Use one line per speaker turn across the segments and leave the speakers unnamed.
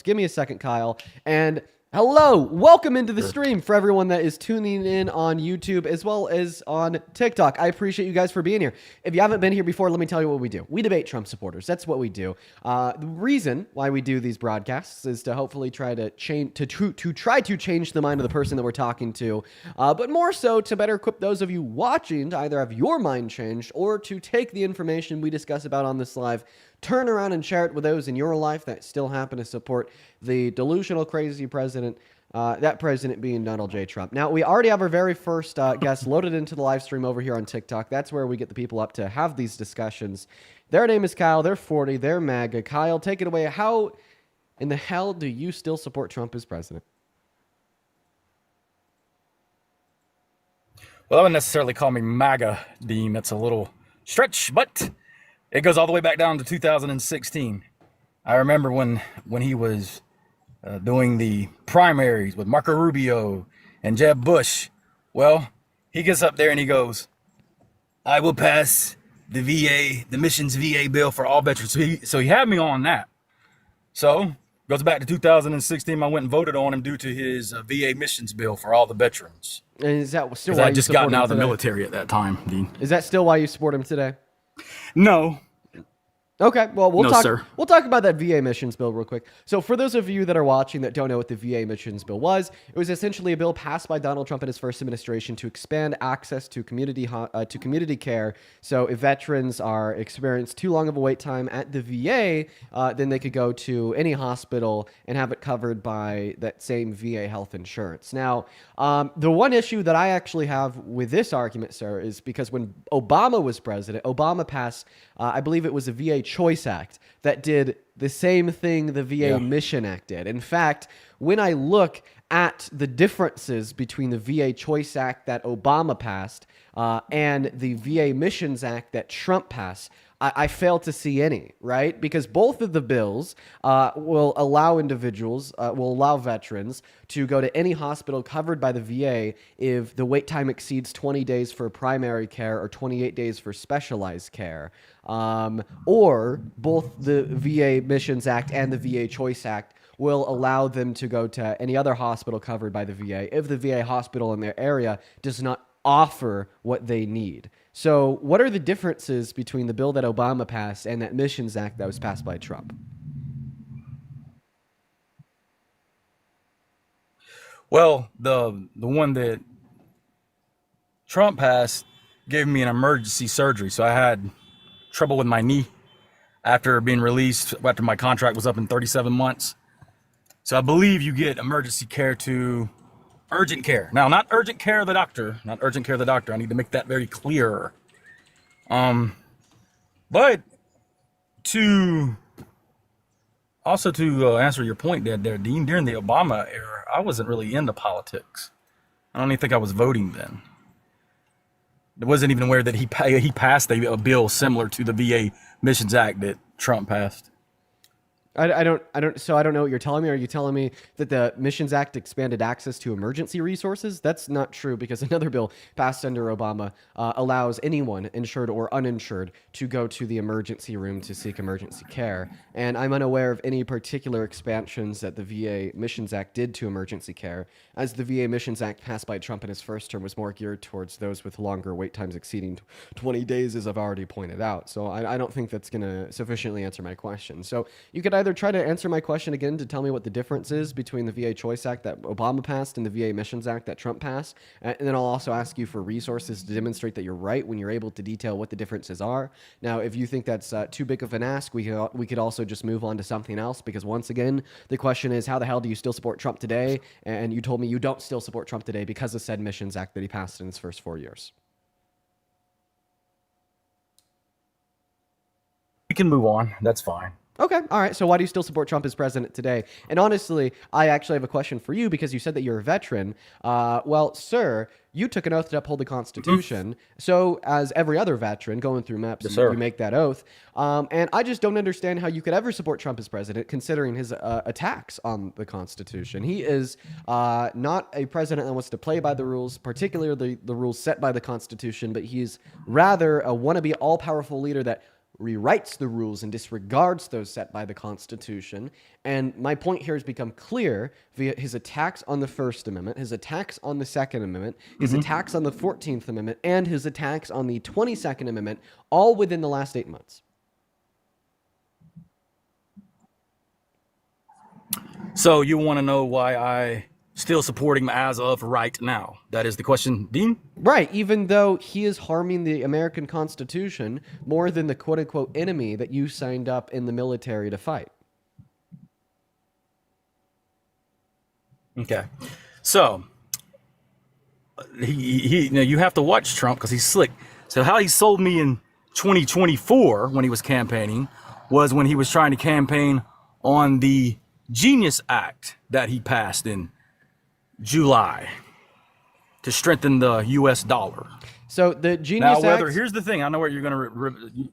Give me a second, Kyle. And hello, welcome into the
Sure.
stream for everyone that is tuning in on YouTube as well as on TikTok. I appreciate you guys for being here. If you haven't been here before, let me tell you what we do. We debate Trump supporters. That's what we do. The reason why we do these broadcasts is to hopefully try to change the mind of the person that we're talking to, but more so to better equip those of you watching to either have your mind changed or to take the information we discuss about on this live, turn around and share it with those in your life that still happen to support the delusional, crazy president, that president being Donald J. Trump. Now, we already have our very first guest loaded into the live stream over here on TikTok. That's where we get the people up to have these discussions. Their name is Kyle. They're 40. They're MAGA. Kyle, take it away. How in the hell do you still support Trump as president?
Well, I wouldn't necessarily call me MAGA, Dean. That's a little stretch, but it goes all the way back down to 2016. I remember when he was doing the primaries with Marco Rubio and Jeb Bush. Well, he gets up there and he goes, "I will pass the missions VA bill for all veterans." So he had me on that. So goes back to 2016. I went and voted on him due to his VA missions bill for all the veterans.
And is that still
Because
why
I
you
just
support
gotten
him
out of the
today?
military at that time, Dean.
Is that still why you support him today?
No.
Okay, well,
No, sir.
We'll talk about that VA missions bill real quick. So for those of you that are watching that don't know what the VA missions bill was, it was essentially a bill passed by Donald Trump in his first administration to expand access to community care. So if veterans are experienced too long of a wait time at the VA, then they could go to any hospital and have it covered by that same VA health insurance. Now, the one issue that I actually have with this argument, sir, is because when Obama was president, Obama passed, I believe it was a VA Choice Act that did the same thing the VA Mission Act did. In fact, when I look at the differences between the VA Choice Act that Obama passed and the VA Missions Act that Trump passed, I fail to see any, right? Because both of the bills will allow veterans to go to any hospital covered by the VA if the wait time exceeds 20 days for primary care or 28 days for specialized care. Or both the VA Missions Act and the VA Choice Act will allow them to go to any other hospital covered by the VA if the VA hospital in their area does not offer what they need. So what are the differences between the bill that Obama passed and that Missions Act that was passed by Trump?
Well, the one that Trump passed gave me an emergency surgery. So I had trouble with my knee after being released, after my contract was up in 37 months. So I believe you get emergency care to urgent care. Now, not urgent care of the doctor, not urgent care of the doctor. I need to make that very clear. But to answer your point there, Dean, during the Obama era, I wasn't really into politics. I don't even think I was voting then. I wasn't even aware that he passed a bill similar to the VA Missions Act that Trump passed.
I don't know what you're telling me. Are you telling me that the Missions Act expanded access to emergency resources? That's not true, because another bill passed under Obama allows anyone, insured or uninsured, to go to the emergency room to seek emergency care. And I'm unaware of any particular expansions that the VA Missions Act did to emergency care, as the VA Missions Act passed by Trump in his first term was more geared towards those with longer wait times exceeding 20 days, as I've already pointed out. So I don't think that's going to sufficiently answer my question. So you could either try to answer my question again to tell me what the difference is between the VA Choice Act that Obama passed and the VA Missions Act that Trump passed. And then I'll also ask you for resources to demonstrate that you're right when you're able to detail what the differences are. Now, if you think that's too big of an ask, we could also just move on to something else, because once again, the question is, how the hell do you still support Trump today? And you told me you don't still support Trump today because of said Missions Act that he passed in his first 4 years.
We can move on. That's fine.
Okay, all right. So why do you still support Trump as president today? And honestly, I actually have a question for you, because you said that you're a veteran. Well, sir, you took an oath to uphold the Constitution. So as every other veteran going through MEPS,
Yes, sir.
you make that oath. And I just don't understand how you could ever support Trump as president, considering his attacks on the Constitution. He is not a president that wants to play by the rules, particularly the rules set by the Constitution, but he's rather a wannabe all-powerful leader that rewrites the rules and disregards those set by the Constitution. And my point here has become clear via his attacks on the First Amendment, his attacks on the Second Amendment, his attacks on the 14th Amendment, and his attacks on the 22nd Amendment, all within the last 8 months.
So you want to know why I still support him as of right now? That is the question, Dean?
Right, even though he is harming the American Constitution more than the quote-unquote enemy that you signed up in the military to fight.
Okay. So he you have to watch Trump because he's slick. So how he sold me in 2024 when he was campaigning was when he was trying to campaign on the Genius Act that he passed in July to strengthen the U.S. dollar.
So the Genius Act.
Here's the thing. I know what you're going to.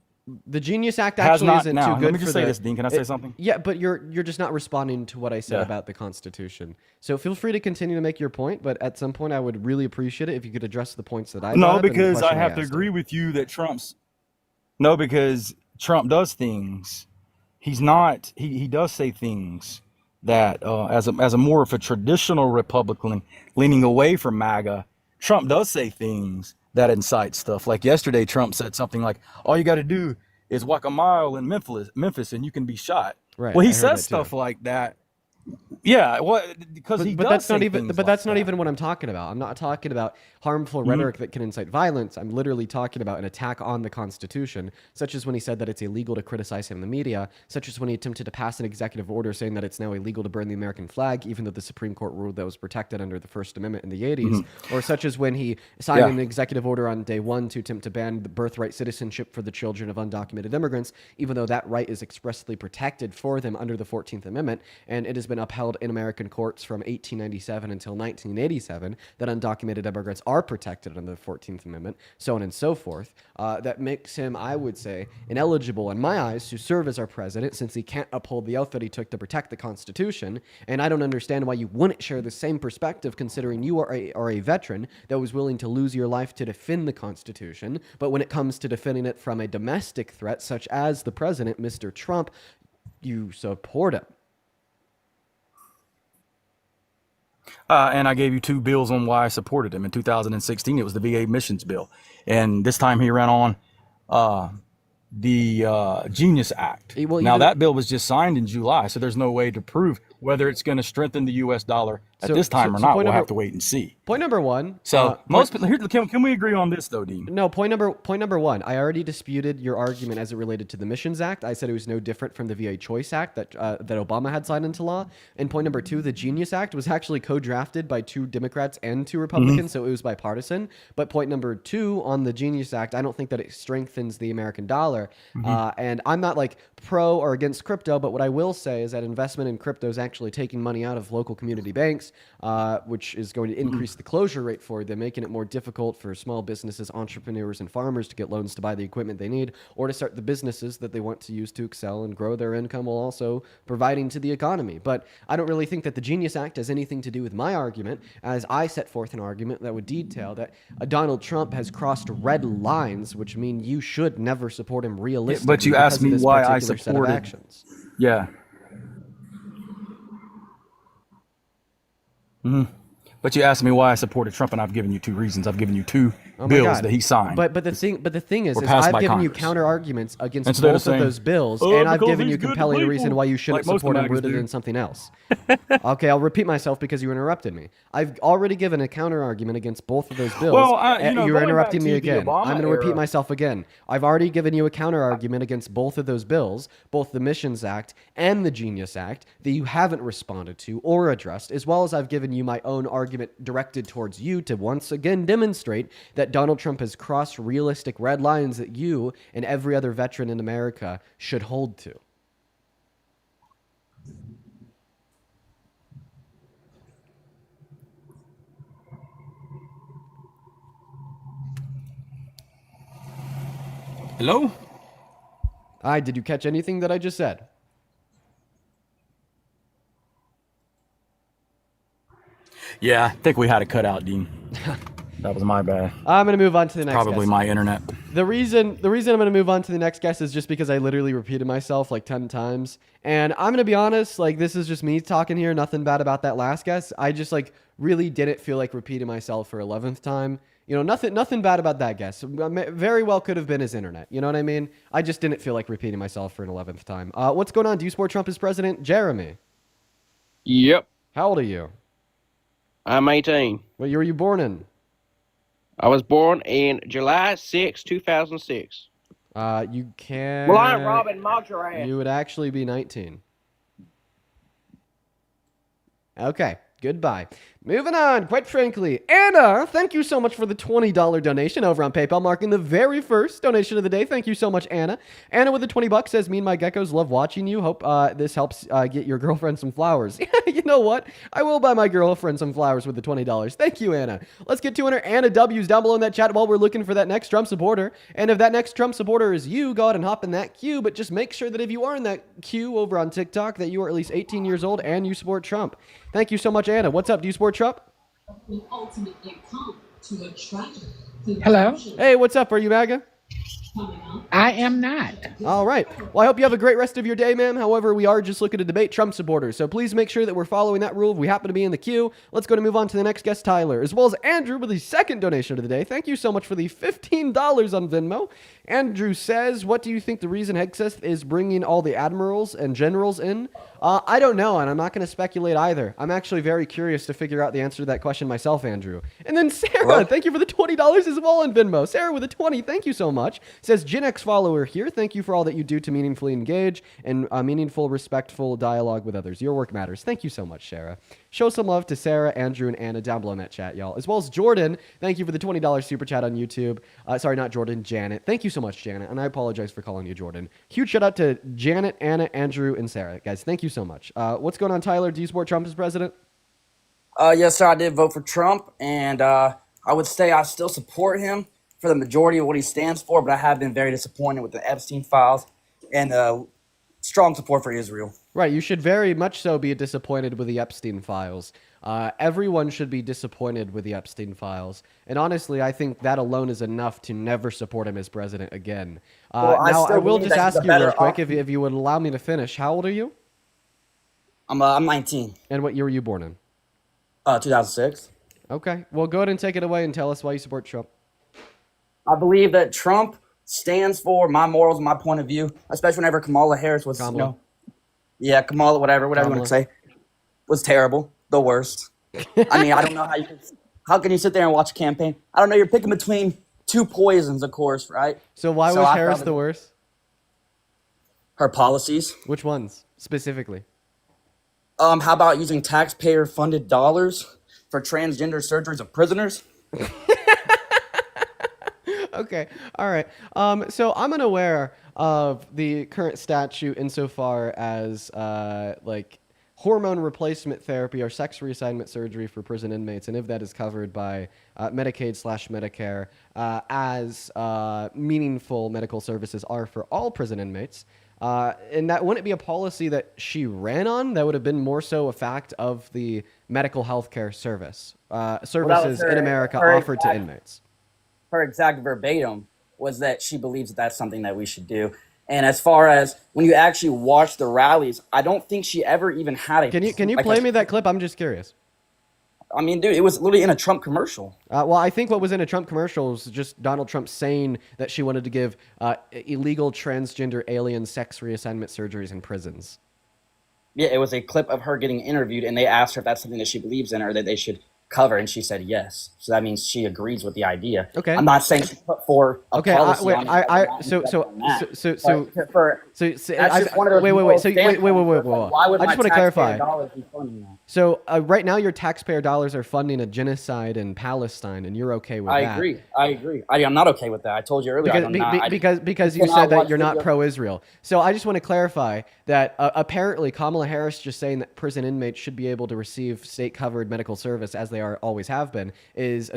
The Genius Act actually isn't too good.
Let me just say this, Dean. Can I say something?
Yeah, but you're just not responding to what I said about the Constitution. So feel free to continue to make your point, but at some point I would really appreciate it if you could address the points that I brought up.
No, because I have to agree with you that because Trump does things. He's not. He does say things that as a more of a traditional Republican leaning away from MAGA, Trump does say things that incite stuff. Like yesterday, Trump said something like, all you got to do is walk a mile in Memphis and you can be shot.
Right.
Well, he says stuff like that. Yeah, well, because he does
that's
say
not even.
things
But that's
like
not
that.
even what I'm talking about. I'm not talking about harmful rhetoric that can incite violence. I'm literally talking about an attack on the Constitution, such as when he said that it's illegal to criticize him in the media, such as when he attempted to pass an executive order saying that it's now illegal to burn the American flag, even though the Supreme Court ruled that was protected under the First Amendment in the 80s, or such as when he signed an executive order on day one to attempt to ban the birthright citizenship for the children of undocumented immigrants, even though that right is expressly protected for them under the 14th Amendment, and it has been upheld in American courts from 1897 until 1987 that undocumented immigrants are protected under the 14th Amendment, so on and so forth. That makes him, I would say, ineligible in my eyes to serve as our president since he can't uphold the oath that he took to protect the Constitution. And I don't understand why you wouldn't share the same perspective considering you are a veteran that was willing to lose your life to defend the Constitution. But when it comes to defending it from a domestic threat such as the president, Mr. Trump, you support him.
And I gave you 2 bills on why I supported him. In 2016, it was the VA missions bill. And this time he ran on the Genius Act.
Well,
now, that bill was just signed in July, so there's no way to prove whether it's going to strengthen the U.S. dollar at this time or not. We'll have to wait and see.
Point number one.
So can we agree on this, though, Dean?
No, point number one. I already disputed your argument as it related to the Missions Act. I said it was no different from the VA Choice Act that Obama had signed into law. And point number two, the Genius Act was actually co-drafted by 2 Democrats and 2 Republicans, so it was bipartisan. But point number 2 on the Genius Act, I don't think that it strengthens the American dollar. And I'm not like pro or against crypto, but what I will say is that investment in crypto is actually taking money out of local community banks, which is going to increase the closure rate for them, making it more difficult for small businesses, entrepreneurs, and farmers to get loans to buy the equipment they need or to start the businesses that they want to use to excel and grow their income while also providing to the economy. But I don't really think that the Genius Act has anything to do with my argument, as I set forth an argument that would detail that Donald Trump has crossed red lines, which mean you should never support him realistically.
But you asked me why I supported.
Actions.
Yeah. But you asked me why I supported Trump, and I've given you 2 reasons. I've given you 2 bills that he signed.
But the thing is I've given you counter arguments against both of those bills, and I've given you compelling reason why you shouldn't support him rooted in something else. Okay, I'll repeat myself because you interrupted me. I've already given a counter argument against both of those bills. Well, you're interrupting me again. I'm going to repeat myself again. I've already given you a counter argument against both of those bills, both the Missions Act and the Genius Act, that you haven't responded to or addressed, as well as I've given you my own argument directed towards you to once again demonstrate that Donald Trump has crossed realistic red lines that you and every other veteran in America should hold to.
Hello?
Did you catch anything that I just said?
Yeah, I think we had it cut out, Dean. That was my bad.
I'm going to move on to the next
Probably
guest.
my internet.
The reason I'm going to move on to the next guest is just because I literally repeated myself like 10 times. And I'm going to be honest, like this is just me talking here, nothing bad about that last guest. I just like really didn't feel like repeating myself for 11th time. You know, nothing bad about that guest. Very well could have been his internet. You know what I mean? I just didn't feel like repeating myself for an 11th time. What's going on? Do you support Trump as president? Jeremy,
Yep,
how old are you?
I'm 18.
What year were you born in?
I was born in July 6, 2006.
You can.
Well, I'm Robin Marjorie.
You would actually be 19. Okay, goodbye. Moving on, quite frankly, Anna, thank you so much for the $20 donation over on PayPal, marking the very first donation of the day. Thank you so much, Anna. Anna with the $20 says, me and my geckos love watching you. Hope this helps get your girlfriend some flowers. You know what? I will buy my girlfriend some flowers with the $20. Thank you, Anna. Let's get 200 Anna W's down below in that chat while we're looking for that next Trump supporter. And if that next Trump supporter is you, go ahead and hop in that queue. But just make sure that if you are in that queue over on TikTok, that you are at least 18 years old and you support Trump. Thank you so much, Anna. What's up? Do you support Trump?
Hello?
Hey, what's up? Are you MAGA?
I am not.
All right. Well, I hope you have a great rest of your day, ma'am. However, we are just looking to debate Trump supporters. So please make sure that we're following that rule if we happen to be in the queue. Let's go to move on to the next guest, Tyler, as well as Andrew with the second donation of the day. Thank you so much for the $15 on Venmo. Andrew says, what do you think the reason Hegseth is bringing all the admirals and generals in? I don't know, and I'm not going to speculate either. I'm actually very curious to figure out the answer to that question myself, Andrew. And then Sarah, thank you for the $20 as well on Venmo. Sarah with a 20, thank you so much. Says, Gen X follower here. Thank you for all that you do to meaningfully engage and meaningful, respectful dialogue with others. Your work matters. Thank you so much, Sarah. Show some love to Sarah, Andrew, and Anna down below in that chat, y'all. As well as Jordan, thank you for the $20 super chat on YouTube. Sorry, not Jordan, Janet. Thank you so much, Janet, and I apologize for calling you Jordan. Huge shout out to Janet, Anna, Andrew, and Sarah. Guys, thank you so much. What's going on, Tyler? Do you support Trump as president?
Yes, sir. I did vote for Trump, and I would say I still support him for the majority of what he stands for, but I have been very disappointed with the Epstein files and strong support for Israel.
Right, you should very much so be disappointed with the Epstein files. Everyone should be disappointed with the Epstein files. And honestly, I think that alone is enough to never support him as president again.
Well,
now, I will
believe
just
that he's
ask
a
you real
better
quick, if you would allow me to finish. How old are you?
I'm 19,
And what year were you born in?
2006.
Okay, well, go ahead and take it away and tell us why you support Trump.
I believe that Trump stands for my morals, my point of view, especially whenever Kamala Harris was,
Kamala.
Kamala, whatever you want to say, was terrible, the worst. I mean, I don't know how can you sit there and watch a campaign? I don't know, you're picking between two poisons, of course, right?
So why was
I
Harris
felt
the worst?
Her policies.
Which ones, specifically?
How about using taxpayer-funded dollars for transgender surgeries of prisoners?
Okay, all right. So I'm unaware of the current statute insofar as like hormone replacement therapy or sex reassignment surgery for prison inmates, and if that is covered by Medicaid/Medicare, as meaningful medical services are for all prison inmates. And that wouldn't it be a policy that she ran on? That would have been more so a fact of the medical health care services in America offered to inmates.
Her exact verbatim was that she believes that that's something that we should do. And as far as when you actually watch the rallies, I don't think she ever even had a...
Can you play me that clip? I'm just curious.
I mean, dude, it was literally in a Trump commercial.
Well, I think what was in a Trump commercial was just Donald Trump saying that she wanted to give illegal transgender alien sex reassignment surgeries in prisons.
Yeah, it was a clip of her getting interviewed, and they asked her if that's something that she believes in or that they should cover, and she said yes. So that means she agrees with the idea.
Okay.
I'm not saying she put for a policy on it. Why would my taxpayer dollars be funding that?
So right now your taxpayer dollars are funding a genocide in Palestine, and you're okay with that.
I agree. I'm not okay with that. I told you earlier.
Because you said that you're not pro-Israel. So I just want to clarify that apparently Kamala Harris just saying that prison inmates should be able to receive state-covered medical service as they always have been, is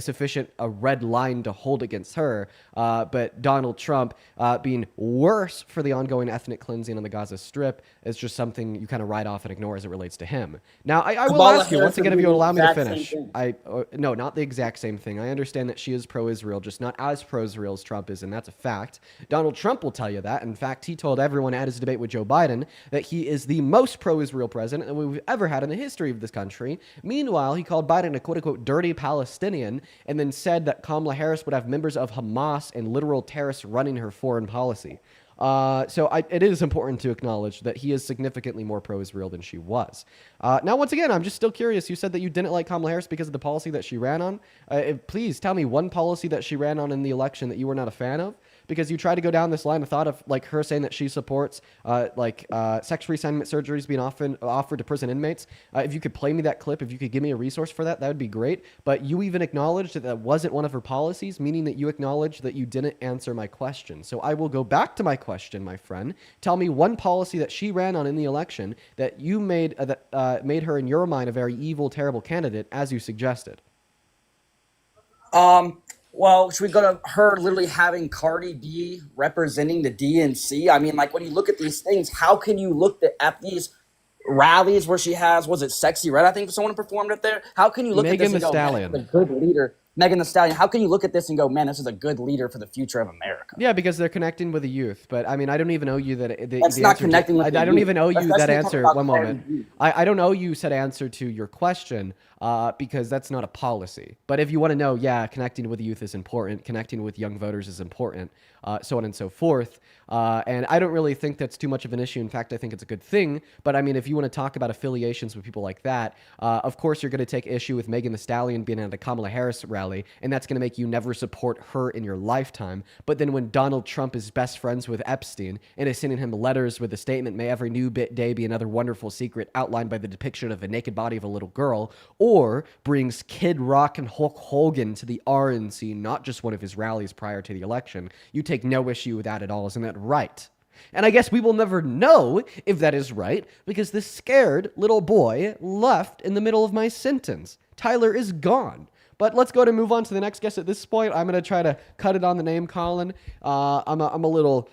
a red line to hold against her. But Donald Trump being worse for the ongoing ethnic cleansing on the Gaza Strip is just something you kind of write off and ignore as it relates to him. Now, I will
Kamala
ask you
Harris
once again
would
if
do
you
the
allow me to
exact same
finish.
thing.
No, not the exact same thing. I understand that she is pro-Israel, just not as pro-Israel as Trump is, and that's a fact. Donald Trump will tell you that. In fact, he told everyone at his debate with Joe Biden that he is the most pro-Israel president that we've ever had in the history of this country. Meanwhile, he called Biden a quote-unquote dirty Palestinian and then said that Kamala Harris would have members of Hamas and literal terrorists running her foreign policy. It is important to acknowledge that he is significantly more pro-Israel than she was. Now, once again, I'm just still curious. You said that you didn't like Kamala Harris because of the policy that she ran on. Please tell me one policy that she ran on in the election that you were not a fan of. Because you try to go down this line of thought of like her saying that she supports sex reassignment surgeries being offered to prison inmates. If you could play me that clip, if you could give me a resource for that, that would be great. But you even acknowledged that that wasn't one of her policies, meaning that you acknowledged that you didn't answer my question. So I will go back to my question, my friend. Tell me one policy that she ran on in the election that you made that made her in your mind a very evil, terrible candidate, as you suggested.
Well, should we go to her literally having Cardi B representing the DNC? I mean, like when you look at these things, how can you look at these rallies where she has, was it Sexy Red? I think someone performed it there. How can you look at this and go, man, this is a good leader? Megan Thee Stallion. How can you look at this and go, man, this is a good leader for the future of America?
Yeah, because they're connecting with the youth. But I mean, I don't even owe you that.
That's not connecting with the
I don't
youth.
even owe you
That's
that
not
answer.
talking about
One moment.
youth.
I don't owe you said answer to your question because that's not a policy. But if you want to know, yeah, connecting with the youth is important. Connecting with young voters is important. So on and so forth. And I don't really think that's too much of an issue. In fact, I think it's a good thing. But I mean, if you want to talk about affiliations with people like that, of course you're going to take issue with Megan Thee Stallion being at a Kamala Harris rally, and that's going to make you never support her in your lifetime. But then when Donald Trump is best friends with Epstein and is sending him letters with the statement, "May every new day be another wonderful secret," outlined by the depiction of a naked body of a little girl, or brings Kid Rock and Hulk Hogan to the RNC, not just one of his rallies prior to the election, you take no issue with that at all. Isn't that right? And I guess we will never know if that is right because this scared little boy left in the middle of my sentence. Tyler is gone. But let's go to move on to the next guest at this point. I'm going to try to cut it on the name, Colin. I'm a little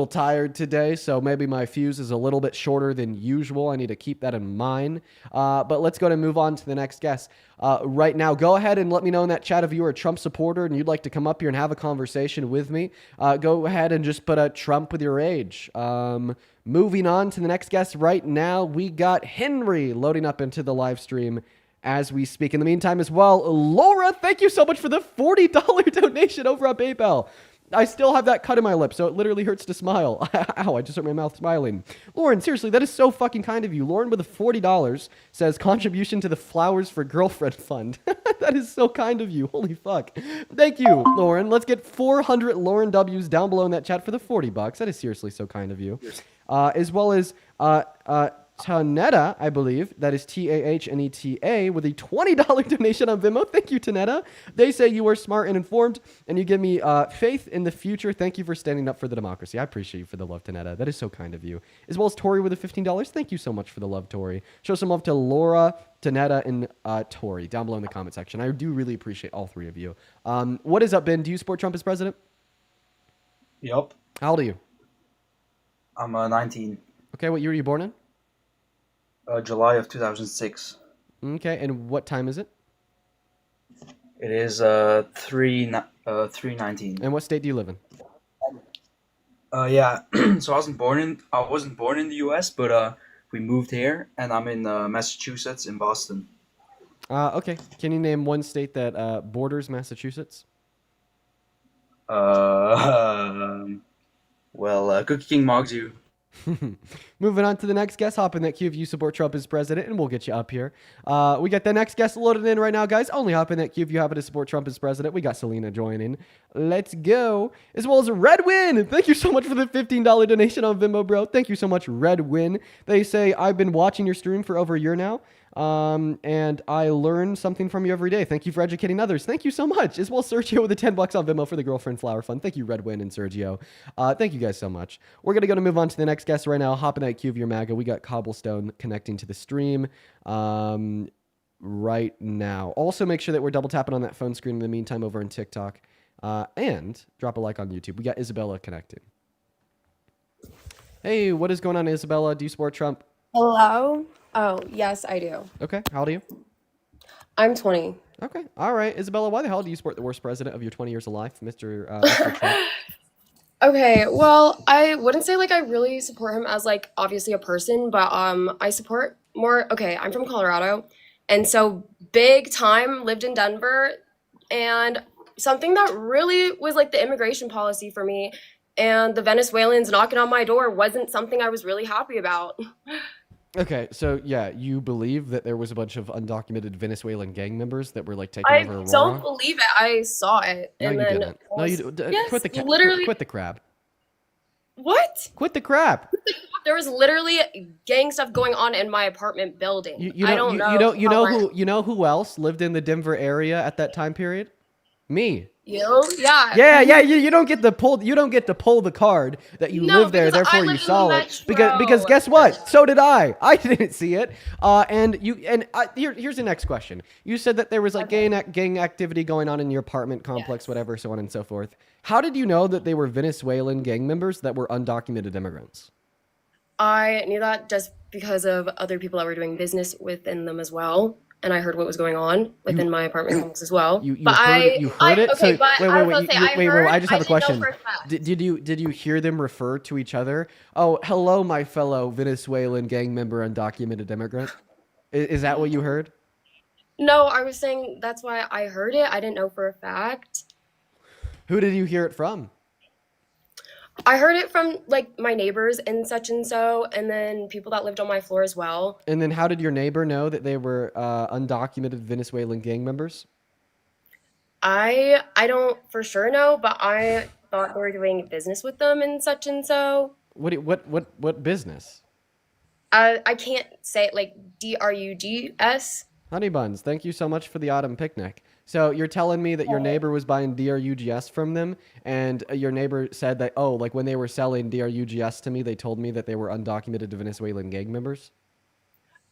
tired today, so maybe my fuse is a little bit shorter than usual. I need to keep that in mind. But let's go to move on to the next guest. Right now, go ahead and let me know in that chat if you are a Trump supporter and you'd like to come up here and have a conversation with me. Go ahead and just put a Trump with your age. Moving on to the next guest right now, we got Henry loading up into the live stream as we speak. In the meantime as well, Laura, thank you so much for the $40 donation over on PayPal. I still have that cut in my lip, so it literally hurts to smile. Ow, I just hurt my mouth smiling. Lauren, seriously, that is so fucking kind of you. Lauren with a $40 says, contribution to the Flowers for Girlfriend Fund. That is so kind of you. Holy fuck. Thank you, Lauren. Let's get 400 Lauren W's down below in that chat for the $40. That is seriously so kind of you. As well as Tanetta, I believe, that is Tahneta, with a $20 donation on Venmo. Thank you, Tanetta. They say you are smart and informed, and you give me faith in the future. Thank you for standing up for the democracy. I appreciate you for the love, Tanetta. That is so kind of you. As well as Tori with a $15. Thank you so much for the love, Tori. Show some love to Laura, Tanetta, and Tori down below in the comment section. I do really appreciate all three of you. What is up, Ben? Do you support Trump as president?
Yup.
How old are you?
I'm 19.
Okay, what year were you born in?
July of 2006.
Okay, and what time is it?
It is 3:19.
And what state do you live in?
Yeah. So I wasn't born in the U.S., but we moved here, and I'm in Massachusetts, in Boston.
Okay. Can you name one state that borders Massachusetts?
Well, Cookie King mugs you.
Moving on to the next guest. Hop in that queue if you support Trump as president, and we'll get you up here. We got the next guest loaded in right now, guys. Only hop in that queue if you happen to support Trump as president. We got Selena joining. Let's go. As well as Red Win. Thank you so much for the $15 donation on Venmo, bro. Thank you so much, Red Win. They say, I've been watching your stream for over a year now. And I learn something from you every day. Thank you for educating others. Thank you so much. As well, Sergio with the $10 on Venmo for the Girlfriend Flower Fund. Thank you, Red Win and Sergio. Thank you guys so much. We're going to move on to the next guest right now. Hop in that queue of your MAGA. We got Cobblestone connecting to the stream. right now. Also, make sure that we're double tapping on that phone screen in the meantime over on TikTok. And drop a like on YouTube. We got Isabella connecting. Hey, what is going on, Isabella? Do you support Trump?
Hello? Oh, yes, I do.
Okay, how old are you?
I'm 20.
Okay, all right. Isabella, why the hell do you support the worst president of your 20 years of life, Mr. Trump?
Okay, well, I wouldn't say like I really support him as like obviously a person, but I support more. Okay, I'm from Colorado, and so big time lived in Denver, and something that really was like the immigration policy for me and the Venezuelans knocking on my door wasn't something I was really happy about.
Okay, so yeah, you believe that there was a bunch of undocumented Venezuelan gang members that were like taking
I
over Aurora?
don't believe it. I saw it,
No,
and
you
then
didn't. No, you
yes,
quit the
literally.
quit the crap.
What?
Quit the crap.
There was literally gang stuff going on in my apartment building.
You
I
know
don't know.
you know who else lived in the Denver area at that time period? Me.
You? Yeah.
Yeah, you don't get to pull the card that you
No,
live there,
because I
therefore
live
you
in
saw
the
it. Because
metro.
guess what? So did I. I didn't see it. Here's the next question. You said that there was like gang activity going on in your apartment complex,
Yes.
whatever, so on and so forth. How did you know that they were Venezuelan gang members that were undocumented immigrants?
I knew that just because of other people that were doing business within them as well. And I heard what was going on within my apartment complex as well.
You
But
heard it?
okay,
So
but
wait,
I was gonna say, I heard,
I just have a
didn't know
question.
for a fact.
Did you hear them refer to each other? Oh, hello, my fellow Venezuelan gang member, undocumented immigrant. Is that what you heard?
No, I was saying that's why I heard it. I didn't know for a fact.
Who did you hear it from?
I heard it from like my neighbors and such and so, and then people that lived on my floor as well.
And then how did your neighbor know that they were undocumented Venezuelan gang members?
I don't for sure know, but I thought they were doing business with them and such and so.
What business?
I can't say it like DRUGS.
Honey buns, thank you so much for the autumn picnic. So you're telling me that your neighbor was buying DRUGS from them, and your neighbor said that, oh, like when they were selling DRUGS to me, they told me that they were undocumented Venezuelan gang members?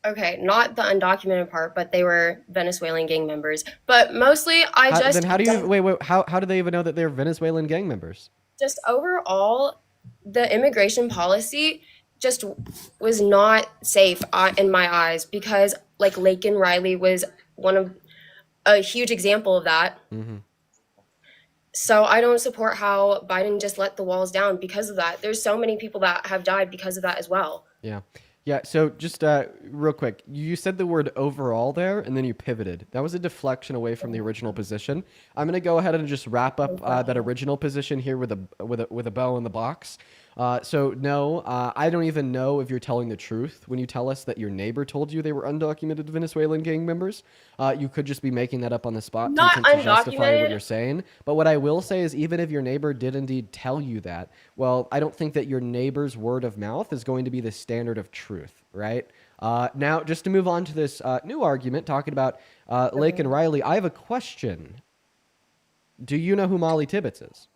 Okay, not the undocumented part, but they were Venezuelan gang members. But mostly,
Then how do you wait? How do they even know that they're Venezuelan gang members?
just overall, the immigration policy just was not safe in my eyes because like Laken Riley was one of a huge example of that.
Mm-hmm.
So I don't support how Biden just let the walls down because of that. There's so many people that have died because of that as well.
Yeah. Yeah, so just real quick, you said the word overall there, and then you pivoted. That was a deflection away from the original position. I'm going to go ahead and just wrap up that original position here with a bow in the box. So no, I don't even know if you're telling the truth when you tell us that your neighbor told you they were undocumented Venezuelan gang members. You could just be making that up on the spot
Not
to justify what
undocumented.
you're saying. But what I will say is even if your neighbor did indeed tell you that, well, I don't think that your neighbor's word of mouth is going to be the standard of truth, right? Now, just to move on to this new argument, talking about Lake and Riley, I have a question. Do you know who Molly Tibbetts is?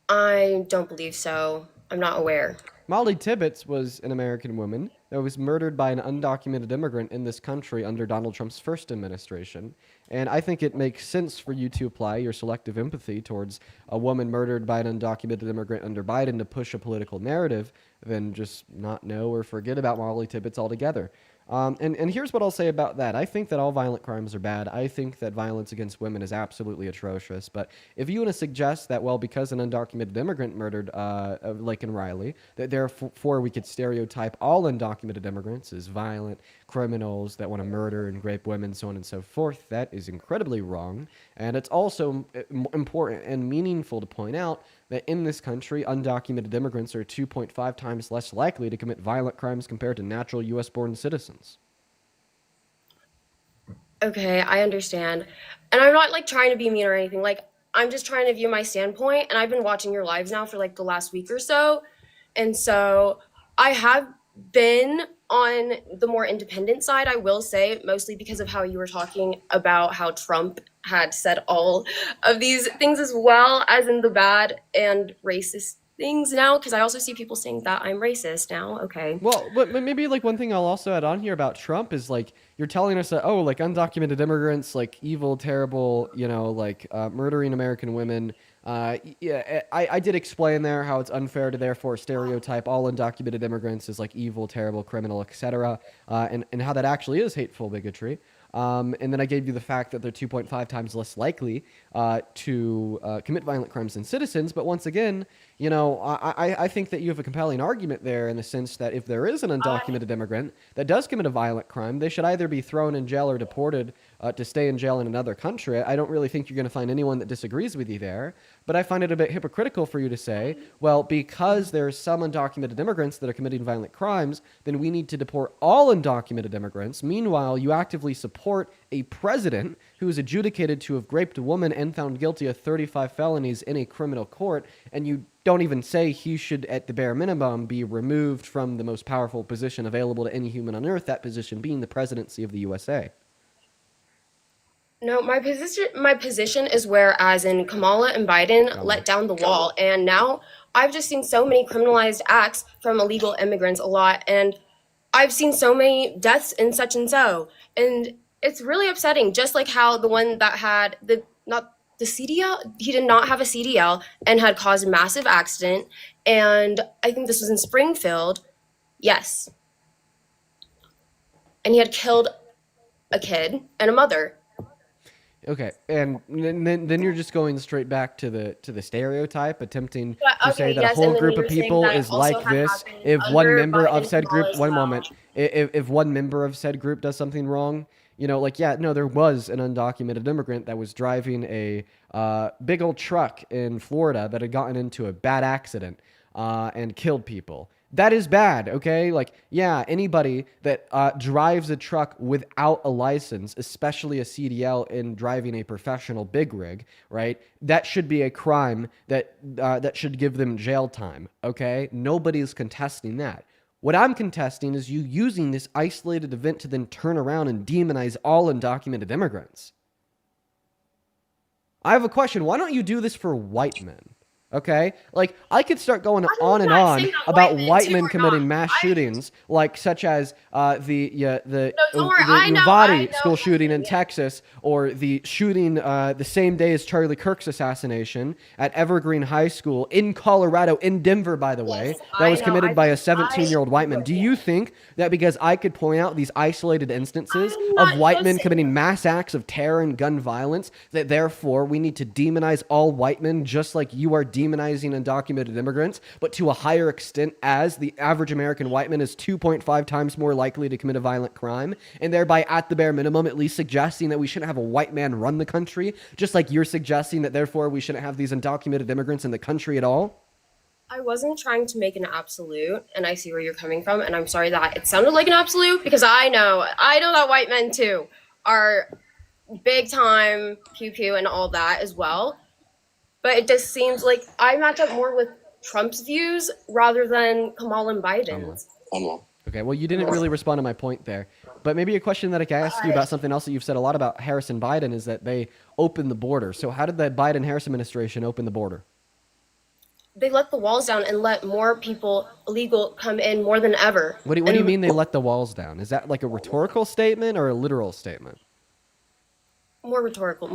I don't believe so. I'm not aware.
Molly Tibbetts was an American woman that was murdered by an undocumented immigrant in this country under Donald Trump's first administration. And I think it makes sense for you to apply your selective empathy towards a woman murdered by an undocumented immigrant under Biden to push a political narrative than just not know or forget about Molly Tibbetts altogether. And here's what I'll say about that. I think that all violent crimes are bad. I think that violence against women is absolutely atrocious. But if you want to suggest that, well, because an undocumented immigrant murdered Lake and Riley, that therefore we could stereotype all undocumented immigrants as violent criminals that want to murder and rape women, so on and so forth, that is incredibly wrong. And it's also important and meaningful to point out that in this country, undocumented immigrants are 2.5 times less likely to commit violent crimes compared to natural U.S.-born citizens.
Okay, I understand. And I'm not like trying to be mean or anything. Like I'm just trying to view my standpoint and I've been watching your lives now for like the last week or so. And so I have been on the more independent side, I will say, mostly because of how you were talking about how Trump had said all of these things as well as in the bad and racist things now because I also see people saying that I'm racist now. Okay.
Well, but maybe like one thing I'll also add on here about Trump is like you're telling us that, oh, like undocumented immigrants, like evil, terrible, like murdering American women. Yeah, I did explain there how it's unfair to therefore stereotype all undocumented immigrants as like evil, terrible, criminal, etc. And how that actually is hateful bigotry. And then I gave you the fact that they're 2.5 times less likely to commit violent crimes than citizens. But once again, I think that you have a compelling argument there in the sense that if there is an undocumented immigrant that does commit a violent crime, they should either be thrown in jail or deported to stay in jail in another country. I don't really think you're going to find anyone that disagrees with you there. But I find it a bit hypocritical for you to say, well, because there's some undocumented immigrants that are committing violent crimes, then we need to deport all undocumented immigrants. Meanwhile, you actively support a president who is adjudicated to have raped a woman and found guilty of 35 felonies in a criminal court, and you don't even say he should, at the bare minimum, be removed from the most powerful position available to any human on earth, that position being the presidency of the USA.
No, my position is where, as in Kamala and Biden let down the wall, and now I've just seen so many criminalized acts from illegal immigrants a lot, and I've seen so many deaths in such and so, and it's really upsetting. Just like how the one that had the not the CDL, he did not have a CDL and had caused a massive accident, and I think this was in Springfield. Yes, and he had killed a kid and a mother.
Okay, and then you're just going straight back to the stereotype, attempting
But
to
okay,
say that a
yes,
whole
and then
group
you
of
were saying
people
that it
is
also
like
had
this.
happened
If one
under
member of
Biden
said group,
as
one
well.
moment, if one member of said group does something wrong, like yeah, no, there was an undocumented immigrant that was driving a big old truck in Florida that had gotten into a bad accident and killed people. That is bad, okay? Like, yeah, anybody that drives a truck without a license, especially a CDL in driving a professional big rig, right? That should be a crime that should give them jail time, okay? Nobody's contesting that. What I'm contesting is you using this isolated event to then turn around and demonize all undocumented immigrants. I have a question. Why don't you do this for white men? Okay? Like, I could start going on and
not
on
saying that
about
white men
white
too
men
are
committing
not.
mass
I
shootings, like such as the
don't worry. I know
Uvalde
white
school shooting in
men, yeah.
Texas, or the shooting the same day as Charlie Kirk's assassination at Evergreen High School in Colorado, in Denver, by the way, that
I
was
know.
committed by a
I
17-year-old white man. Do you think that because I could point out these isolated instances
I'm
of
not
white
just
men
saying
committing mass acts of terror and gun violence, that therefore we need to demonize all white men just like you are demonizing undocumented immigrants, but to a higher extent as the average American white man is 2.5 times more likely to commit a violent crime, and thereby at the bare minimum at least suggesting that we shouldn't have a white man run the country, just like you're suggesting that therefore we shouldn't have these undocumented immigrants in the country at all?
I wasn't trying to make an absolute, and I see where you're coming from, and I'm sorry that it sounded like an absolute because I know that white men too are big time pew pew and all that as well. But it just seems like I match up more with Trump's views rather than Kamala and Biden's.
Okay, well, you didn't really respond to my point there. But maybe a question that I can ask you about something else that you've said a lot about Harris and Biden is that they opened the border. So how did the Biden-Harris administration open the border?
They let the walls down and let more people illegal come in more than ever.
What do you mean they let the walls down? Is that like a rhetorical statement or a literal statement?
More rhetorical.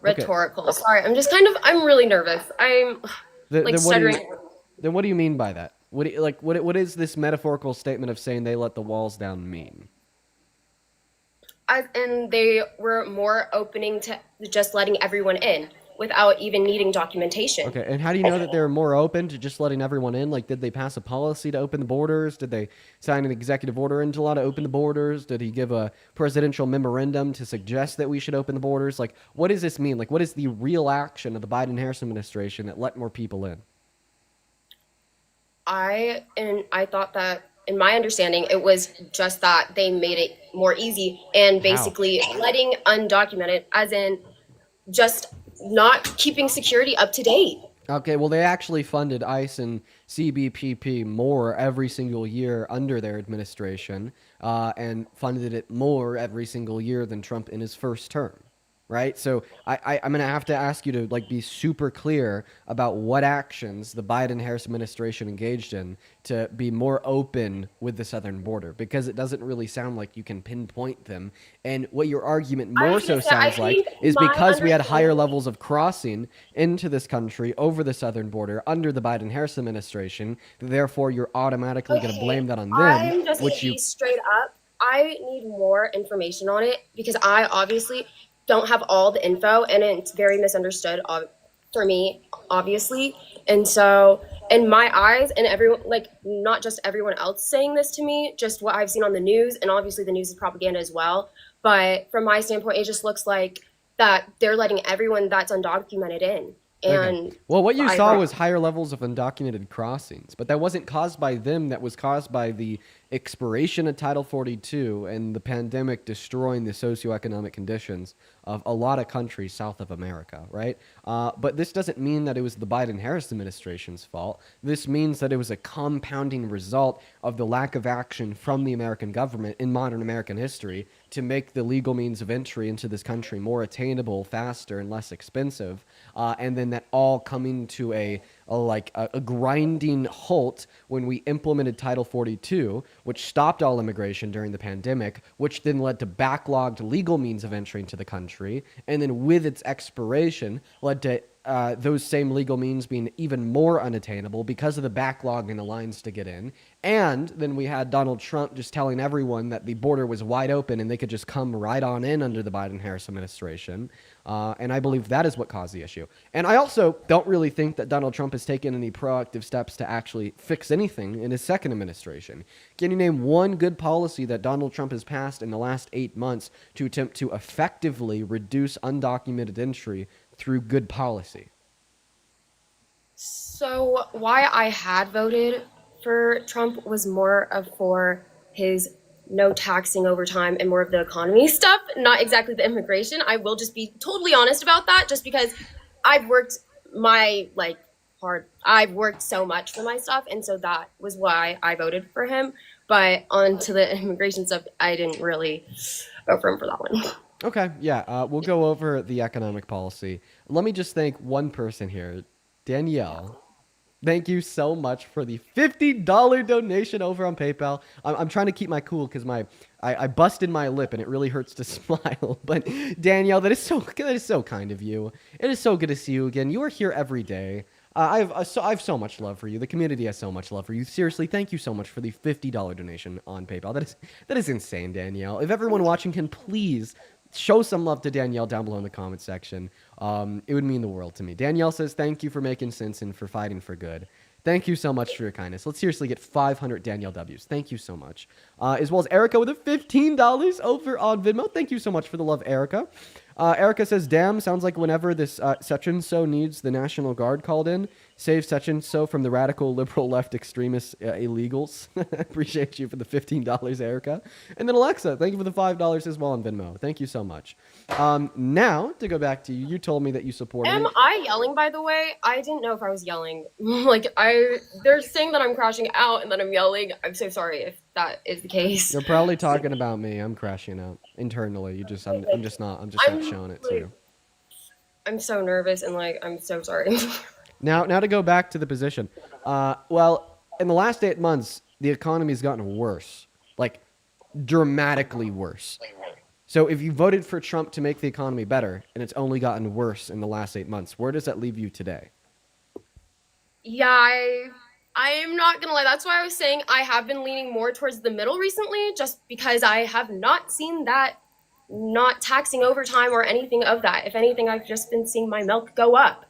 Rhetorical. Sorry, I'm really nervous. I'm like stuttering.
Then what do you mean by that? What is this metaphorical statement of saying they let the walls down mean?
And they were more opening to just letting everyone in without even needing documentation.
Okay, and how do you know that they're more open to just letting everyone in? Like, did they pass a policy to open the borders? Did they sign an executive order into law to open the borders? Did he give a presidential memorandum to suggest that we should open the borders? Like, what does this mean? Like, what is the real action of the Biden-Harris administration that let more people in?
I thought that, in my understanding, it was just that they made it more easy and basically letting undocumented, as in just not keeping security up to date.
Okay, well, they actually funded ICE and CBPP more every single year under their administration, and funded it more every single year than Trump in his first term. right? So I'm gonna have to ask you to like be super clear about what actions the Biden-Harris administration engaged in to be more open with the southern border, because it doesn't really sound like you can pinpoint them. And what your argument
I
more
was
so
gonna say, I
sounds like
think
is
my
because we had higher
understanding.
levels of crossing into this country over the southern border under the Biden-Harris administration, therefore you're automatically going to
Okay,
blame that on them,
I'm just gonna
which
be
you
straight up. I need more information on it because I obviously don't have all the info and it's very misunderstood for me, obviously. And so, in my eyes, and everyone, like, not just everyone else saying this to me, just what I've seen on the news, and obviously the news is propaganda as well. But from my standpoint, it just looks like that they're letting everyone that's undocumented in.
Okay.
And
Well, what you
I
saw
thought,
was higher levels of undocumented crossings, but that wasn't caused by them. That was caused by the expiration of Title 42 and the pandemic destroying the socioeconomic conditions of a lot of countries south of America, right? But this doesn't mean that it was the Biden-Harris administration's fault. This means that it was a compounding result of the lack of action from the American government in modern American history to make the legal means of entry into this country more attainable, faster, and less expensive. And then that all coming to a grinding halt when we implemented Title 42, which stopped all immigration during the pandemic, which then led to backlogged legal means of entry into the country, and then with its expiration led to those same legal means being even more unattainable because of the backlog in the lines to get in. And then we had Donald Trump just telling everyone that the border was wide open and they could just come right on in under the Biden-Harris administration. And I believe that is what caused the issue. And I also don't really think that Donald Trump has taken any proactive steps to actually fix anything in his second administration. Can you name one good policy that Donald Trump has passed in the last 8 months to attempt to effectively reduce undocumented entry through good policy?
so why I had voted for Trump was more of for his no taxing overtime and more of the economy stuff, not exactly the immigration. I will just be totally honest about that, just because I've worked my like hard. I've worked so much for my stuff, and so that was why I voted for him. But on to the immigration stuff, I didn't really vote for him for that one.
Okay, yeah, we'll go over the economic policy. Let me just thank one person here, Danielle. Thank you so much for the $50 donation over on PayPal. I'm trying to keep my cool because I busted my lip and it really hurts to smile. But Danielle, that is so kind of you. It is so good to see you again. You are here every day. I have so much love for you. The community has so much love for you. Seriously, thank you so much for the $50 donation on PayPal. That is insane, Danielle. If everyone watching can please show some love to Danielle down below in the comment section. It would mean the world to me. Danielle says, thank you for making sense and for fighting for good. Thank you so much for your kindness. Let's seriously get 500 Danielle W's. Thank you so much. As well as Erica with a $15 over on Venmo. Thank you so much for the love, Erica. Erica says, damn, sounds like whenever this such-and-so needs the National Guard called in, save such-and-so from the radical liberal left extremist illegals. Appreciate you for the $15, Erica. And then Alexa, thank you for the $5 as well on Venmo. Thank you so much. Now, to go back to you, you told me that you supported
Am
me.
I yelling, by the way? I didn't know if I was yelling. They're saying that I'm crashing out and that I'm yelling. I'm so sorry if that is the case.
You're probably talking about me. I'm crashing out internally. I'm just not showing it to you.
I'm so nervous and I'm so sorry.
Now to go back to the position. Well, in the last 8 months, the economy's gotten worse, like dramatically worse. So if you voted for Trump to make the economy better, and it's only gotten worse in the last 8 months, where does that leave you today?
Yeah, I am not gonna lie. That's why I was saying I have been leaning more towards the middle recently, just because I have not seen that not taxing overtime or anything of that. If anything, I've just been seeing my milk go up.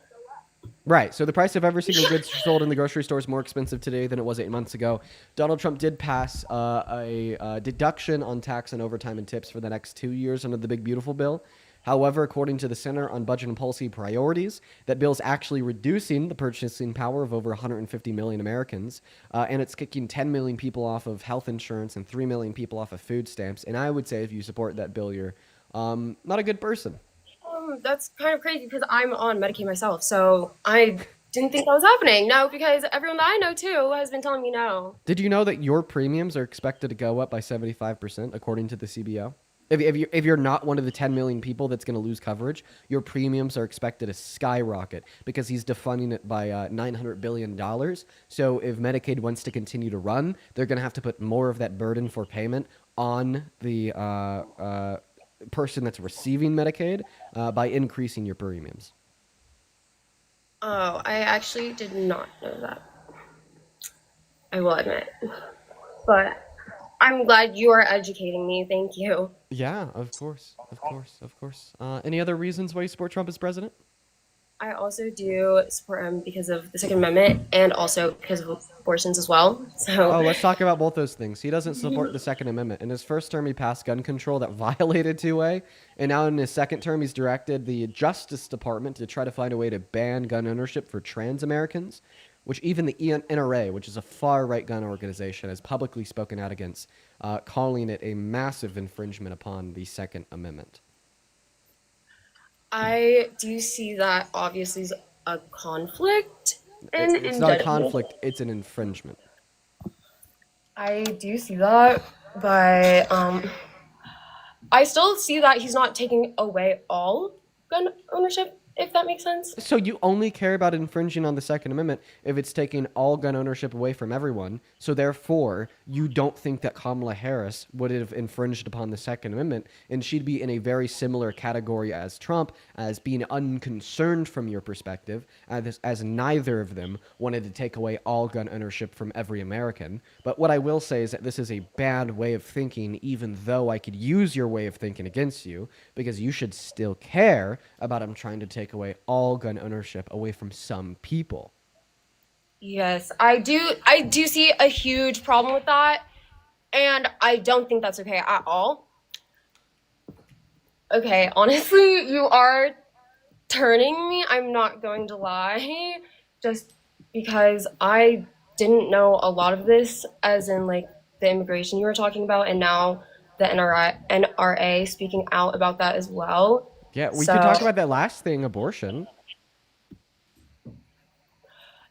Right. So the price of every single good sold in the grocery store is more expensive today than it was 8 months ago. Donald Trump did pass a deduction on tax and overtime and tips for the next 2 years under the Big Beautiful Bill. However, according to the Center on Budget and Policy Priorities, that bill is actually reducing the purchasing power of over 150 million Americans, and it's kicking 10 million people off of health insurance and 3 million people off of food stamps. And I would say if you support that bill, you're not a good person.
That's kind of crazy because I'm on Medicaid myself, so I didn't think that was happening. No, because everyone that I know too has been telling me no.
Did you know that your premiums are expected to go up by 75% according to the CBO? If you're not one of the 10 million people that's going to lose coverage, your premiums are expected to skyrocket because he's defunding it by $900 billion. So if Medicaid wants to continue to run, they're going to have to put more of that burden for payment on the person that's receiving Medicaid by increasing your premiums.
Oh, I actually did not know that. I will admit. But I'm glad you are educating me. Thank you.
Yeah, of course, of course, of course. Any other reasons why you support Trump as president?
I also do support him because of the Second Amendment and also because of abortions as well. So,
Oh, let's talk about both those things. He doesn't support the Second Amendment. In his first term, he passed gun control that violated 2A. And now in his second term, he's directed the Justice Department to try to find a way to ban gun ownership for trans Americans, which even the NRA, which is a far-right gun organization, has publicly spoken out against, calling it a massive infringement upon the Second Amendment.
I do see that obviously is a conflict in
It's not a
indictment.
conflict, it's an infringement.
I do see that, but I still see that he's not taking away all gun ownership, if that makes sense.
So you only care about infringing on the Second Amendment if it's taking all gun ownership away from everyone. So therefore, you don't think that Kamala Harris would have infringed upon the Second Amendment, and she'd be in a very similar category as Trump, as being unconcerned from your perspective, as neither of them wanted to take away all gun ownership from every American. But what I will say is that this is a bad way of thinking, even though I could use your way of thinking against you, because you should still care about him trying to take away all gun ownership away from some people.
Yes, I do. I do see a huge problem with that, and I don't think that's okay at all. Okay, honestly, you are turning me. I'm not going to lie, just because I didn't know a lot of this, as in like the immigration you were talking about, and now the NRA speaking out about that as well.
Yeah, we
So
could talk about that last thing, abortion.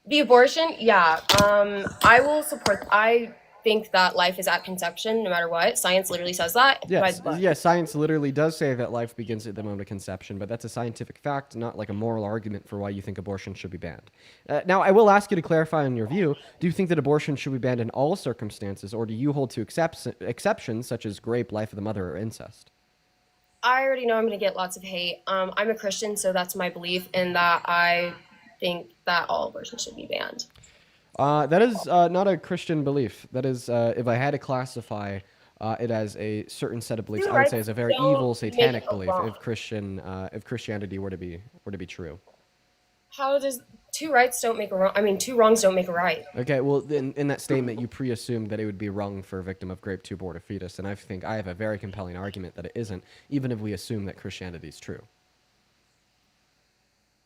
the abortion, yeah, I will support. I think that life is at conception, no matter what. Science literally says that.
Yes,
But
yeah, science literally does say that life begins at the moment of conception, but that's a scientific fact, not like a moral argument for why you think abortion should be banned. Now, I will ask you to clarify on your view. Do you think that abortion should be banned in all circumstances, or do you hold to exceptions such as rape, life of the mother, or incest?
I already know I'm gonna get lots of hate. I'm a Christian, so that's my belief in that. I think that all abortion should be banned.
That is not a Christian belief. That is, if I had to classify it as a certain set of beliefs, I would say it's a very
Don't
evil,
make
satanic
it
belief.
wrong.
If Christianity were to be true.
How does two rights don't make a wrong? I mean, two wrongs don't make a right.
Okay, well, in that statement, you pre-assumed that it would be wrong for a victim of rape to abort a fetus, and I think I have a very compelling argument that it isn't, even if we assume that Christianity is true.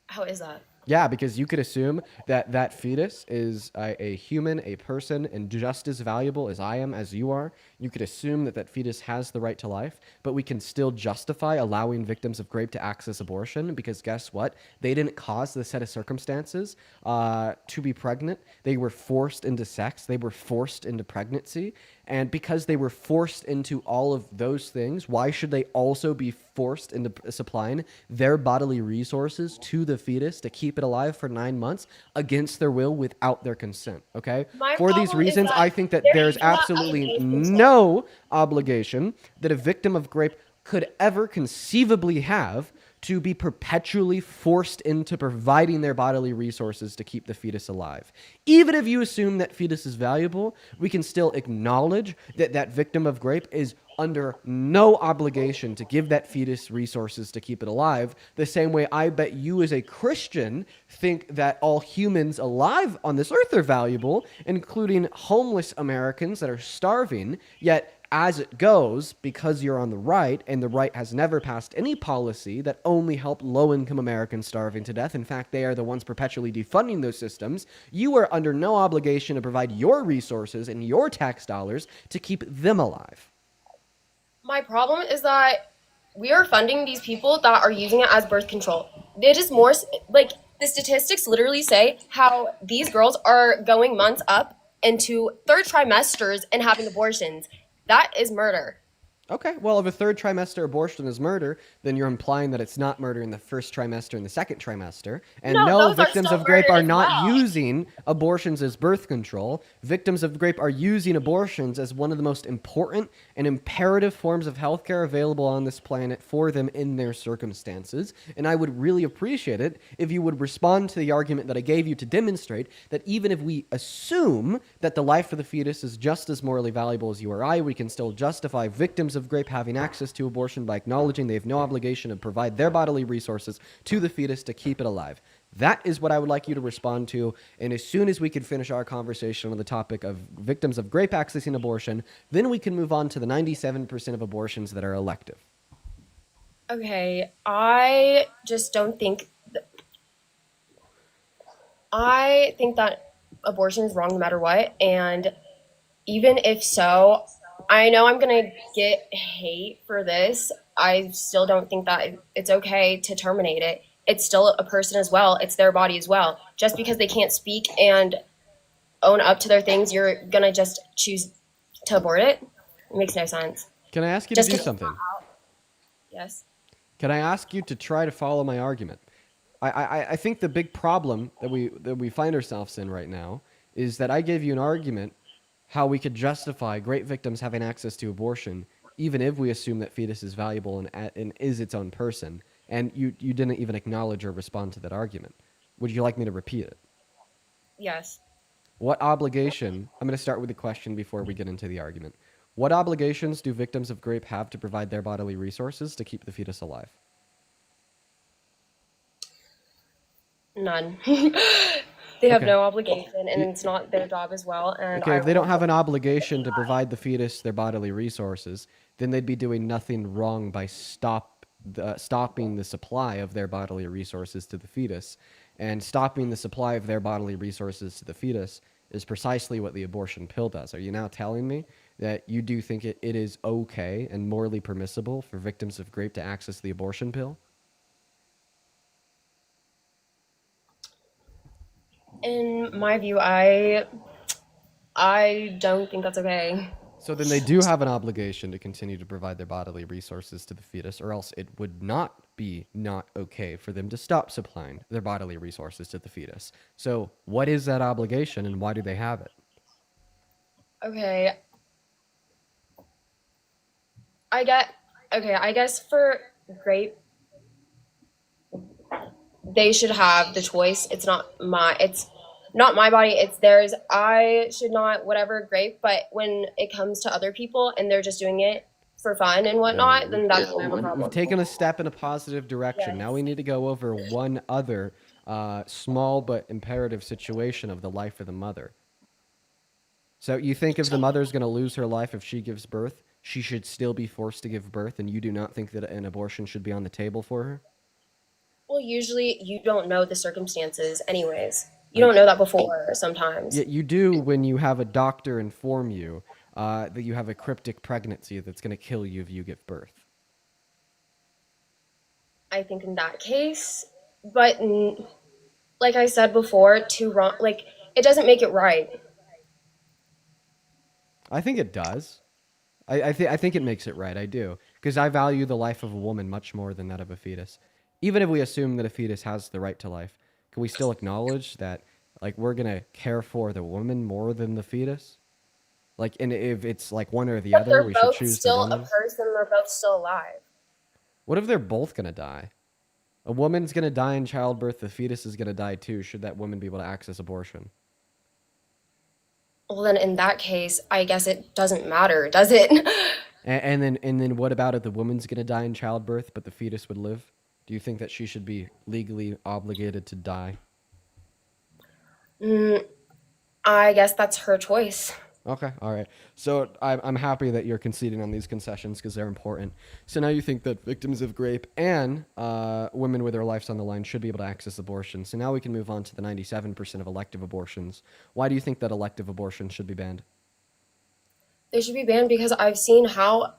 How is that?
Yeah, because you could assume that that fetus is a human, a person, and just as valuable as I am, as you are. You could assume that that fetus has the right to life, but we can still justify allowing victims of rape to access abortion because guess what? They didn't cause the set of circumstances to be pregnant. They were forced into sex. They were forced into pregnancy. And because they were forced into all of those things, why should they also be forced into supplying their bodily resources to the fetus to keep it alive for 9 months against their will without their consent? Okay?
My
For these
problem is
reasons,
that
I think that
there
there's
is not
absolutely
obligation.
no obligation that a victim of rape could ever conceivably have to be perpetually forced into providing their bodily resources to keep the fetus alive. Even if you assume that fetus is valuable, we can still acknowledge that that victim of rape is under no obligation to give that fetus resources to keep it alive, the same way I bet you as a Christian think that all humans alive on this earth are valuable, including homeless Americans that are starving, yet as it goes, because you're on the right, and the right has never passed any policy that only help low-income Americans starving to death. In fact, they are the ones perpetually defunding those systems. You are under no obligation to provide your resources and your tax dollars to keep them alive.
My problem is that we are funding these people that are using it as birth control. It is more like the statistics literally say how these girls are going months up into third trimesters and having abortions. That is murder.
Okay, well, if a third trimester abortion is murder, then you're implying that it's not murder in the first trimester and the second trimester. And
No,
no,
those are
victims
still
of grape
murder
are
as
not
well.
using abortions as birth control. Victims of grape are using abortions as one of the most important and imperative forms of healthcare available on this planet for them in their circumstances. And I would really appreciate it if you would respond to the argument that I gave you to demonstrate that even if we assume that the life of the fetus is just as morally valuable as you or I, we can still justify victims of grape having access to abortion by acknowledging they have no obligation to provide their bodily resources to the fetus to keep it alive. That is what I would like you to respond to. And as soon as we can finish our conversation on the topic of victims of grape accessing abortion, then we can move on to the 97% of abortions that are elective.
Okay, I just don't think. I think that abortion is wrong no matter what, and even if so, I know I'm gonna get hate for this. I still don't think that it's okay to terminate it. It's still a person as well. It's their body as well. Just because they can't speak and own up to their things, you're gonna just choose to abort it? It makes no sense.
Can I ask you
Just
to do
'cause-
something?
Yes.
Can I ask you to try to follow my argument? I think the big problem that we find ourselves in right now is that I gave you an argument how we could justify great victims having access to abortion, even if we assume that fetus is valuable and is its own person, and you didn't even acknowledge or respond to that argument. Would you like me to repeat it?
Yes.
What obligation, I'm going to start with the question before we get into the argument. What obligations do victims of grape have to provide their bodily resources to keep the fetus alive?
None. They have
Okay.
no obligation, and it's not their job as well. And
Okay,
I
if they
will
don't have an obligation to provide the fetus their bodily resources, then they'd be doing nothing wrong by stopping the supply of their bodily resources to the fetus. And stopping the supply of their bodily resources to the fetus is precisely what the abortion pill does. Are you now telling me that you do think it is okay and morally permissible for victims of grape to access the abortion pill?
In my view, I don't think that's okay.
So then they do have an obligation to continue to provide their bodily resources to the fetus, or else it would not be not okay for them to stop supplying their bodily resources to the fetus. So what is that obligation and why do they have it?
Okay. I guess for grape, they should have the choice. It's not my body, it's theirs. I should not whatever grape, but when it comes to other people and they're just doing it for fun and whatnot, then that's when I have a
We've
problem.
taken a step in a positive direction. Now we need to go over one other small but imperative situation of the life of the mother. So you think if the mother's going to lose her life if she gives birth, she should still be forced to give birth, and you do not think that an abortion should be on the table for her?
Well, usually you don't know the circumstances anyways. You don't know that before sometimes.
Yet you do when you have a doctor inform you that you have a cryptic pregnancy that's going to kill you if you give birth.
I think in that case, but like I said before, too wrong. Like it doesn't make it right.
I think it does. I think it makes it right. I do. Because I value the life of a woman much more than that of a fetus. Even if we assume that a fetus has the right to life, can we still acknowledge that like we're going to care for the woman more than the fetus? Like, and if it's like one or the
But
other,
they're
we should
both
choose the
still a
woman.
person. They're both still alive.
What if they're both going to die? A woman's going to die in childbirth. The fetus is going to die too. Should that woman be able to access abortion?
Well, then in that case, I guess it doesn't matter, does it?
And then what about if the woman's going to die in childbirth, but the fetus would live? Do you think that she should be legally obligated to die?
I guess that's her choice.
Okay, all right. So I'm happy that you're conceding on these concessions because they're important. So now you think that victims of grape and women with their lives on the line should be able to access abortion. So now we can move on to the 97% of elective abortions. Why do you think that elective abortion should be banned?
They should be banned because I've seen how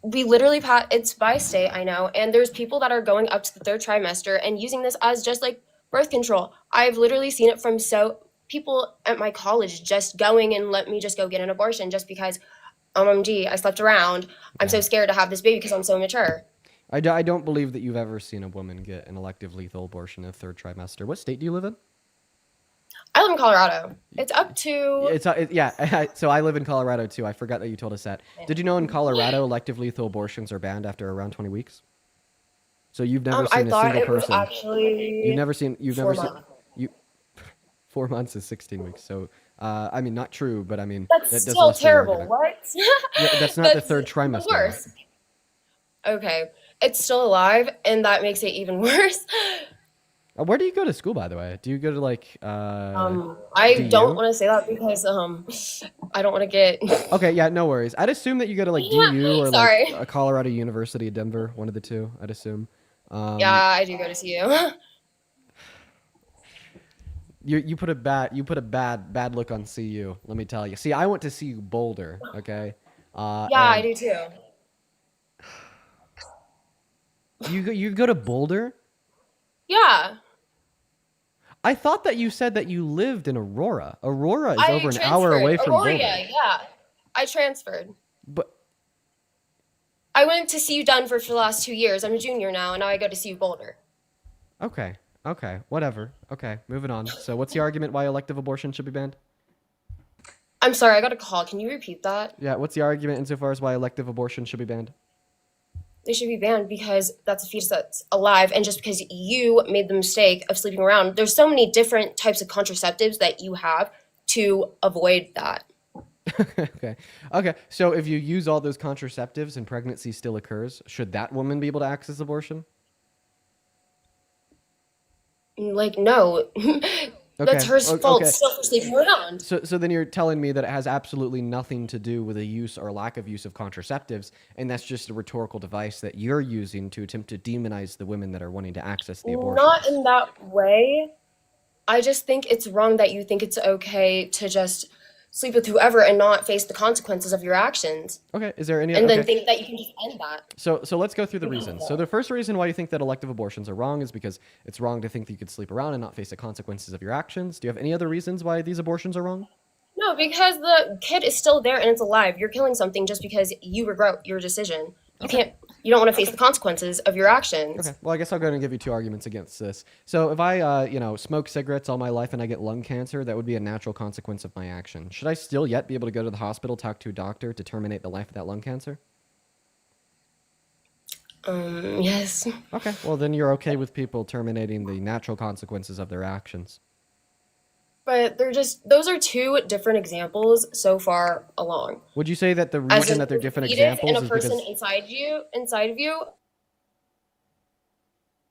we literally it's by state, I know, and there's people that are going up to the third trimester and using this as just like birth control. I've literally seen it from people at my college just going and let me just go get an abortion just because OMG, I slept around. I'm so
Okay.
scared to have this baby because I'm so immature.
I don't believe that you've ever seen a woman get an elective lethal abortion in the third trimester. What state do you live in?
I live in Colorado. It's up
Yeah,
to.
yeah. So I live in Colorado too. I forgot that you told us that. Did you know in Colorado elective lethal abortions are banned after around 20 weeks? So you've never
I
seen a
thought
single
it was
person.
actually
You've
four
never seen
months.
you 4 months is 16 weeks. So I mean not true, but I mean
That's
that does
still
less than your
terrible.
argument.
What?
That's not the
That's
third
even
trimester.
worse. Okay, it's still alive, and that makes it even worse.
Where do you go to school, by the way? Do you go to like
I don't
DU?
want to say that because I don't want to get.
Okay, yeah, no worries. I'd assume that you go to like DU or like
Sorry.
a Colorado University of Denver, one of the two. I'd assume.
Yeah,
Um,
I do go to CU.
you put a bad look on CU. Let me tell you. See, I went to CU Boulder. Okay.
Yeah, I
And
do too.
you go to Boulder?
Yeah,
I thought that you said that you lived in Aurora. Aurora is
I
over an hour
transferred.
away from
Aurora,
Boulder.
yeah. I transferred.
But
I went to CU Denver for the last 2 years. I'm a junior now, and now I go to CU Boulder.
okay, whatever. Okay, moving on. So, what's the argument why elective abortion should be banned?
I'm sorry, I got a call. Can you repeat that?
Yeah, what's the argument insofar as why elective abortion should be banned?
They should be banned because that's a fetus that's alive, and just because you made the mistake of sleeping around, there's so many different types of contraceptives that you have to avoid that.
Okay. Okay. So if you use all those contraceptives and pregnancy still occurs, should that woman be able to access abortion?
Like, no, that's
Okay.
her fault
Okay.
still for sleeping around.
So then you're telling me that it has absolutely nothing to do with the use or lack of use of contraceptives, and that's just a rhetorical device that you're using to attempt to demonize the women that are wanting to access the abortion.
Not in that way. I just think it's wrong that you think it's okay to just sleep with whoever and not face the consequences of your actions,
Okay. Is there any
and then
okay.
think that you can just end that.
So let's go through the reasons. So the first reason why you think that elective abortions are wrong is because it's wrong to think that you could sleep around and not face the consequences of your actions. Do you have any other reasons why these abortions are wrong?
No, because the kid is still there and it's alive. You're killing something just because you regret your decision. You don't want to face the consequences of your actions.
Okay. Well, I guess I'll go ahead and give you two arguments against this. So if I, smoke cigarettes all my life and I get lung cancer, that would be a natural consequence of my action. Should I still yet be able to go to the hospital, talk to a doctor to terminate the life of that lung cancer?
Yes.
Okay. Well, then you're okay with people terminating the natural consequences of their actions.
But those are two different examples so far along.
Would you say that the
As
reason
in
that they're
the
different
fetus
examples
and a
is
person
because...
inside of you,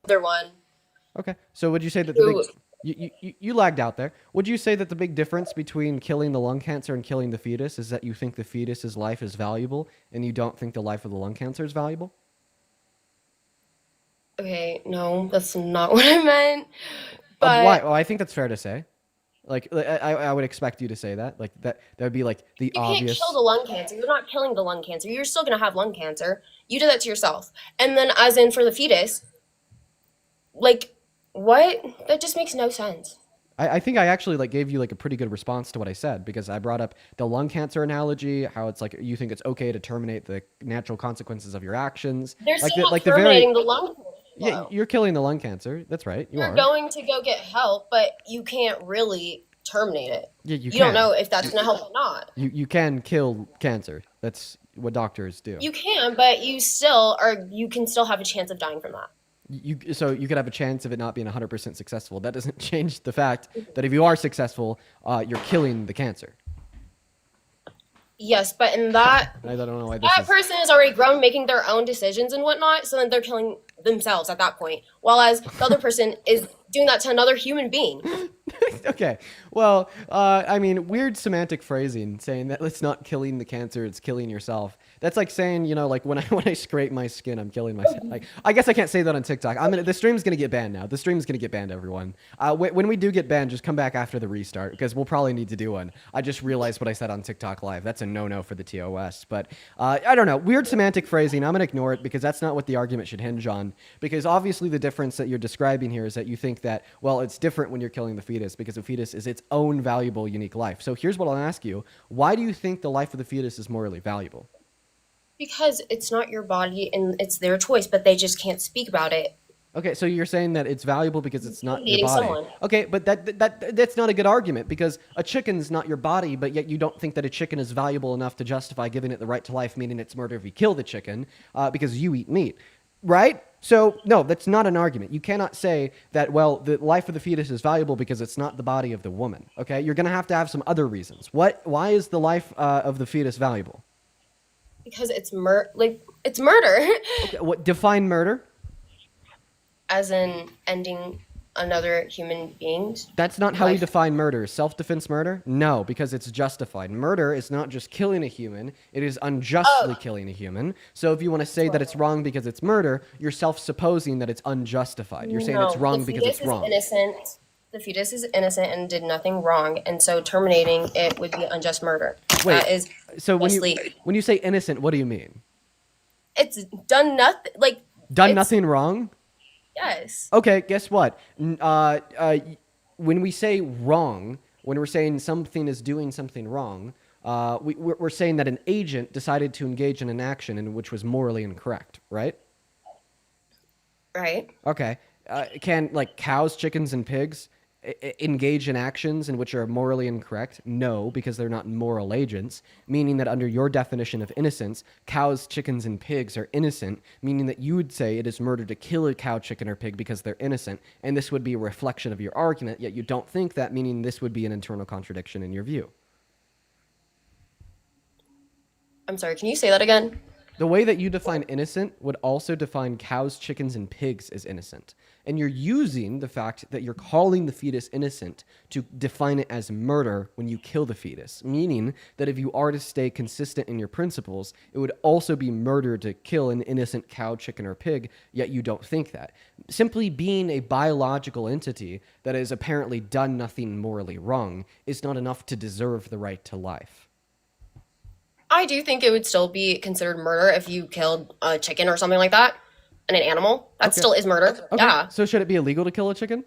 other one.
Okay. So would you say that
Who-
you lagged out there. Would you say that the big difference between killing the lung cancer and killing the fetus is that you think the fetus's life is valuable and you don't think the life of the lung cancer is valuable?
Okay, no, that's not what I meant. But
Why? Well, I think that's fair to say. Like, I would expect you to say that. Like, that would be like the
you
obvious.
can't kill the lung cancer. You're not killing the lung cancer. You're still gonna have lung cancer. You did that to yourself. And then, as in for the fetus, like, what? That just makes no sense.
I think I actually like gave you like a pretty good response to what I said because I brought up the lung cancer analogy, how it's like you think it's okay to terminate the natural consequences of your actions.
They're
Like
still
the,
not
like the
terminating
very
the lung cancer.
yeah, you're killing the lung cancer. That's right. You
You're
are.
going to go get help, but you can't really terminate it.
Yeah, you
You
can.
don't know if that's gonna help or not.
You can kill cancer. That's what doctors do.
You can, but you still are. You can still have a chance of dying from that.
So you could have a chance of it not being 100% successful. That doesn't change the fact that if you are successful, you're killing the cancer.
Yes, but in that
I don't know why this
that
is.
person is already grown, making their own decisions and whatnot. So then they're killing themselves at that point, while as the other person is doing that to another human being.
Okay. Well, I mean, weird semantic phrasing saying that it's not killing the cancer, it's killing yourself. That's like saying, you know, like when I scrape my skin, I'm killing myself. Like, I guess I can't say that on TikTok. The stream's gonna get banned now. The stream's gonna get banned, everyone. When we do get banned, just come back after the restart because we'll probably need to do one. I just realized what I said on TikTok Live. That's a no-no for the TOS. But I don't know. Weird semantic phrasing. I'm gonna ignore it because that's not what the argument should hinge on. Because obviously the difference that you're describing here is that you think that, well, it's different when you're killing the fetus because a fetus is its own valuable, unique life. So here's what I'll ask you. Why do you think the life of the fetus is morally valuable?
Because it's not your body and it's their choice, but they just can't speak about it.
Okay, so you're saying that it's valuable because it's not your
Eating
body.
someone.
Okay, but that's not a good argument because a chicken's not your body, but yet you don't think that a chicken is valuable enough to justify giving it the right to life, meaning it's murder if you kill the chicken, because you eat meat, right? So no, that's not an argument. You cannot say that, well, the life of the fetus is valuable because it's not the body of the woman. Okay, you're gonna have to have some other reasons. Why is the life of the fetus valuable?
Because it's it's murder.
Okay, what define murder?
As in ending another human being's.
That's not how we
life.
define murder. Self-defense murder? No, because it's justified. Murder is not just killing a human, it is unjustly killing a human. So if you want to say that it's wrong because it's murder, you're self-supposing that it's unjustified. You're saying it's wrong because it's wrong.
Innocent. The fetus is innocent and did nothing wrong, and so terminating it would be unjust murder.
Wait,
That is
so
justly.
when you say innocent, what do you mean?
It's done nothing.
Done nothing wrong?
Yes.
Okay, guess what? When we say wrong, when we're saying something is doing something wrong, we're saying that an agent decided to engage in an action in which was morally incorrect, right?
Right.
Okay. Can like cows, chickens, and pigs engage in actions in which are morally incorrect? No, because they're not moral agents, meaning that under your definition of innocence, cows, chickens, and pigs are innocent, meaning that you would say it is murder to kill a cow, chicken, or pig because they're innocent, and this would be a reflection of your argument, yet you don't think that, meaning this would be an internal contradiction in your view.
I'm sorry, can you say that again?
The way that you define innocent would also define cows, chickens, and pigs as innocent. And you're using the fact that you're calling the fetus innocent to define it as murder when you kill the fetus, meaning that if you are to stay consistent in your principles, it would also be murder to kill an innocent cow, chicken, or pig, yet you don't think that. Simply being a biological entity that has apparently done nothing morally wrong is not enough to deserve the right to life.
I do think it would still be considered murder if you killed a chicken or something like that, and an animal. That still is murder.
Okay.
Yeah.
So should it be illegal to kill a chicken?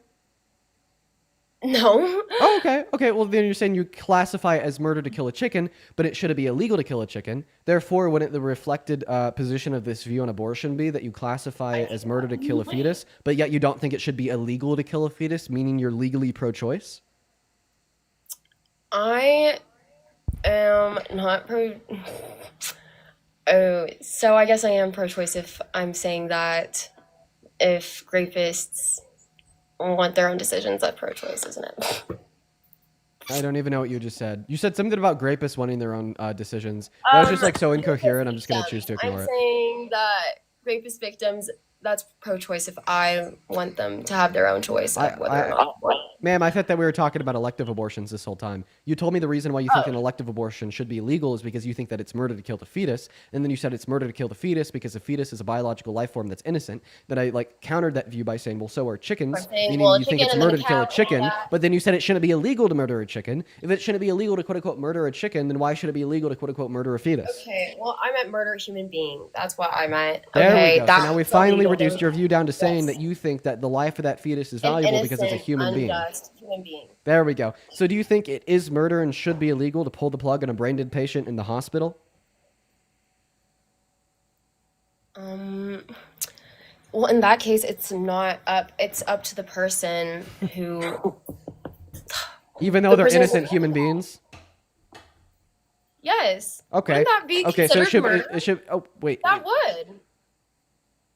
No.
Oh, okay. Okay, well, then you're saying you classify it as murder to kill a chicken, but it should be illegal to kill a chicken. Therefore, wouldn't the reflected position of this view on abortion be that you classify it as murder to kill a fetus, but yet you don't think it should be illegal to kill a fetus, meaning you're legally pro-choice?
I am not pro. Oh, so I guess I am pro-choice if I'm saying that if rapists want their own decisions, that's pro-choice, isn't it?
I don't even know what you just said. You said something about rapists wanting their own decisions. That was just like so incoherent. I'm just going to choose to ignore
I'm
it.
saying that rapist victims, that's pro-choice if I want them to have their own choice of whether or not.
Ma'am, I thought that we were talking about elective abortions this whole time. You told me the reason why you think an elective abortion should be illegal is because you think that it's murder to kill the fetus, and then you said it's murder to kill the fetus because the fetus is a biological life form that's innocent. Then I countered that view by saying, well, so are chickens, meaning you think it's murder to kill a chicken, but then you said it shouldn't be illegal to murder a chicken. If it shouldn't be illegal to quote-unquote murder a chicken, then why should it be illegal to quote-unquote murder a fetus?
Okay, well, I meant murder a human being. That's what I meant.
There
Okay,
we go. So now we finally reduced your view down to saying that you think that the life of that fetus is valuable because it's a human being.
Human being.
There we go. So do you think it is murder and should be illegal to pull the plug on a brain dead patient in the hospital?
Well, in that case, it's not up. It's up to the person who.
Even though they're innocent human beings?
Yes.
Okay.
Wouldn't that be
Okay, so
considered murder?
it should. Oh, wait.
That would.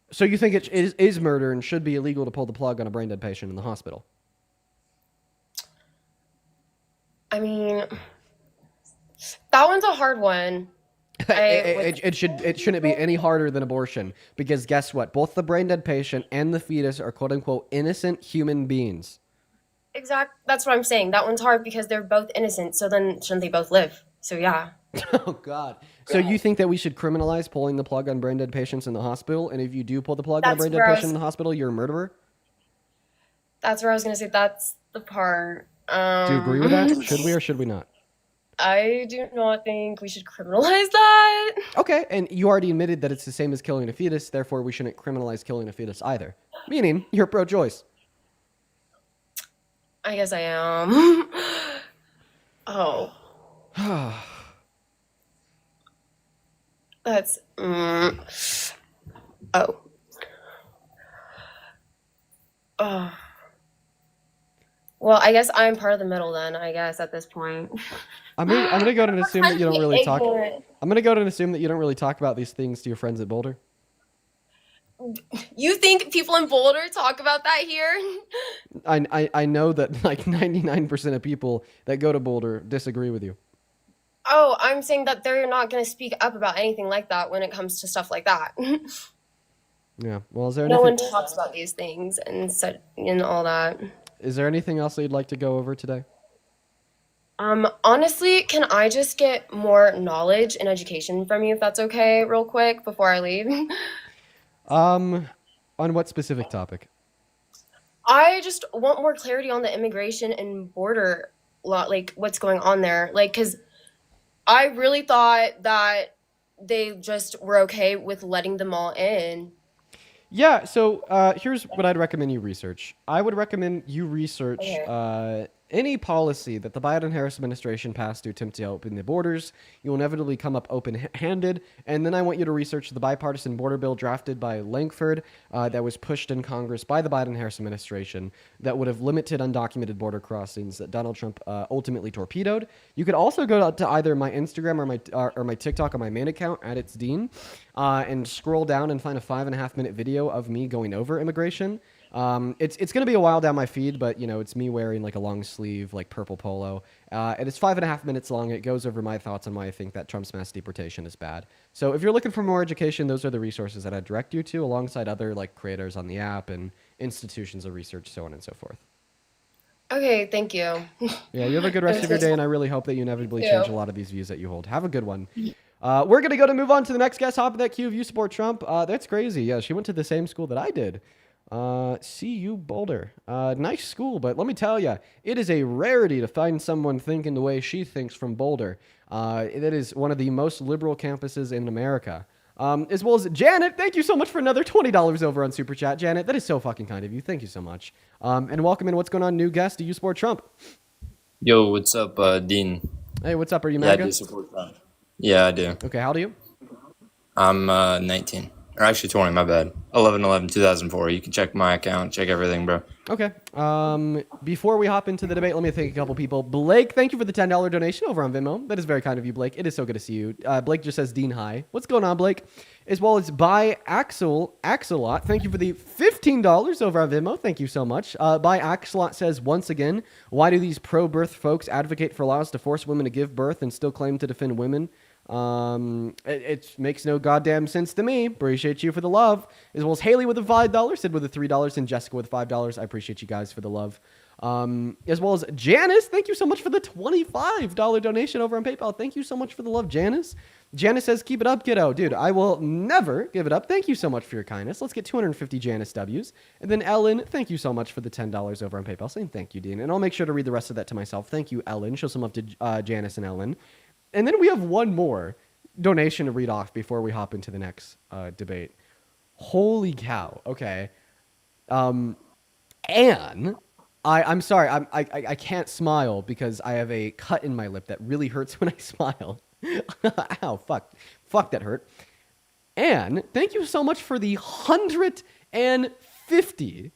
So you think it is murder and should be illegal to pull the plug on a brain dead patient in the hospital?
I mean, that one's a hard one.
It shouldn't be any harder than abortion because guess what? Both the brain dead patient and the fetus are quote unquote innocent human beings.
That's what I'm saying. That one's hard because they're both innocent. So then shouldn't they both live? So yeah.
Oh God. So you think that we should criminalize pulling the plug on brain dead patients in the hospital? And if you do pull the plug on a
That's
brain dead
where I
patient
was.
in the hospital, you're a murderer?
That's where I was gonna say. That's the part.
Do you agree with that? Should we or should we not?
I do not think we should criminalize that.
Okay, and you already admitted that it's the same as killing a fetus, therefore we shouldn't criminalize killing a fetus either. Meaning, you're pro-choice.
I guess I am. Oh, that's. Oh. Oh. Well, I guess I'm part of the middle then. I guess at this point.
I'm gonna go and assume that you don't really talk.
Ignorant.
I'm gonna go and assume that you don't really talk about these things to your friends at Boulder.
You think people in Boulder talk about that here?
I know that like 99% of people that go to Boulder disagree with you.
Oh, I'm saying that they're not going to speak up about anything like that when it comes to stuff like that.
Yeah. Well, is there
No
anything?
one talks about these things and all that.
Is there anything else that you'd like to go over today?
Honestly, can I just get more knowledge and education from you if that's okay, real quick before I leave?
On what specific topic?
I just want more clarity on the immigration and border law, like what's going on there. Like, because I really thought that they just were okay with letting them all in.
Yeah, so here's what I'd recommend you research. I would recommend you research
Okay.
any policy that the Biden-Harris administration passed to attempt to open the borders. You will inevitably come up open-handed. And then I want you to research the bipartisan border bill drafted by Langford that was pushed in Congress by the Biden-Harris administration that would have limited undocumented border crossings that Donald Trump ultimately torpedoed. You could also go to either my Instagram or my TikTok on my main account, @itsdean, and scroll down and find a 5.5-minute video of me going over immigration. It's going to be a while down my feed, but it's me wearing like a long sleeve, like purple polo. And it's 5.5 minutes long. It goes over my thoughts on why I think that Trump's mass deportation is bad. So if you're looking for more education, those are the resources that I direct you to alongside other like creators on the app and institutions of research, so on and so forth.
Okay, thank you.
Yeah, you have a good rest of your day, and I really hope that you inevitably
You too.
change a lot of these views that you hold. Have a good one. We're going to move on to the next guest. Hop in that queue if you support Trump. That's crazy. Yeah, she went to the same school that I did. CU Boulder. Nice school, but let me tell you, it is a rarity to find someone thinking the way she thinks from Boulder. That is one of the most liberal campuses in America. As well as Janet, thank you so much for another $20 over on Super Chat. Janet, that is so fucking kind of you. Thank you so much. And welcome in. What's going on, new guest? Do you support Trump?
Yo, what's up, Dean?
Hey, what's up? Are you
Yeah, I
MAGA?
do support Trump. Yeah, I do.
Okay, how old are you?
I'm 19. Or actually 20, my bad. 11/11/2004. You can check my account, check everything, bro.
Okay. Before we hop into the debate, let me thank a couple people. Blake, thank you for the $10 donation over on Venmo. That is very kind of you, Blake. It is so good to see you. Blake just says Dean hi. What's going on, Blake? As well as by Axelot. Thank you for the $15 over on Venmo. Thank you so much. By Axelot says, once again, why do these pro-birth folks advocate for laws to force women to give birth and still claim to defend women? It makes no goddamn sense to me. Appreciate you for the love. As well as Haley with the $5, Sid with the $3, and Jessica with $5. I appreciate you guys for the love. As well as Janice, thank you so much for the $25 donation over on PayPal. Thank you so much for the love, Janice. Janice says, keep it up, kiddo. Dude, I will never give it up. Thank you so much for your kindness. Let's get 250 Janice W's. And then Ellen, thank you so much for the $10 over on PayPal. Saying thank you, Dean. And I'll make sure to read the rest of that to myself. Thank you, Ellen. Show some love to Janice and Ellen. And then we have one more donation to read off before we hop into the next debate. Holy cow. Okay. Anne, I'm sorry. I can't smile because I have a cut in my lip that really hurts when I smile. Ow, fuck. Fuck, that hurt. Anne, thank you so much for the $150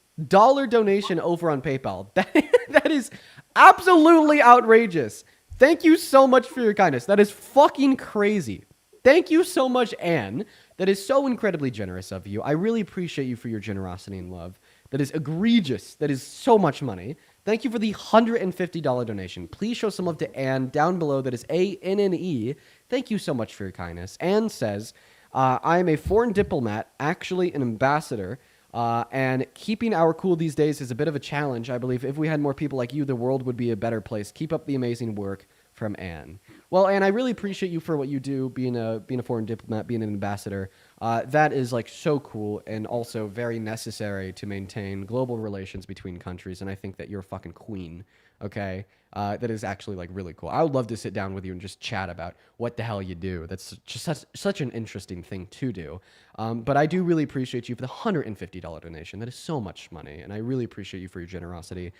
donation over on PayPal. That is absolutely outrageous. Thank you so much for your kindness. That is fucking crazy. Thank you so much, Anne. That is so incredibly generous of you. I really appreciate you for your generosity and love. That is egregious. That is so much money. Thank you for the $150 donation. Please show some love to Anne down below. That is ANNE. Thank you so much for your kindness. Anne says, I am a foreign diplomat, actually an ambassador, and keeping our cool these days is a bit of a challenge. I believe if we had more people like you, the world would be a better place. Keep up the amazing work, from Anne. Well, and I really appreciate you for what you do, being a foreign diplomat, being an ambassador. That is like so cool and also very necessary to maintain global relations between countries. And I think that you're a fucking queen. Okay, that is actually like really cool. I would love to sit down with you and just chat about what the hell you do. That's just such an interesting thing to do. But I do really appreciate you for the $150 donation. That is so much money, and I really appreciate you for your generosity.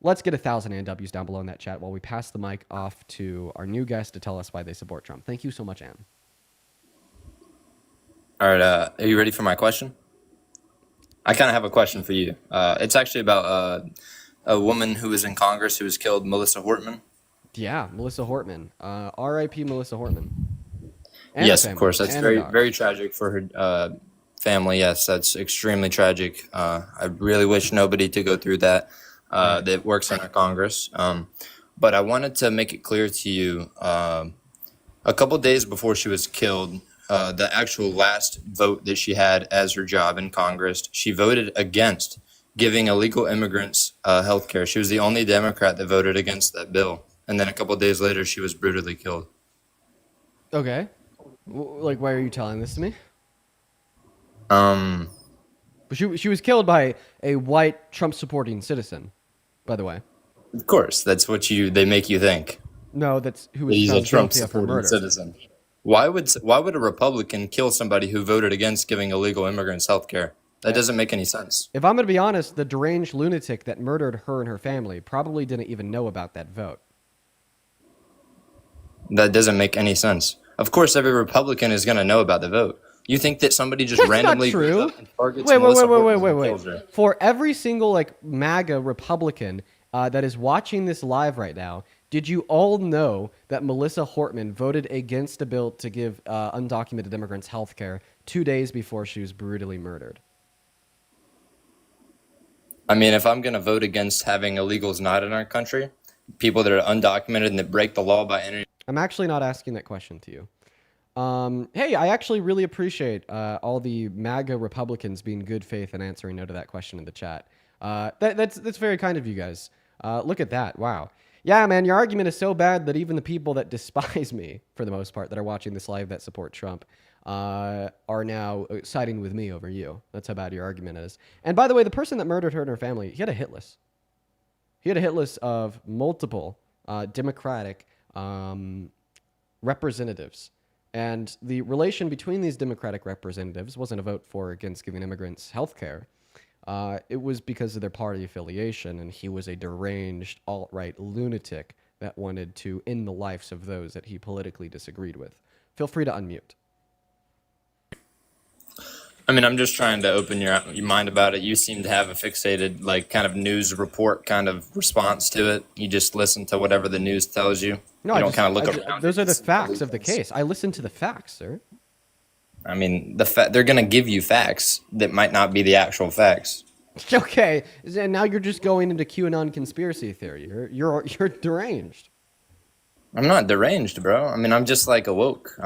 Let's get 1,000 ANWs down below in that chat while we pass the mic off to our new guest to tell us why they support Trump. Thank you so much, Ann.
All right, are you ready for my question? I kind of have a question for you. It's actually about a woman who was in Congress who was killed, Melissa Hortman.
Yeah, Melissa Hortman. R.I.P. Melissa Hortman. And
Yes,
her
of
family,
course. That's
and her
very,
dogs.
very tragic for her family. Yes, that's extremely tragic. I really wish nobody to go through that that works in our Congress. But I wanted to make it clear to you, a couple days before she was killed, the actual last vote that she had as her job in Congress, she voted against giving illegal immigrants health care. She was the only Democrat that voted against that bill. And then a couple days later, she was brutally killed.
Okay. Like, why are you telling this to me?
Um,
But she was killed by a white Trump-supporting citizen, by the way.
of course, that's what they make you think.
No, that's who was
He's a
found
Trump
guilty of her
supporting
murder.
citizen. Why would a Republican kill somebody who voted against giving illegal immigrants health care? That doesn't make any sense.
If I'm going to be honest, the deranged lunatic that murdered her and her family probably didn't even know about that vote.
That doesn't make any sense. Of course, every Republican is going to know about the vote. You think that somebody just
That's
randomly
not true.
goes up and targets
Wait,
Melissa Hortman and
wait.
kills her?
For every single like MAGA Republican that is watching this live right now, did you all know that Melissa Hortman voted against a bill to give undocumented immigrants health care 2 days before she was brutally murdered?
I mean, if I'm going to vote against having illegals not in our country, people that are undocumented and that break the law by entering.
I'm actually not asking that question to you. Hey, I actually really appreciate all the MAGA Republicans being good faith and answering no to that question in the chat. That's very kind of you guys. Look at that. Wow. Yeah, man, your argument is so bad that even the people that despise me, for the most part, that are watching this live that support Trump, are now siding with me over you. That's how bad your argument is. And by the way, the person that murdered her and her family, he had a hit list. He had a hit list of multiple Democratic representatives. And the relation between these Democratic representatives wasn't a vote for or against giving immigrants health care. It was because of their party affiliation, and he was a deranged alt-right lunatic that wanted to end the lives of those that he politically disagreed with. Feel free to unmute.
I mean, I'm just trying to open your mind about it. You seem to have a fixated, like, kind of news report kind of response to it. You just listen to whatever the news tells you.
No,
You
I
don't
just-
kind of look
I ju-
around.
Those are the
and
facts of the
see.
case. I listen to the facts, sir.
I mean, they're going to give you facts that might not be the actual facts.
Okay, and now you're just going into QAnon conspiracy theory. You're deranged.
I'm not deranged, bro. I mean, I'm just like awoke.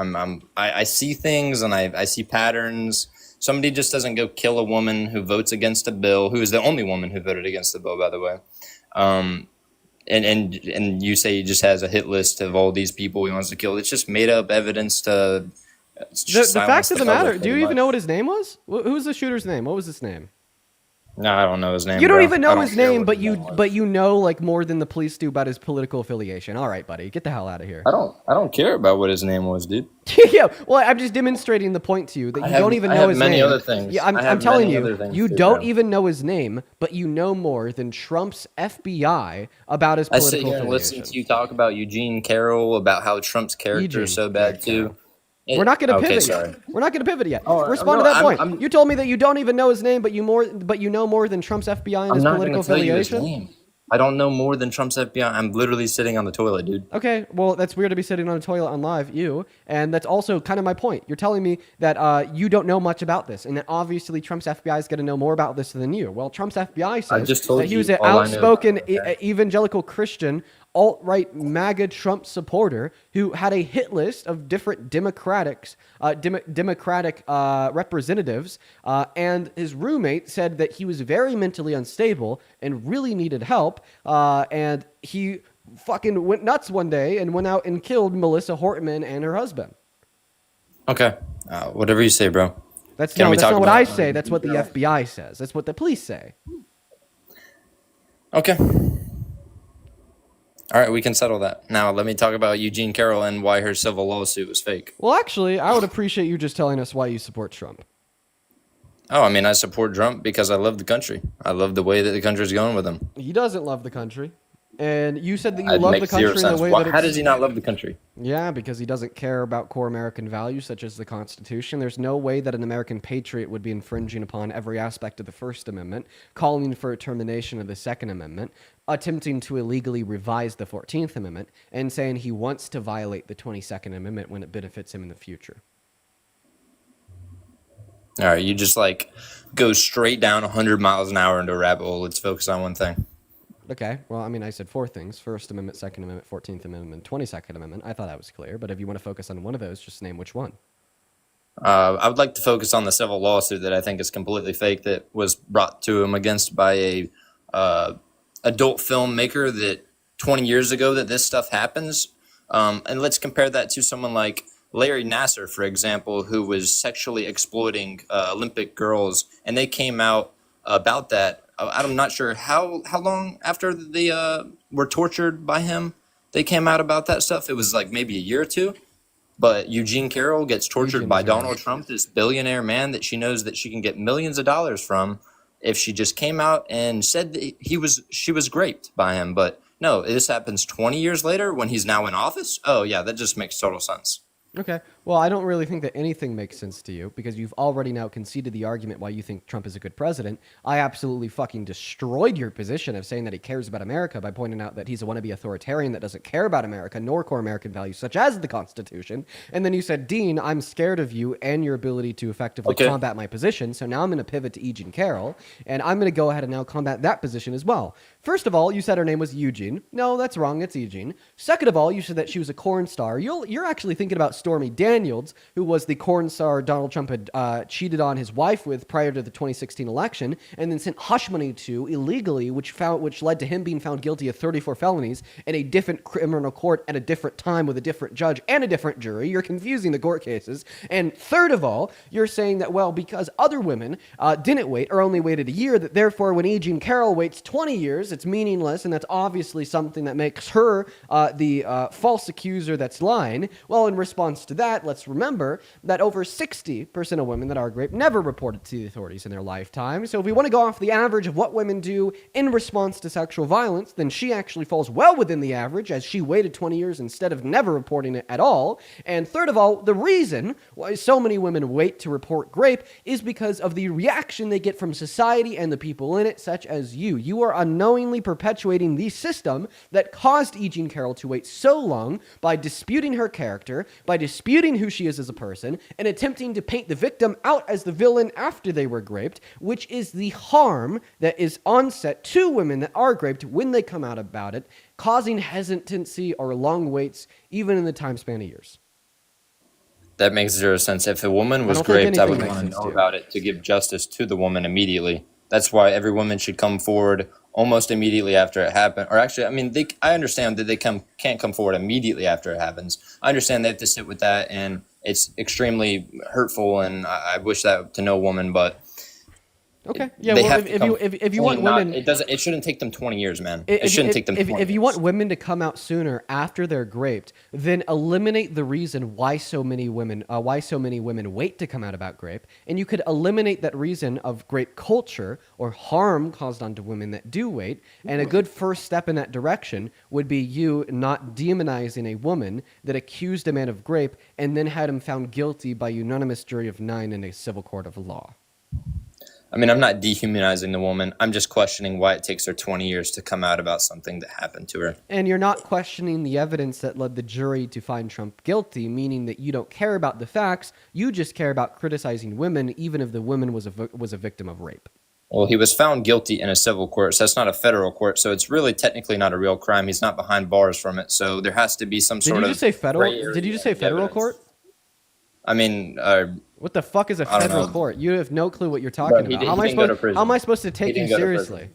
I see things and I see patterns. Somebody just doesn't go kill a woman who votes against a bill, who is the only woman who voted against the bill, by the way. And you say he just has a hit list of all these people he wants to kill. It's just made up evidence to
The fact of the matter,
public,
do you
pretty
even know
much.
what his name was? Who's the shooter's name? What was his name?
No, I don't know his name.
You don't
bro.
even
I
know
don't
his
care
name,
what
but
his
you
name was.
but you know like more than the police do about his political affiliation. All right, buddy, get the hell out of here.
I don't care about what his name was, dude.
Yeah, well, I'm just demonstrating the point to you that you don't even
I
know
have
his
many
name.
other things.
Yeah, I'm
I have
telling
many
you,
other things
you
too,
don't
bro.
even know his name, but you know more than Trump's FBI about his
I
political
sit here and listen
affiliation.
to you talk about Eugene Carroll, about how Trump's character
Eugene,
is so bad
Jack
too.
We're not going to
Okay,
pivot
sorry.
yet. We're not going to pivot yet.
Oh,
Respond
no,
to that
I'm-
point.
I'm-
You told me that you don't even know his name, but you know more than Trump's FBI and
I'm
his
not
political
going to tell you his
affiliation.
name. I don't know more than Trump's FBI. I'm literally sitting on the toilet, dude.
Okay, well, that's weird to be sitting on a toilet on live, and that's also kind of my point. You're telling me that you don't know much about this, and that obviously Trump's FBI is going to know more about this than you. Well, Trump's FBI says
just told
that he
you
was an
all I know
outspoken
about it, okay?
evangelical Christian, alt-right MAGA Trump supporter who had a hit list of different Democratic representatives, and his roommate said that he was very mentally unstable and really needed help, and he fucking went nuts one day and went out and killed Melissa Hortman and her husband.
Okay. Whatever you say, bro.
That's
Can we
that's
talk
not what
about
I say. That's what the FBI says. That's what the police say.
Okay. All right, we can settle that. Now, let me talk about Eugene Carroll and why her civil lawsuit was fake.
Well, actually, I would appreciate you just telling us why you support Trump.
Oh, I mean, I support Trump because I love the country. I love the way that the country's going with him.
He doesn't love the country. And you said that you
It
love the
makes
country
zero
in the
sense.
way
Why-
that
How
it's...
does he not love the country?
Yeah, because he doesn't care about core American values such as the Constitution. There's no way that an American patriot would be infringing upon every aspect of the First Amendment, calling for a termination of the Second Amendment, attempting to illegally revise the 14th Amendment, and saying he wants to violate the 22nd Amendment when it benefits him in the future.
All right, you just like go straight down 100 miles an hour into a rabbit hole. Let's focus on one thing.
Okay, well, I mean, I said four things. First Amendment, Second Amendment, 14th Amendment, 22nd Amendment. I thought that was clear, but if you want to focus on one of those, just name which one.
I would like to focus on the civil lawsuit that I think is completely fake that was brought to him against by a adult filmmaker that 20 years ago that this stuff happens. And let's compare that to someone like Larry Nassar, for example, who was sexually exploiting Olympic girls, and they came out about that. I'm not sure how long after they were tortured by him they came out about that stuff. It was like maybe a year or two. But Eugene Carroll gets tortured by Donald Trump, this billionaire man that she knows that she can get millions of dollars from if she just came out and said that she was raped by him. But no, this happens 20 years later when he's now in office. Oh yeah, that just makes total sense.
Okay. Well, I don't really think that anything makes sense to you because you've already now conceded the argument why you think Trump is a good president. I absolutely fucking destroyed your position of saying that he cares about America by pointing out that he's a wannabe authoritarian that doesn't care about America nor core American values such as the Constitution. And then you said, Dean, I'm scared of you and your ability to effectively combat my position. So now I'm going to pivot to Eugene Carroll and I'm going to go ahead and now combat that position as well. First of all, you said her name was Eugene. No, that's wrong. It's Eugene. Second of all, you said that she was a corn star. You're actually thinking about Stormy Daniels, who was the corn star Donald Trump had cheated on his wife with prior to the 2016 election, and then sent hush money to illegally, which led to him being found guilty of 34 felonies in a different criminal court at a different time with a different judge and a different jury. You're confusing the court cases. And third of all, you're saying that, well, because other women didn't wait or only waited a year, that therefore when Eugene Carroll waits 20 years, it's meaningless, and that's obviously something that makes her the false accuser that's lying. Well, in response to that, let's remember that over 60% of women that are raped never reported to the authorities in their lifetime. So if we want to go off the average of what women do in response to sexual violence, then she actually falls well within the average as she waited 20 years instead of never reporting it at all. And third of all, the reason why so many women wait to report rape is because of the reaction they get from society and the people in it, such as you. You are unknowingly perpetuating the system that caused Eugene Carroll to wait so long by disputing her character, by disputing who she is as a person, and attempting to paint the victim out as the villain after they were raped, which is the harm that is onset to women that are raped when they come out about it, causing hesitancy or long waits, even in the time span of years.
That makes zero sense. If a woman was raped, I would want to know about it to give justice to the woman immediately. That's why every woman should come forward almost immediately after it happened. Or actually, I mean, I understand that they can't come forward immediately after it happens. I understand they have to sit with that, and it's extremely hurtful, and I wish that to no woman, but
okay. Yeah. Well, if you want women,
it shouldn't take them 20 years, man. It shouldn't take them 20 years.
If you want women to come out sooner after they're raped, then eliminate the reason why so many women wait to come out about rape, and you could eliminate that reason of rape culture or harm caused onto women that do wait. And a good first step in that direction would be you not demonizing a woman that accused a man of rape and then had him found guilty by unanimous jury of 9 in a civil court of law.
I mean, I'm not dehumanizing the woman. I'm just questioning why it takes her 20 years to come out about something that happened to her.
And you're not questioning the evidence that led the jury to find Trump guilty, meaning that you don't care about the facts. You just care about criticizing women, even if the woman was a victim of rape.
Well, he was found guilty in a civil court, so that's not a federal court. So it's really technically not a real crime. He's not behind bars from it. So there has to be some sort of...
Did you just say federal court?
I mean...
what the fuck is a federal court? You have no clue what you're talking about. How am I supposed to take you seriously?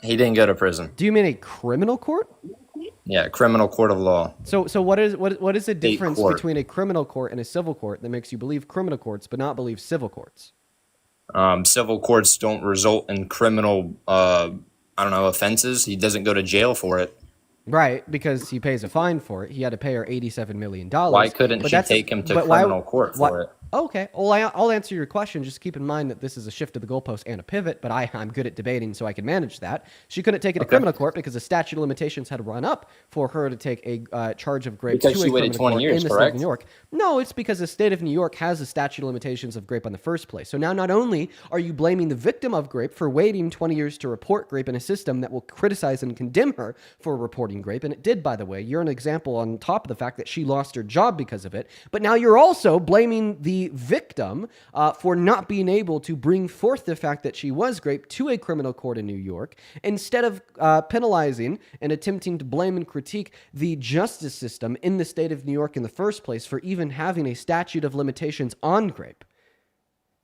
He didn't go to prison.
Do you mean a criminal court?
Yeah, criminal court of law.
So what is the
State
difference
court.
between a criminal court and a civil court that makes you believe criminal courts but not believe civil courts?
Civil courts don't result in criminal, offenses. He doesn't go to jail for it.
Right, because he pays a fine for it. He had to pay her $87 million.
Why couldn't she take him to criminal court for it?
Okay, well, I'll answer your question. Just keep in mind that this is a shift of the goalpost and a pivot, but I'm good at debating, so I can manage that. She couldn't take it to criminal court because the statute of limitations had run up for her to take a charge of grape
Because
to
she
a
waited
criminal
20
court
years,
in the state of
correct?
New York. No, it's because the state of New York has a statute of limitations of grape in the first place. So now not only are you blaming the victim of grape for waiting 20 years to report grape in a system that will criticize and condemn her for reporting grape, and it did, by the way. You're an example on top of the fact that she lost her job because of it, but now you're also blaming the victim for not being able to bring forth the fact that she was grape to a criminal court in New York, instead of penalizing and attempting to blame and critique the justice system in the state of New York in the first place for even having a statute of limitations on grape.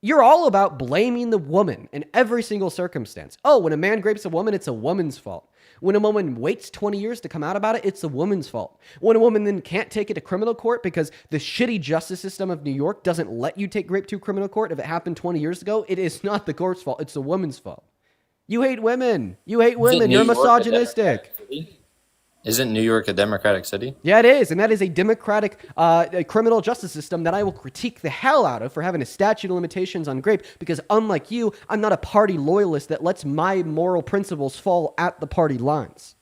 You're all about blaming the woman in every single circumstance. Oh, when a man grapes a woman, it's a woman's fault. When a woman waits 20 years to come out about it, it's a woman's fault. When a woman then can't take it to criminal court because the shitty justice system of New York doesn't let you take grape to criminal court if it happened 20 years ago, it is not the court's fault. It's the woman's fault. You hate women. You hate women. You're misogynistic.
Isn't New York a democratic city?
Yeah, it is. And that is a democratic criminal justice system that I will critique the hell out of for having a statute of limitations on grape, because unlike you, I'm not a party loyalist that lets my moral principles fall at the party lines.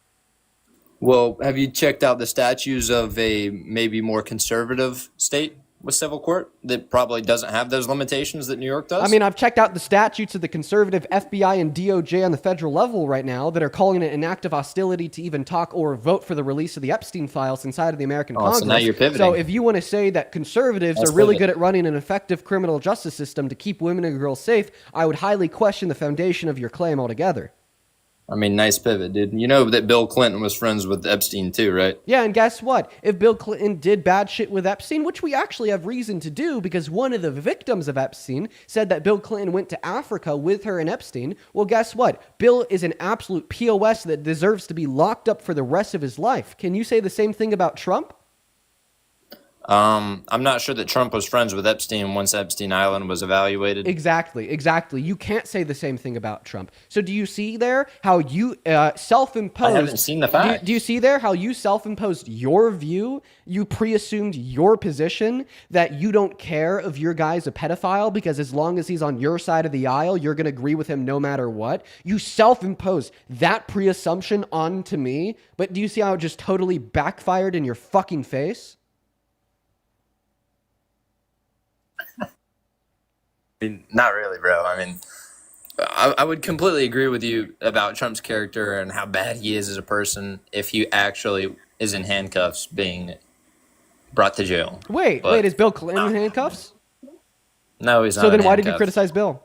Well, have you checked out the statutes of a maybe more conservative state with civil court that probably doesn't have those limitations that New York does?
I mean, I've checked out the statutes of the conservative FBI and DOJ on the federal level right now that are calling it an act of hostility to even talk or vote for the release of the Epstein files inside of the American Congress.
So now you're pivoting.
So if you want to say that conservatives
Let's
are really
pivot.
good at running an effective criminal justice system to keep women and girls safe, I would highly question the foundation of your claim altogether.
I mean, nice pivot, dude. You know that Bill Clinton was friends with Epstein too, right?
Yeah, and guess what? If Bill Clinton did bad shit with Epstein, which we actually have reason to do because one of the victims of Epstein said that Bill Clinton went to Africa with her and Epstein, well, guess what? Bill is an absolute POS that deserves to be locked up for the rest of his life. Can you say the same thing about Trump?
I'm not sure that Trump was friends with Epstein once Epstein Island was evaluated.
Exactly. You can't say the same thing about Trump. So do you see there how you self-imposed...
I haven't seen the facts.
Do you see there how you self-imposed your view? You pre-assumed your position that you don't care if your guy's a pedophile because as long as he's on your side of the aisle, you're going to agree with him no matter what. You self-imposed that pre-assumption onto me, but do you see how it just totally backfired in your fucking face?
I mean, not really, bro. I mean, I would completely agree with you about Trump's character and how bad he is as a person if he actually is in handcuffs being brought to jail.
Wait, is Bill Clinton in handcuffs?
No, he's not.
So then
in
why did you
handcuffs.
criticize Bill?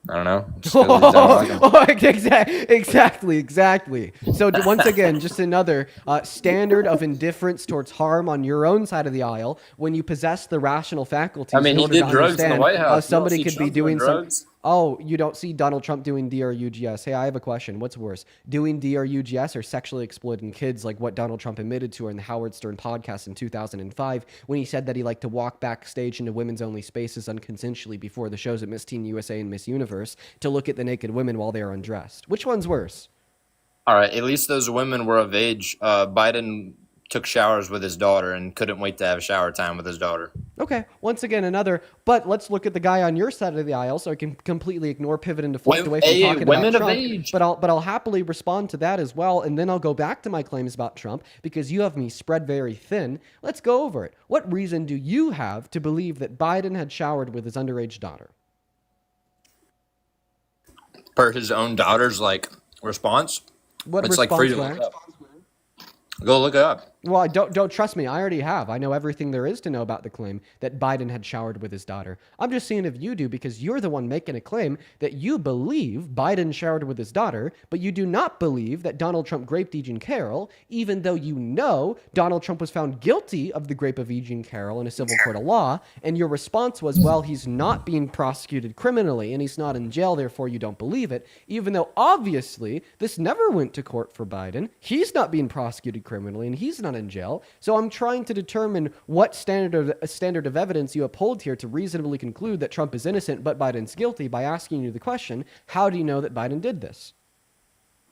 I don't know. Just 'cause he don't like him.
Exactly. So once again, just another standard of indifference towards harm on your own side of the aisle when you possess the rational faculties.
I mean,
in
he
order
did
to
drugs in the
understand
White House.
how
You don't
somebody
see
could be
Trump
doing some.
drugs?
Oh, you don't see Donald Trump doing DRUGS. Hey, I have a question. What's worse, doing DRUGS or sexually exploiting kids like what Donald Trump admitted to in the Howard Stern podcast in 2005 when he said that he liked to walk backstage into women's only spaces unconsensually before the shows at Miss Teen USA and Miss Universe to look at the naked women while they are undressed? Which one's worse?
All right, at least those women were of age. Biden took showers with his daughter and couldn't wait to have shower time with his daughter.
Okay, once again, but let's look at the guy on your side of the aisle so I can completely ignore, pivot, and deflect away from talking
women
about
of
Trump.
age.
But I'll happily respond to that as well, and then I'll go back to my claims about Trump because you have me spread very thin. Let's go over it. What reason do you have to believe that Biden had showered with his underage daughter?
Per his own daughter's response.
What
It's
response,
free to
Max?
look up. Go look it up.
Well, don't trust me. I already have. I know everything there is to know about the claim that Biden had showered with his daughter. I'm just seeing if you do, because you're the one making a claim that you believe Biden showered with his daughter, but you do not believe that Donald Trump raped E. Jean Carroll, even though you know Donald Trump was found guilty of the rape of E. Jean Carroll in a civil court of law, and your response was, well, he's not being prosecuted criminally and he's not in jail, therefore you don't believe it, even though obviously this never went to court for Biden. He's not being prosecuted criminally and he's not in jail. So I'm trying to determine what standard of evidence you uphold here to reasonably conclude that Trump is innocent but Biden's guilty by asking you the question, how do you know that Biden did this?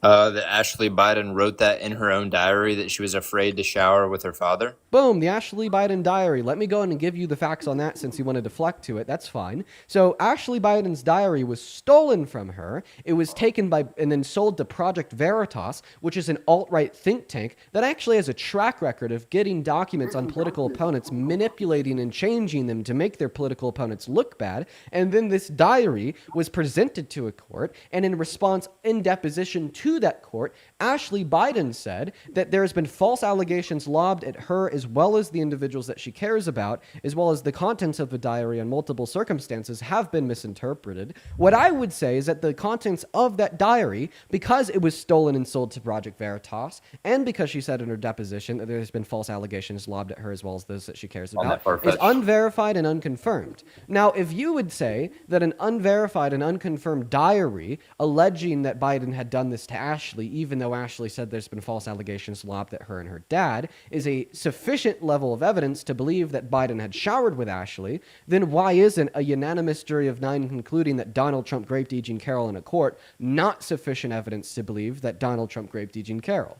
That Ashley Biden wrote that in her own diary that she was afraid to shower with her father.
Boom, the Ashley Biden diary. Let me go ahead and give you the facts on that since you want to deflect to it. That's fine. So Ashley Biden's diary was stolen from her. It was taken by and then sold to Project Veritas, which is an alt-right think tank that actually has a track record of getting documents on political opponents, manipulating and changing them to make their political opponents look bad. And then this diary was presented to a court, and in response, in deposition to that court, Ashley Biden said that there has been false allegations lobbed at her as well as the individuals that she cares about, as well as the contents of the diary in multiple circumstances have been misinterpreted. What I would say is that the contents of that diary, because it was stolen and sold to Project Veritas, and because she said in her deposition that there's been false allegations lobbed at her as well as those that she cares about, is unverified and unconfirmed. Now, if you would say that an unverified and unconfirmed diary alleging that Biden had done this to Ashley, even though Ashley said there's been false allegations lobbed at her and her dad, is a sufficient level of evidence to believe that Biden had showered with Ashley, then why isn't a unanimous jury of 9 concluding that Donald Trump raped E. Jean Carroll in a court not sufficient evidence to believe that Donald Trump raped E. Jean Carroll?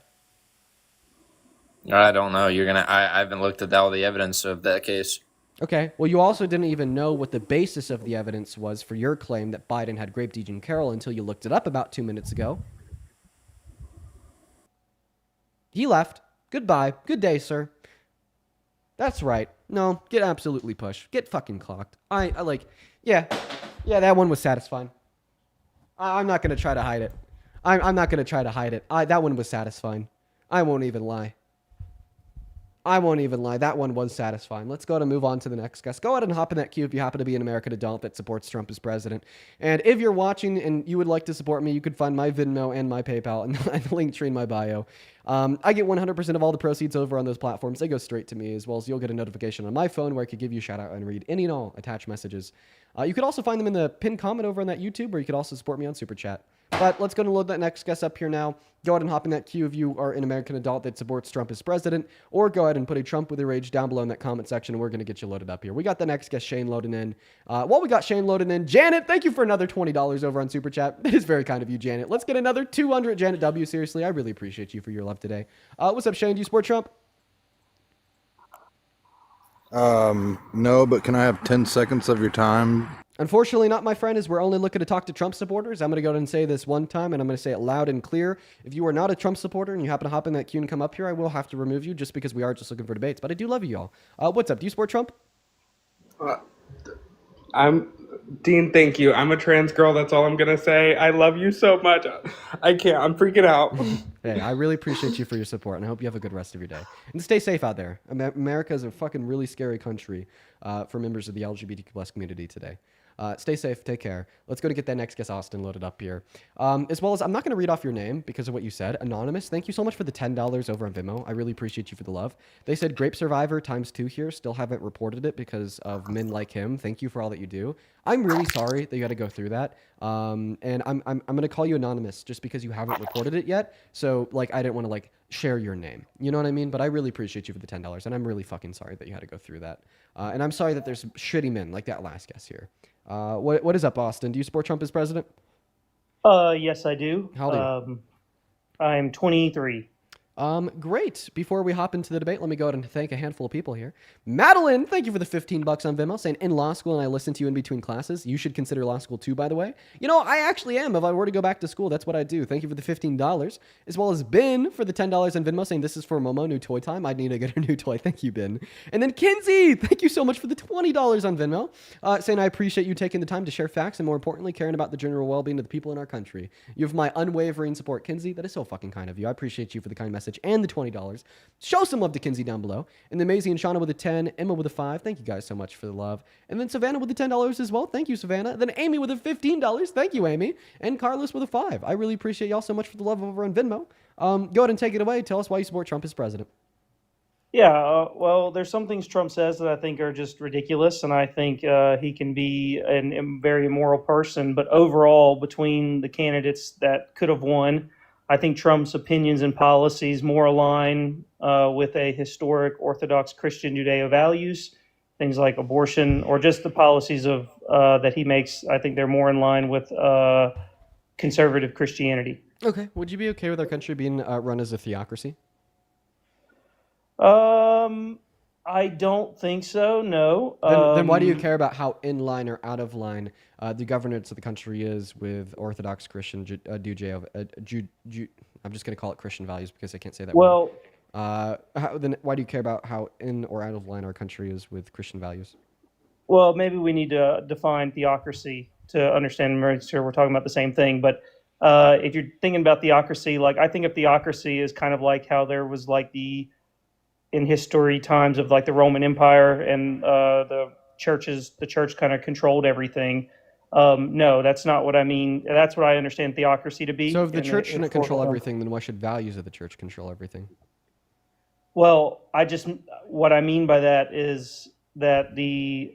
I don't know. I haven't looked at all the evidence of that case.
Okay, well, you also didn't even know what the basis of the evidence was for your claim that Biden had raped E. Jean Carroll until you looked it up about 2 minutes ago. He left. Goodbye. Good day, sir. That's right. No, get absolutely pushed. Get fucking clocked. Yeah, that one was satisfying. I'm not going to try to hide it. I'm not going to try to hide it. That one was satisfying. I won't even lie. That one was satisfying. Let's go ahead and move on to the next guest. Go ahead and hop in that queue if you happen to be an American adult that supports Trump as president. And if you're watching and you would like to support me, you could find my Venmo and my PayPal and the link tree in my bio. I get 100% of all the proceeds over on those platforms. They go straight to me, as well as you'll get a notification on my phone where I could give you a shout out and read any and all attached messages. You could also find them in the pinned comment over on that YouTube, or you could also support me on Super Chat. But let's go and load that next guest up here now. Go ahead and hop in that queue if you are an American adult that supports Trump as president, or go ahead and put a Trump with a rage down below in that comment section, and we're going to get you loaded up here. We got the next guest, Shane, loading in. While we got Shane loading in, Janet, thank you for another $20 over on Super Chat. That is very kind of you, Janet. Let's get another 200, Janet W. Seriously, I really appreciate you for your love today. What's up, Shane? Do you support Trump?
No, but can I have 10 seconds of your time?
Unfortunately not, my friend, as we're only looking to talk to Trump supporters. I'm going to go ahead and say this one time, and I'm going to say it loud and clear. If you are not a Trump supporter and you happen to hop in that queue and come up here, I will have to remove you just because we are just looking for debates. But I do love you all. What's up? Do you support Trump?
Dean, thank you. I'm a trans girl. That's all I'm going to say. I love you so much. I can't. I'm freaking out.
Hey, I really appreciate you for your support, and I hope you have a good rest of your day. And stay safe out there. America is a fucking really scary country for members of the LGBTQ plus community today. Stay safe. Take care. Let's go to get that next guest, Austin, loaded up here. As well as, I'm not going to read off your name because of what you said. Anonymous, thank you so much for the $10 over on Venmo. I really appreciate you for the love. They said Grape Survivor ×2 here. Still haven't reported it because of men like him. Thank you for all that you do. I'm really sorry that you got to go through that. And I'm going to call you anonymous just because you haven't reported it yet. So I didn't want to share your name. You know what I mean? But I really appreciate you for the $10, and I'm really fucking sorry that you had to go through that. And I'm sorry that there's shitty men like that last guest here. What is up, Austin? Do you support Trump as president?
Yes, I do.
How old are you?
I'm 23.
Great. Before we hop into the debate, let me go ahead and thank a handful of people here. Madeline, thank you for the $15 on Venmo, saying in law school and I listen to you in between classes. You should consider law school too, by the way. You know, I actually am. If I were to go back to school, that's what I do. Thank you for the $15, as well as Ben for the $10 on Venmo, saying this is for Momo, new toy time. I need to get her new toy. Thank you, Ben. And then Kinsey, thank you so much for the $20 on Venmo, saying I appreciate you taking the time to share facts and more importantly, caring about the general well-being of the people in our country. You have my unwavering support, Kinsey. That is so fucking kind of you. I appreciate you for the kind message message, and the $20. Show some love to Kinsey down below. And then Maisie and Shauna with a 10, Emma with a 5. Thank you guys so much for the love. And then Savannah with the $10 as well. Thank you, Savannah. Then Amy with a $15. Thank you, Amy. And Carlos with a 5. I really appreciate y'all so much for the love over on Venmo. Go ahead and take it away. Tell us why you support Trump as president.
Yeah, well, there's some things Trump says that I think are just ridiculous, and I think he can be a very immoral person. But overall, between the candidates that could have won, I think Trump's opinions and policies more align with a historic Orthodox Christian Judeo values, things like abortion, or just the policies of that he makes. I think they're more in line with conservative Christianity.
Okay. Would you be okay with our country being run as a theocracy?
I don't think so. No.
Then why do you care about how in line or out of line the governance of the country is with Orthodox Christian I'm just going to call it Christian values because I can't say that
Well,
word. Then why do you care about how in or out of line our country is with Christian values?
well, maybe we need to define theocracy to understand and make sure we're talking about the same thing. But if you're thinking about theocracy, like I think of theocracy as kind of like how there was like in history times of like the Roman Empire and the church kind of controlled everything. No, that's not what I mean. That's what I understand theocracy to be.
So if the
And
church
it's
shouldn't
for-
control everything, then why should values of the church control everything?
Well, what I mean by that is that the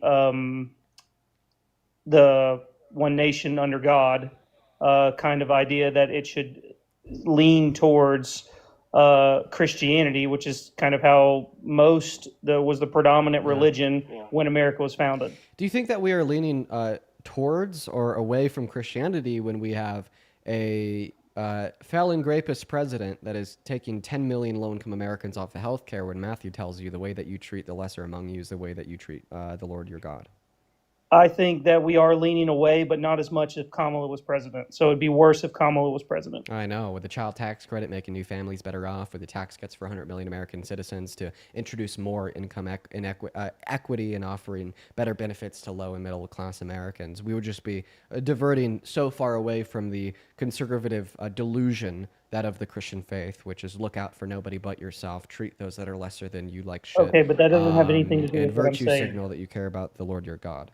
one nation under God kind of idea that it should lean towards Christianity, which is kind of how was the predominant religion when America was founded.
Do you think that we are leaning towards or away from Christianity when we have a felon rapist president that is taking 10 million low-income Americans off of health care when Matthew tells you the way that you treat the lesser among you is the way that you treat the Lord your God?
I think that we are leaning away, but not as much if Kamala was president. So it'd be worse if Kamala was president.
I know, with the child tax credit making new families better off, with the tax cuts for 100 million American citizens to introduce more income equity and offering better benefits to low and middle class Americans, we would just be diverting so far away from the conservative delusion that of the Christian faith, which is look out for nobody but yourself, treat those that are lesser than you like shit.
Okay, but that doesn't have anything to do
and
with what I'm
virtue
saying.
signal that you care about the Lord your God.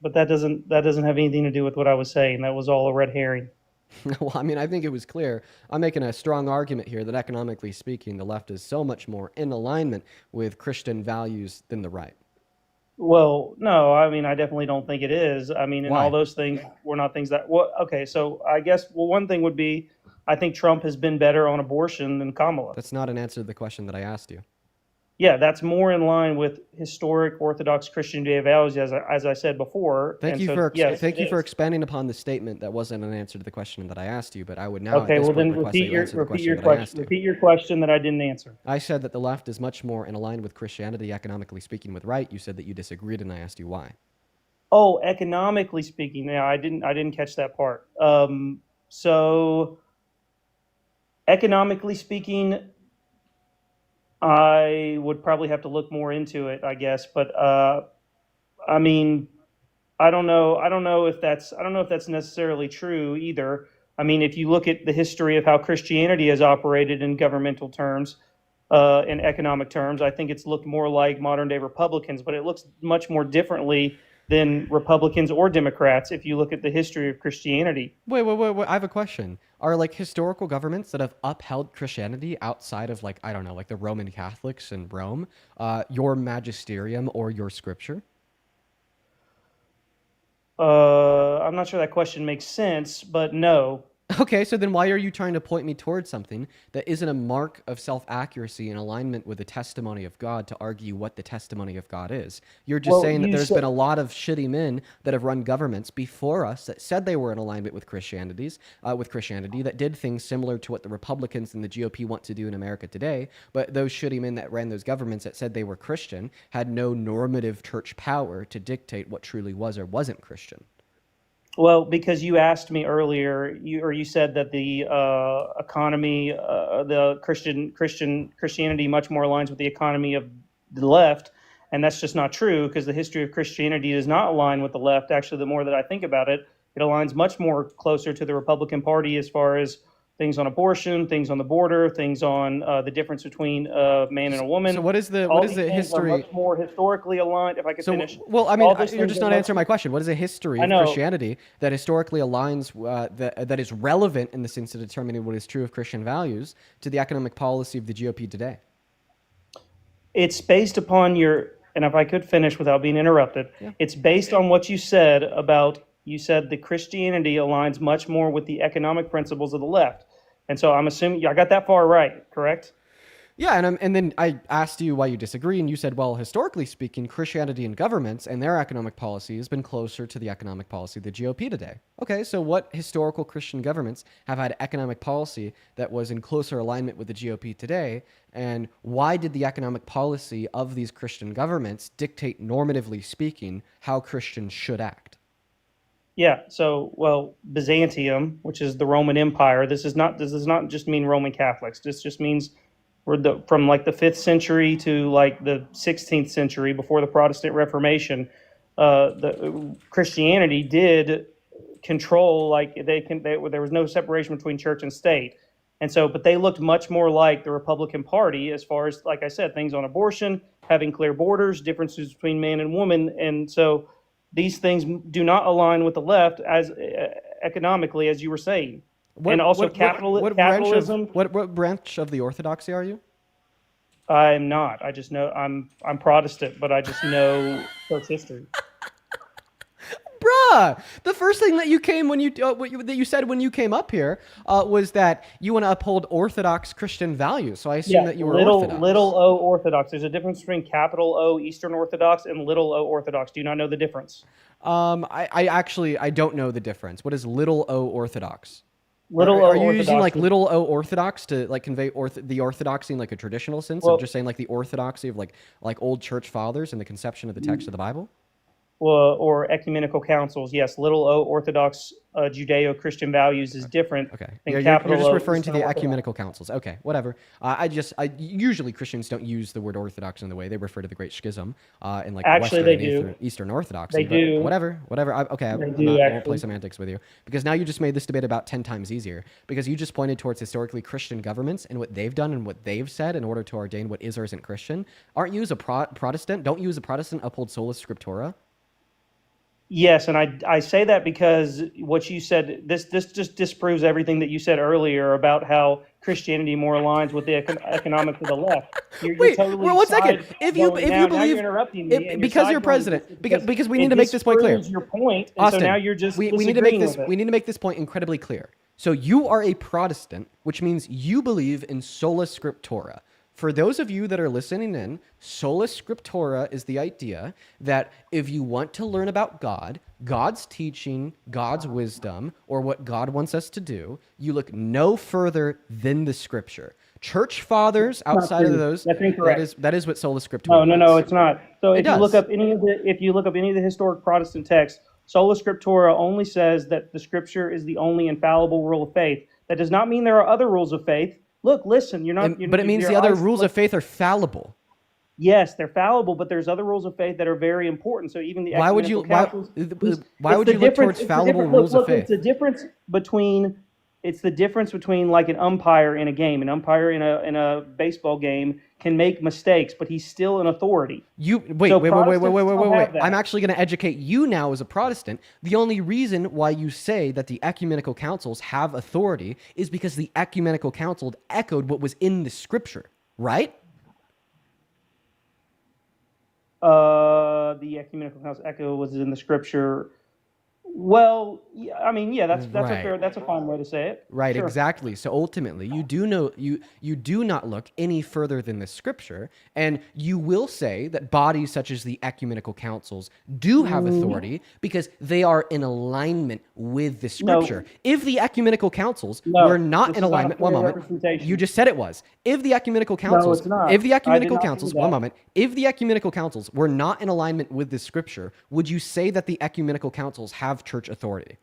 But that doesn't have anything to do with what I was saying. That was all a red herring.
Well, I mean, I think it was clear. I'm making a strong argument here that economically speaking, the left is so much more in alignment with Christian values than the right.
Well, no, I mean, I definitely don't think it is. I mean, and
Why?
all those things were not things that, well, okay, so I guess, well, one thing would be, I think Trump has been better on abortion than Kamala.
That's not an answer to the question that I asked you.
Yeah, that's more in line with historic Orthodox Christian Judeo values, as I said before.
Thank
And
you
so,
for
yes,
thank
it
you for
is.
expanding upon the statement that wasn't an answer to the question that I asked you, but I would now
Okay,
at this
well
point
then
request that you answer the question that I asked you.
repeat your question that I didn't answer.
I said that the left is much more in line with Christianity, economically speaking, with right. You said that you disagreed, and I asked you why.
Oh, economically speaking, yeah, I didn't catch that part. So economically speaking, I would probably have to look more into it, I guess. But I mean, I don't know if that's necessarily true either. I mean, if you look at the history of how Christianity has operated in governmental terms, in economic terms, I think it's looked more like modern day Republicans, but it looks much more differently than Republicans or Democrats if you look at the history of Christianity.
Wait. I have a question. Are like historical governments that have upheld Christianity outside of like, I don't know, like the Roman Catholics in Rome, your magisterium or your scripture?
I'm not sure that question makes sense, but no.
Okay, so then why are you trying to point me towards something that isn't a mark of self-accuracy in alignment with the testimony of God to argue what the testimony of God is? You're just saying that there's been a lot of shitty men that have run governments before us that said they were in alignment with Christianity, that did things similar to what the Republicans and the GOP want to do in America today, but those shitty men that ran those governments that said they were Christian had no normative church power to dictate what truly was or wasn't Christian.
Well, because you asked me earlier, you said that the economy, the Christianity much more aligns with the economy of the left, and that's just not true because the history of Christianity does not align with the left. Actually, the more that I think about it, it aligns much more closer to the Republican Party as far as things on abortion, things on the border, things on the difference between a man and a woman.
So what is the
All these things
history?
are much more historically aligned. If I could
So,
finish,
well, I mean,
all those
you're
things
just
are
not
much
answering my question. What is a history
I
of
know.
Christianity that historically aligns, that is relevant in the sense of determining what is true of Christian values to the economic policy of the GOP today?
It's based upon and if I could finish without being interrupted, it's based on what you said you said that Christianity aligns much more with the economic principles of the left. And so I'm assuming I got that far right, correct?
Yeah, and then I asked you why you disagree, and you said, well, historically speaking, Christianity and governments and their economic policy has been closer to the economic policy of the GOP today. Okay, so what historical Christian governments have had economic policy that was in closer alignment with the GOP today, and why did the economic policy of these Christian governments dictate, normatively speaking, how Christians should act?
Yeah. So, well, Byzantium, which is the Roman Empire, this does not just mean Roman Catholics. This just means from like the 5th century to like the 16th century before the Protestant Reformation, the Christianity did control, like there was no separation between church and state. And so, but they looked much more like the Republican Party as far as, like I said, things on abortion, having clear borders, differences between man and woman. And so these things do not align with the left as economically, as you were saying. And also capitalism.
What branch of the Orthodoxy are you?
I'm not. I just know I'm Protestant, but I just know church history.
Bruh, the first thing that you said when you came up here was that you want to uphold Orthodox Christian values. So I assume that you were Orthodox.
Little O Orthodox. There's a difference between capital O Eastern Orthodox and little O Orthodox. Do you not know the difference?
I actually don't know the difference. What is little O Orthodox?
Are
you using like little O Orthodox to like convey the orthodoxy in like a traditional sense of just saying like the orthodoxy of like old church fathers and the conception of the text of the Bible?
Or ecumenical councils. Yes, little O Orthodox Judeo-Christian values is different.
Okay,
than
you're
capital
just
O
referring to
Eastern
the
Orthodox.
ecumenical councils. Okay, whatever. I usually Christians don't use the word Orthodox in the way they refer to the Great Schism in like
Actually,
Western
they
and
do.
Eastern Orthodoxy.
They
but
do.
Whatever. I won't play semantics with you because now you just made this debate about 10 times easier because you just pointed towards historically Christian governments and what they've done and what they've said in order to ordain what is or isn't Christian. Aren't you as a Protestant? Don't you as a Protestant uphold sola scriptura?
Yes, and I say that because what you said, this just disproves everything that you said earlier about how Christianity more aligns with the economics of the left. You're totally
well, 1 second. If you
now
believe
you're interrupting me and
because you're president, because we need to make this point clear.
Your point, and
Austin,
so now you're just
we need to make this
with it.
we need to make this point incredibly clear. So you are a Protestant, which means you believe in sola scriptura. For those of you that are listening in, sola scriptura is the idea that if you want to learn about God, God's teaching, God's wisdom, or what God wants us to do, you look no further than the scripture. Church fathers outside of those,
That's incorrect.
that is what sola scriptura
No,
is.
it's not. So if you look
does.
up any of the historic Protestant texts, sola scriptura only says that the scripture is the only infallible rule of faith. That does not mean there are other rules of faith. Look, listen,
But it means the other rules of faith are fallible.
Yes, they're fallible, but there's other rules of faith that are very important. So even the
Why would you look towards fallible rules of faith?
It's the difference between like an umpire in a game. An umpire in a baseball game can make mistakes, but he's still an authority.
Wait. I'm actually going to educate you now as a Protestant. The only reason why you say that the ecumenical councils have authority is because the ecumenical council echoed what was in the scripture, right?
The ecumenical council echo was in the scripture. Well, yeah, I mean, yeah, that's a fine way to say it.
Right,
Sure.
exactly. So ultimately, you do not look any further than the scripture, and you will say that bodies such as the ecumenical councils do have authority because they are in alignment with the scripture. If the ecumenical councils were not in alignment, one moment, you just said it was. If the ecumenical councils,
it's not.
if the
I
ecumenical
did not
councils,
say
one
that.
moment, if the ecumenical councils were not in alignment with the scripture, would you say that the ecumenical councils have church authority?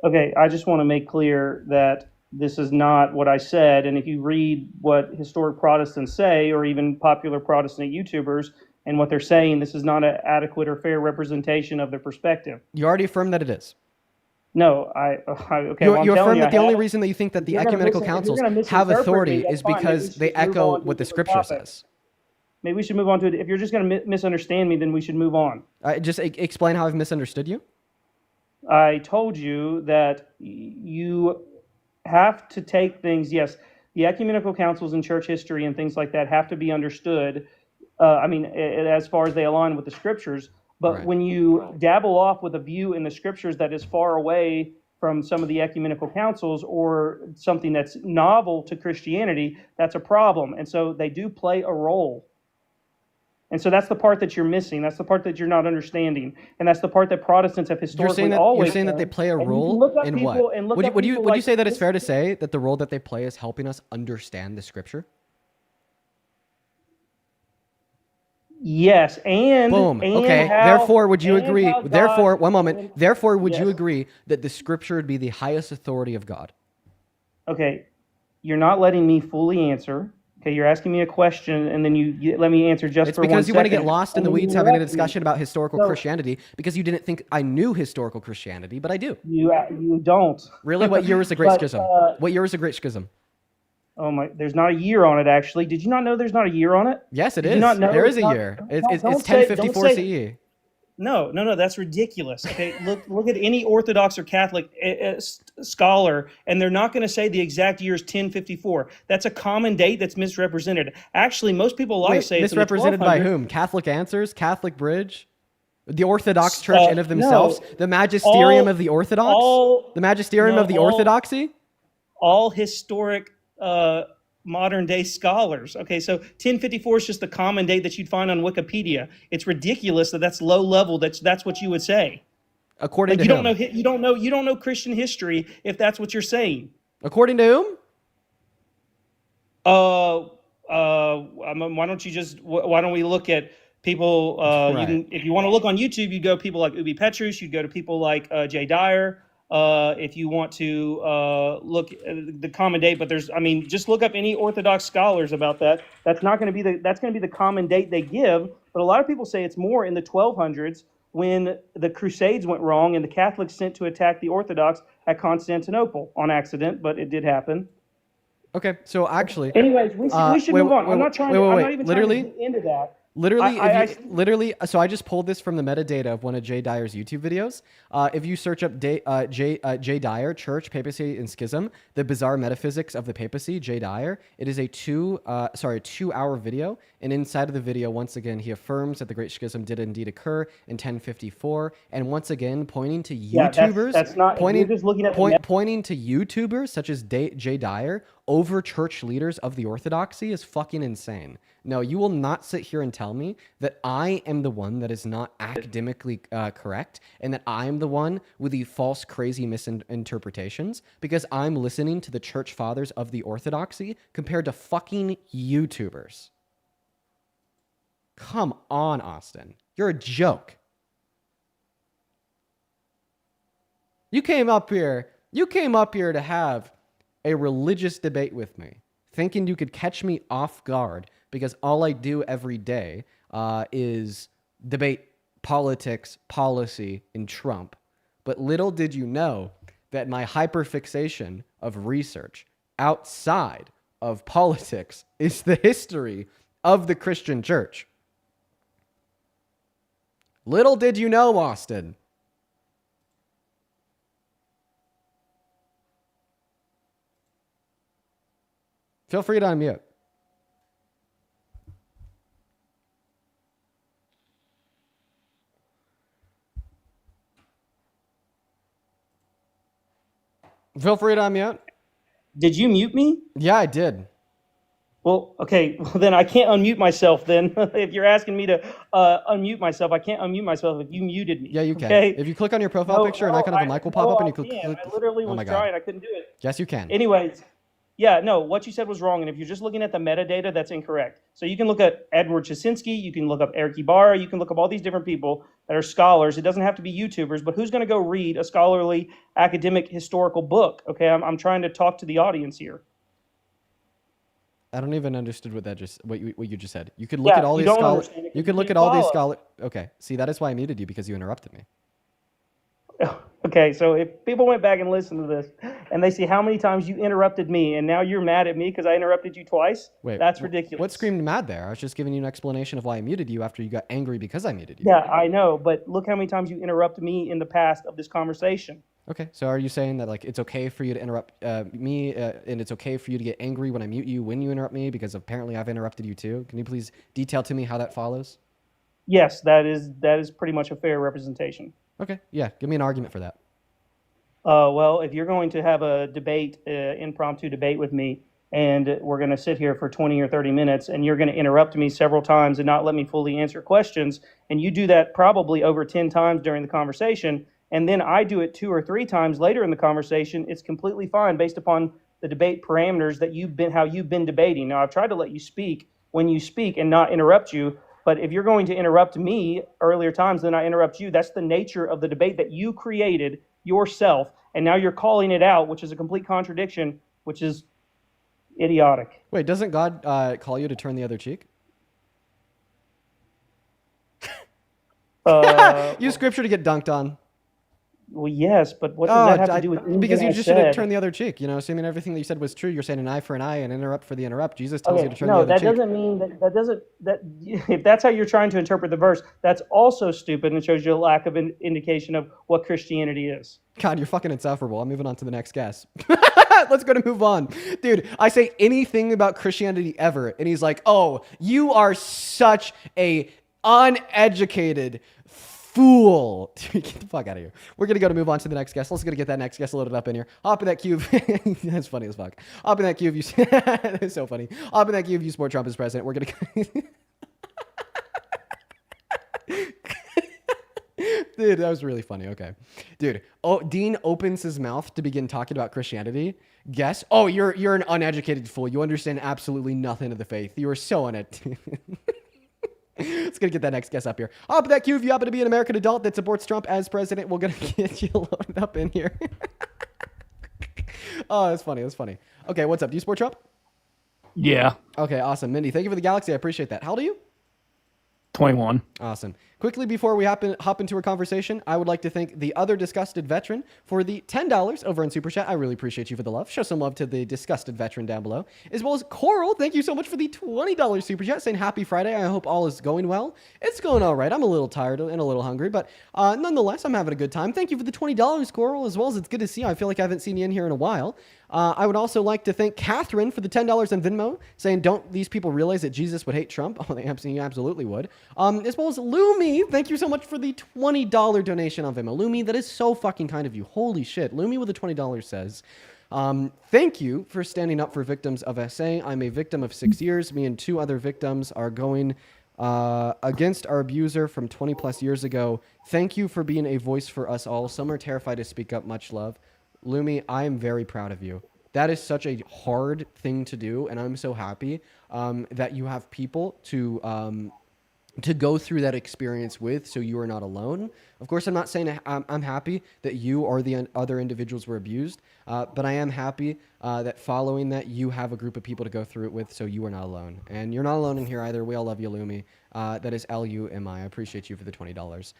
Okay, I just want to make clear that this is not what I said. And if you read what historic Protestants say, or even popular Protestant YouTubers, and what they're saying, this is not an adequate or fair representation of their perspective.
You already affirmed that it is.
No, okay. Well, I'm
You
telling
affirm
you,
that
I
the only
have.
reason that you think that
If
the
you're gonna
ecumenical
if you're
councils
gonna
have
misinterpret
authority
me, that's
is
fine. Maybe we
because
should
they
just move
echo
on to a
what the
different
scripture
topic.
says.
Maybe we should move on to it. If you're just going to misunderstand me, then we should move on.
Just explain how I've misunderstood you.
I told you that you have to take things. Yes, the ecumenical councils in church history and things like that have to be understood. As far as they align with the scriptures. But
Right.
when you dabble off with a view in the scriptures that is far away from some of the ecumenical councils or something that's novel to Christianity, that's a problem. And so they do play a role. And so that's the part that you're missing. That's the part that you're not understanding. And that's the part that Protestants have historically always
You're saying that they
done.
play a
And you can
role
look up
in
people
what?
and look
Would
up
you
people
would you
like
say that it's
this-
fair to say that the role that they play is helping us understand the scripture?
Yes, and
Boom.
and
Okay.
how-
Therefore, would you
and
agree?
how
Therefore,
God-
one moment. Therefore, would you
Yes.
agree that the scripture would be the highest authority of God?
Okay, you're not letting me fully answer. Okay, you're asking me a question, and then you let me answer just
It's
for 1
because you want to
second,
get lost in
and
the
then you
weeds having a
interrupt me.
discussion about historical
So-
Christianity because you didn't think I knew historical Christianity, but I do.
You don't.
Really? What year was the Great
But,
Schism? What year was the Great Schism?
Oh my! There's not a year on it. Actually, did you not know there's not a year on it?
Yes, it
Did
is.
you not know
There
it's
is a
not-
year.
don't-
It's
don't say-
1054
don't say-
CE.
No, that's ridiculous. Okay, look at any Orthodox or Catholic scholar, and they're not going to say the exact year is 1054. That's a common date that's misrepresented. Actually, most people
Wait,
say it's in the
misrepresented by
1200s.
whom? Catholic Answers? Catholic Bridge? The Orthodox Church in of
no.
themselves? The magisterium of the Orthodox? The magisterium of the Orthodoxy?
All historic modern day scholars. Okay, so 1054 is just the common date that you'd find on Wikipedia. It's ridiculous that's low level. That's what you would say.
According
Like,
to
you
whom?
you don't know Christian history if that's what you're saying.
According to whom?
Why don't we look at people?
Right.
If you want to look on YouTube, you go people like Ubi Petrus. You go to people like Jay Dyer. If you want to look at the common date, but just look up any Orthodox scholars about that. That's going to be the common date they give. But a lot of people say it's more in the 1200s when the Crusades went wrong and the Catholics sent to attack the Orthodox at Constantinople on accident, but it did happen.
Okay, so actually...
Anyways, we should move on. I'm not even
Literally?
trying to get into that.
Literally, so I just pulled this from the metadata of one of Jay Dyer's YouTube videos. If you search up Jay Dyer, Church, Papacy, and Schism, the bizarre metaphysics of the papacy, Jay Dyer, it is a 2-hour video. And inside of the video, once again, he affirms that the Great Schism did indeed occur in 1054. And once again, pointing to YouTubers,
that's not, you're just looking at
pointing to YouTubers such as Jay Dyer over church leaders of the Orthodoxy is fucking insane. No, you will not sit here and tell me that I am the one that is not academically correct and that I am the one with the false, crazy misinterpretations because I'm listening to the church fathers of the Orthodoxy compared to fucking YouTubers. Come on, Austin. You're a joke. You came up here to have a religious debate with me, thinking you could catch me off guard because all I do every day is debate politics, policy, and Trump. But little did you know that my hyperfixation of research outside of politics is the history of the Christian church. Little did you know, Austin. Feel free to unmute. Feel free to unmute.
Did you mute me?
Yeah, I did.
Well, okay. Well, then I can't unmute myself. Then, if you're asking me to unmute myself, I can't unmute myself if you muted me.
Yeah, you can.
Okay?
If you click on your profile picture, an icon of a mic will pop up, and you click.
I literally
Oh
was
my God.
trying. I couldn't do it.
Yes, you can.
Anyways, yeah, no, what you said was wrong. And if you're just looking at the metadata, that's incorrect. So you can look at Edward Chasinski, you can look up Eric Ibarra, you can look up all these different people that are scholars. It doesn't have to be YouTubers, but who's going to go read a scholarly, academic, historical book? Okay, I'm trying to talk to the audience here.
I don't even understood what you just said. You could look at all
you
these
don't
scholars.
understand it
You
'cause
could
you
look
can't
at all these
follow.
scholars. Okay, see, that is why I muted you because you interrupted me.
Okay, so if people went back and listened to this and they see how many times you interrupted me and now you're mad at me because I interrupted you twice,
Wait,
that's ridiculous.
what screamed mad there? I was just giving you an explanation of why I muted you after you got angry because I muted you.
Yeah, I know, but look how many times you interrupted me in the past of this conversation.
Okay, so are you saying that like it's okay for you to interrupt me and it's okay for you to get angry when I mute you when you interrupt me because apparently I've interrupted you too? Can you please detail to me how that follows?
Yes, that is pretty much a fair representation.
Okay, yeah, give me an argument for that.
Well, if you're going to have a debate, impromptu debate with me, and we're going to sit here for 20 or 30 minutes, and you're going to interrupt me several times and not let me fully answer questions, and you do that probably over 10 times during the conversation, and then I do it 2 or 3 times later in the conversation, it's completely fine based upon the debate parameters that how you've been debating. Now, I've tried to let you speak when you speak and not interrupt you, but if you're going to interrupt me earlier times than I interrupt you, that's the nature of the debate that you created yourself, and now you're calling it out, which is a complete contradiction, which is idiotic.
Wait, doesn't God call you to turn the other cheek? Use scripture to get dunked on.
Well, yes, but what does that have to do with anything
because you
I
just
said?
shouldn't turn the other cheek. You know, assuming everything that you said was true, you're saying an eye for an eye and interrupt for the interrupt. Jesus tells you to turn the other cheek.
No, that doesn't mean that if that's how you're trying to interpret the verse, that's also stupid and shows you a lack of indication of what Christianity is.
God, you're fucking insufferable. I'm moving on to the next guest. Let's go to move on. Dude, I say anything about Christianity ever, and he's like, oh, you are such a uneducated fool. Dude, get the fuck out of here. We're going to move on to the next guest. Let's get that next guest loaded up in here. Hop in that cube. That's funny as fuck. Hop in that cube. That's so funny. Hop in that cube. You support Trump as president. We're going to... Dude, that was really funny. Okay. Dude, Dean opens his mouth to begin talking about Christianity. Guess? Oh, you're an uneducated fool. You understand absolutely nothing of the faith. You are so uneducated. Let's get that next guest up here. Hop in that queue if you happen to be an American adult that supports Trump as president. We're going to get you loaded up in here. Oh, that's funny. That's funny. Okay, what's up? Do you support Trump?
Yeah.
Okay, awesome. Mindy, thank you for the galaxy. I appreciate that. How old are you?
21.
Awesome. Quickly, before we hop into our conversation, I would like to thank the other disgusted veteran for the $10 over in Super Chat. I really appreciate you for the love. Show some love to the disgusted veteran down below. As well as Coral, thank you so much for the $20 Super Chat, saying happy Friday. I hope all is going well. It's going all right. I'm a little tired and a little hungry, but nonetheless, I'm having a good time. Thank you for the $20, Coral, as well as it's good to see you. I feel like I haven't seen you in here in a while. I would also like to thank Catherine for the $10 on Venmo, saying, don't these people realize that Jesus would hate Trump? Oh, they absolutely would. As well as Lumi, thank you so much for the $20 donation on Venmo. Lumi, that is so fucking kind of you. Holy shit. Lumi with the $20 says, thank you for standing up for victims of SA. I'm a victim of 6 years. Me and 2 other victims are going against our abuser from 20 plus years ago. Thank you for being a voice for us all. Some are terrified to speak up. Much love. Lumi, I am very proud of you. That is such a hard thing to do, and I'm so happy that you have people to go through that experience with, so you are not alone. Of course, I'm not saying I'm happy that you or the other individuals were abused, but I am happy that following that, you have a group of people to go through it with, so you are not alone. And you're not alone in here either. We all love you, Lumi. That is Lumi. I appreciate you for the $20.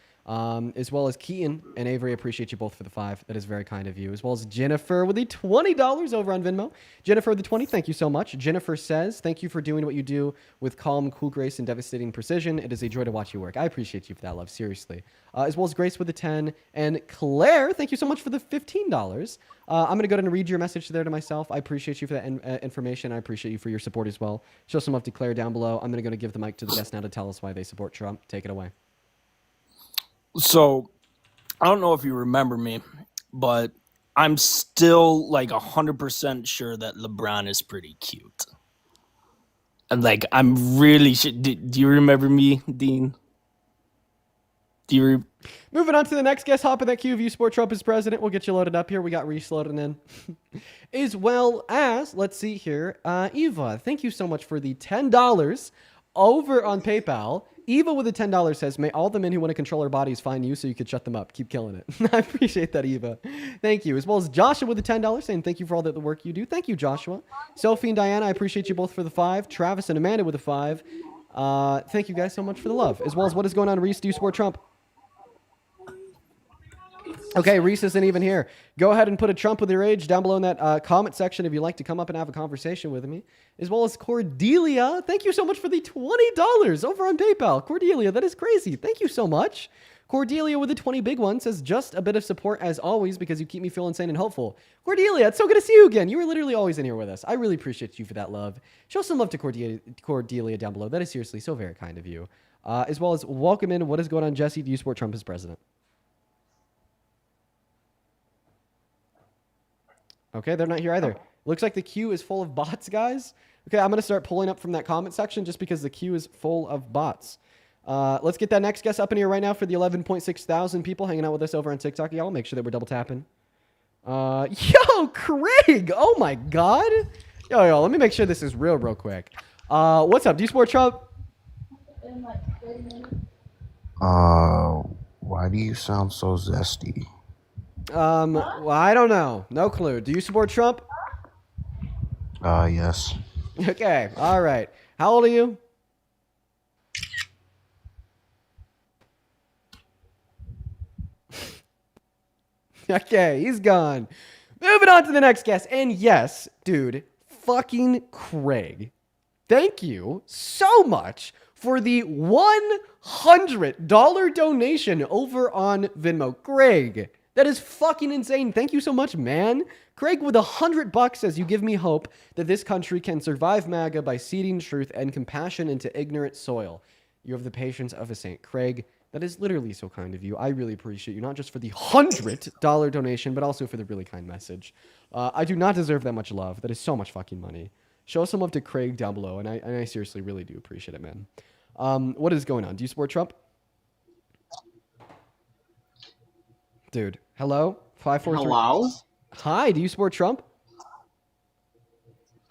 As well as Keaton and Avery, appreciate you both for the 5. That is very kind of you. As well as Jennifer with the $20 over on Venmo. Jennifer the 20, thank you so much. Jennifer says, thank you for doing what you do with calm, cool grace, and devastating precision. It is a joy to watch you work. I appreciate you for that, love, seriously. As well as Grace with the 10. And Claire, thank you so much for the $15. I'm going to go ahead and read your message there to myself. I appreciate you for that information. I appreciate you for your support as well. Show some love to Claire down below. I'm going to give the mic to the guest now to tell us why they support Trump. Take it away.
So, I don't know if you remember me, but I'm still like 100% sure that LeBron is pretty cute. And like, I'm really do you remember me, Dean?
Moving on to the next guest, hop in that queue. If you support Trump as president, we'll get you loaded up here. We got Reese loading in. As well as, let's see here, Eva, thank you so much for the $10 over on PayPal. Eva with the $10 says, may all the men who want to control our bodies find you so you could shut them up. Keep killing it. I appreciate that, Eva. Thank you. As well as Joshua with the $10 saying, thank you for all the work you do. Thank you, Joshua. Sophie and Diana, I appreciate you both for the 5. Travis and Amanda with the 5. Thank you guys so much for the love. As well as what is going on, Reese? Do you support Trump? Okay, Reese isn't even here. Go ahead and put a Trump with your age down below in that comment section if you'd like to come up and have a conversation with me. As well as Cordelia. Thank you so much for the $20 over on PayPal. Cordelia, that is crazy. Thank you so much. Cordelia with the 20 big one says, just a bit of support as always because you keep me feeling sane and hopeful. Cordelia, it's so good to see you again. You were literally always in here with us. I really appreciate you for that love. Show some love to Cordelia down below. That is seriously so very kind of you. As well as welcome in. What is going on, Jesse? Do you support Trump as president? Okay, they're not here either. Looks like the queue is full of bots, guys. Okay, I'm going to start pulling up from that comment section just because the queue is full of bots. Let's get that next guest up in here right now for the 11.6 thousand people hanging out with us over on TikTok. Y'all make sure that we're double tapping. Yo, Craig! Oh my God! Yo, let me make sure this is real quick. What's up? Do you support Trump?
Why do you sound so zesty?
Well, I don't know. No clue. Do you support Trump?
Yes.
Okay, all right. How old are you? Okay, he's gone. Moving on to the next guest. And yes, dude, fucking Craig, thank you so much for the $100 donation over on Venmo. Greg, that is fucking insane. Thank you so much, man. Craig with $100 says, you give me hope that this country can survive MAGA by seeding truth and compassion into ignorant soil. You have the patience of a saint. Craig, that is literally so kind of you. I really appreciate you, not just for the $100 donation, but also for the really kind message. I do not deserve that much love. That is so much fucking money. Show some love to Craig down below, and I seriously really do appreciate it, man. What is going on? Do you support Trump? Dude, hello? 543.
Hello?
Hi, do you support Trump?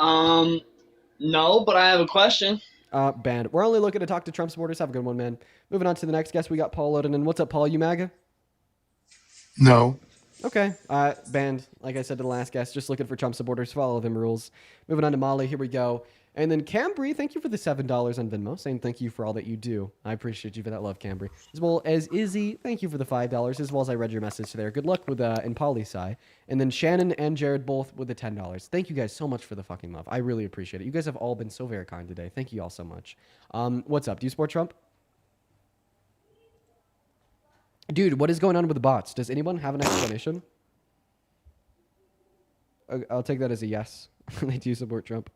No, but I have a question.
Banned. We're only looking to talk to Trump supporters. Have a good one, man. Moving on to the next guest, we got Paul Oden. What's up, Paul? You MAGA?
No.
Okay. Banned. Like I said to the last guest, just looking for Trump supporters. Follow them rules. Moving on to Molly. Here we go. And then Cambry, thank you for the $7 on Venmo, saying thank you for all that you do. I appreciate you for that love, Cambry. As well as Izzy, thank you for the $5, as well as I read your message there. Good luck with in poli-sci. And then Shannon and Jared both with the $10. Thank you guys so much for the fucking love. I really appreciate it. You guys have all been so very kind today. Thank you all so much. What's up? Do you support Trump? Dude, what is going on with the bots? Does anyone have an explanation? I'll take that as a yes. They do support Trump.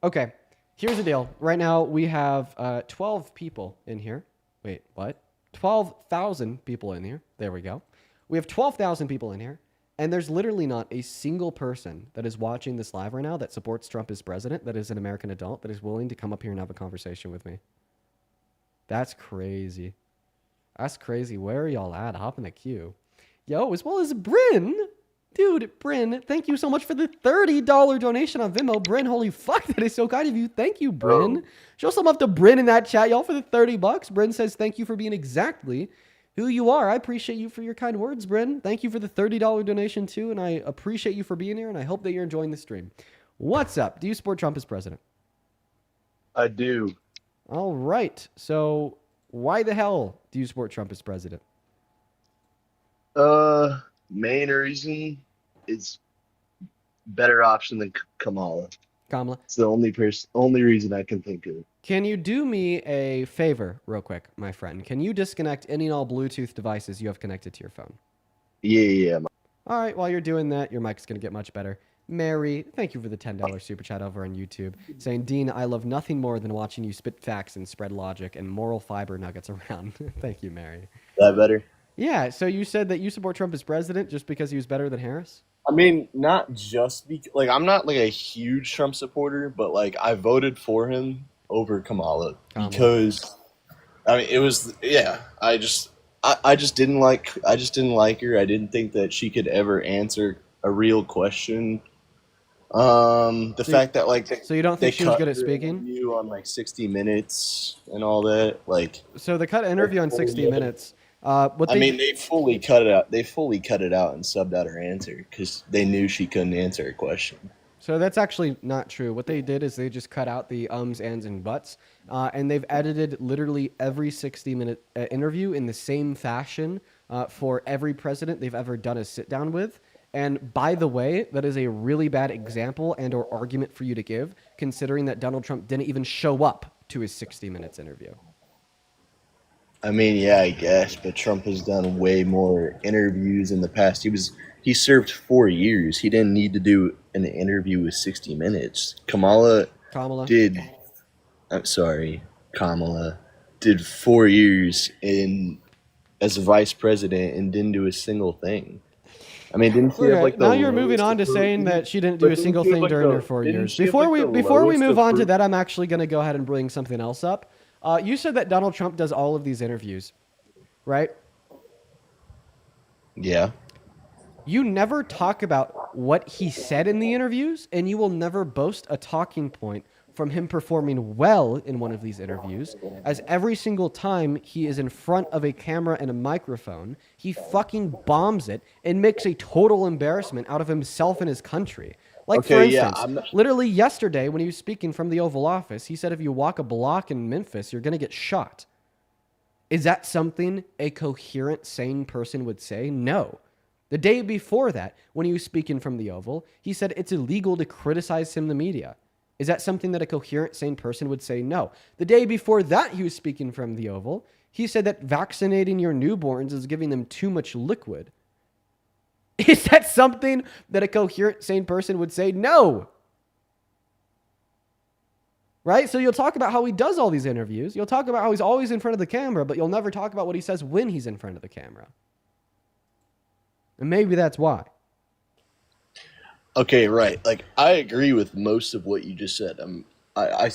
Okay, here's the deal. Right now, we have 12 people in here. Wait, what? 12,000 people in here. There we go. We have 12,000 people in here, and there's literally not a single person that is watching this live right now that supports Trump as president, that is an American adult, that is willing to come up here and have a conversation with me. That's crazy. That's crazy. Where are y'all at? Hop in the queue. Yo, as well as Bryn. Dude, Bryn, thank you so much for the $30 donation on Venmo. Bryn, holy fuck, that is so kind of you. Thank you, Bryn. Show some love to Bryn in that chat, y'all, for the $30. Bryn says thank you for being exactly who you are. I appreciate you for your kind words, Bryn. Thank you for the $30 donation, too, and I appreciate you for being here, and I hope that you're enjoying the stream. What's up? Do you support Trump as president?
I do.
All right. So why the hell do you support Trump as president?
Main reason is better option than Kamala.
Kamala.
It's the only reason I can think of.
Can you do me a favor real quick, my friend? Can you disconnect any and all Bluetooth devices you have connected to your phone?
Yeah.
All right, while you're doing that, your mic's going to get much better. Mary, thank you for the $10 super chat over on YouTube, saying, Dean, I love nothing more than watching you spit facts and spread logic and moral fiber nuggets around. Thank you, Mary.
That better?
Yeah, so you said that you support Trump as president just because he was better than Harris?
I mean, not just because, I'm not like a huge Trump supporter, but I voted for him over Kamala because, it was, I just didn't like her. I didn't think that she could ever answer a real question. Fact that
so you don't think she was good at speaking?
You on 60 Minutes and all that,
So they cut an interview on 60 Minutes.
They fully cut it out. They fully cut it out and subbed out her answer because they knew she couldn't answer a question.
So that's actually not true. What they did is they just cut out the ums, ands, and buts, and they've edited literally every 60-minute interview in the same fashion for every president they've ever done a sit-down with. And by the way, that is a really bad example and or argument for you to give, considering that Donald Trump didn't even show up to his 60 Minutes interview.
I mean, yeah, I guess, but Trump has done way more interviews in the past. He served 4 years. He didn't need to do an interview with 60 Minutes. Kamala did. I'm sorry, Kamala did 4 years as a vice president and didn't do a single thing. I mean, didn't she have like the
now you're moving on to saying that she didn't do a single thing during her 4 years. Before we move on to that, I'm actually going to go ahead and bring something else up. You said that Donald Trump does all of these interviews, right?
Yeah.
You never talk about what he said in the interviews, and you will never boast a talking point from him performing well in one of these interviews, as every single time he is in front of a camera and a microphone, he fucking bombs it and makes a total embarrassment out of himself and his country. Like, for instance, literally yesterday when he was speaking from the Oval Office, he said if you walk a block in Memphis, you're going to get shot. Is that something a coherent, sane person would say? No. The day before that, when he was speaking from the Oval, he said it's illegal to criticize him in the media. Is that something that a coherent, sane person would say? No. The day before that, he was speaking from the Oval. He said that vaccinating your newborns is giving them too much liquid. Is that something that a coherent, sane person would say? No. Right? So you'll talk about how he does all these interviews. You'll talk about how he's always in front of the camera, but you'll never talk about what he says when he's in front of the camera. And maybe that's why.
Okay, right. Like, I agree with most of what you just said. I mean, I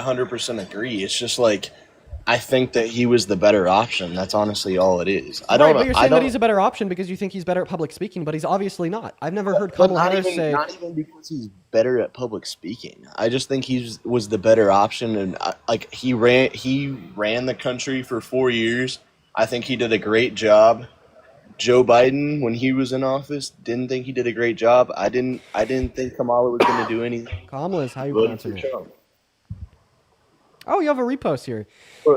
100% agree. It's just like, I think that he was the better option. That's honestly all it is.
But you're saying that he's a better option because you think he's better at public speaking, but he's obviously not. I've never heard Kamala Harris say...
Not even because he's better at public speaking. I just think he was the better option, and he ran the country for 4 years. I think he did a great job. Joe Biden, when he was in office, didn't think he did a great job. I didn't think Kamala was going to do anything.
Kamala is how you pronounce her name. Oh, you have a repost here.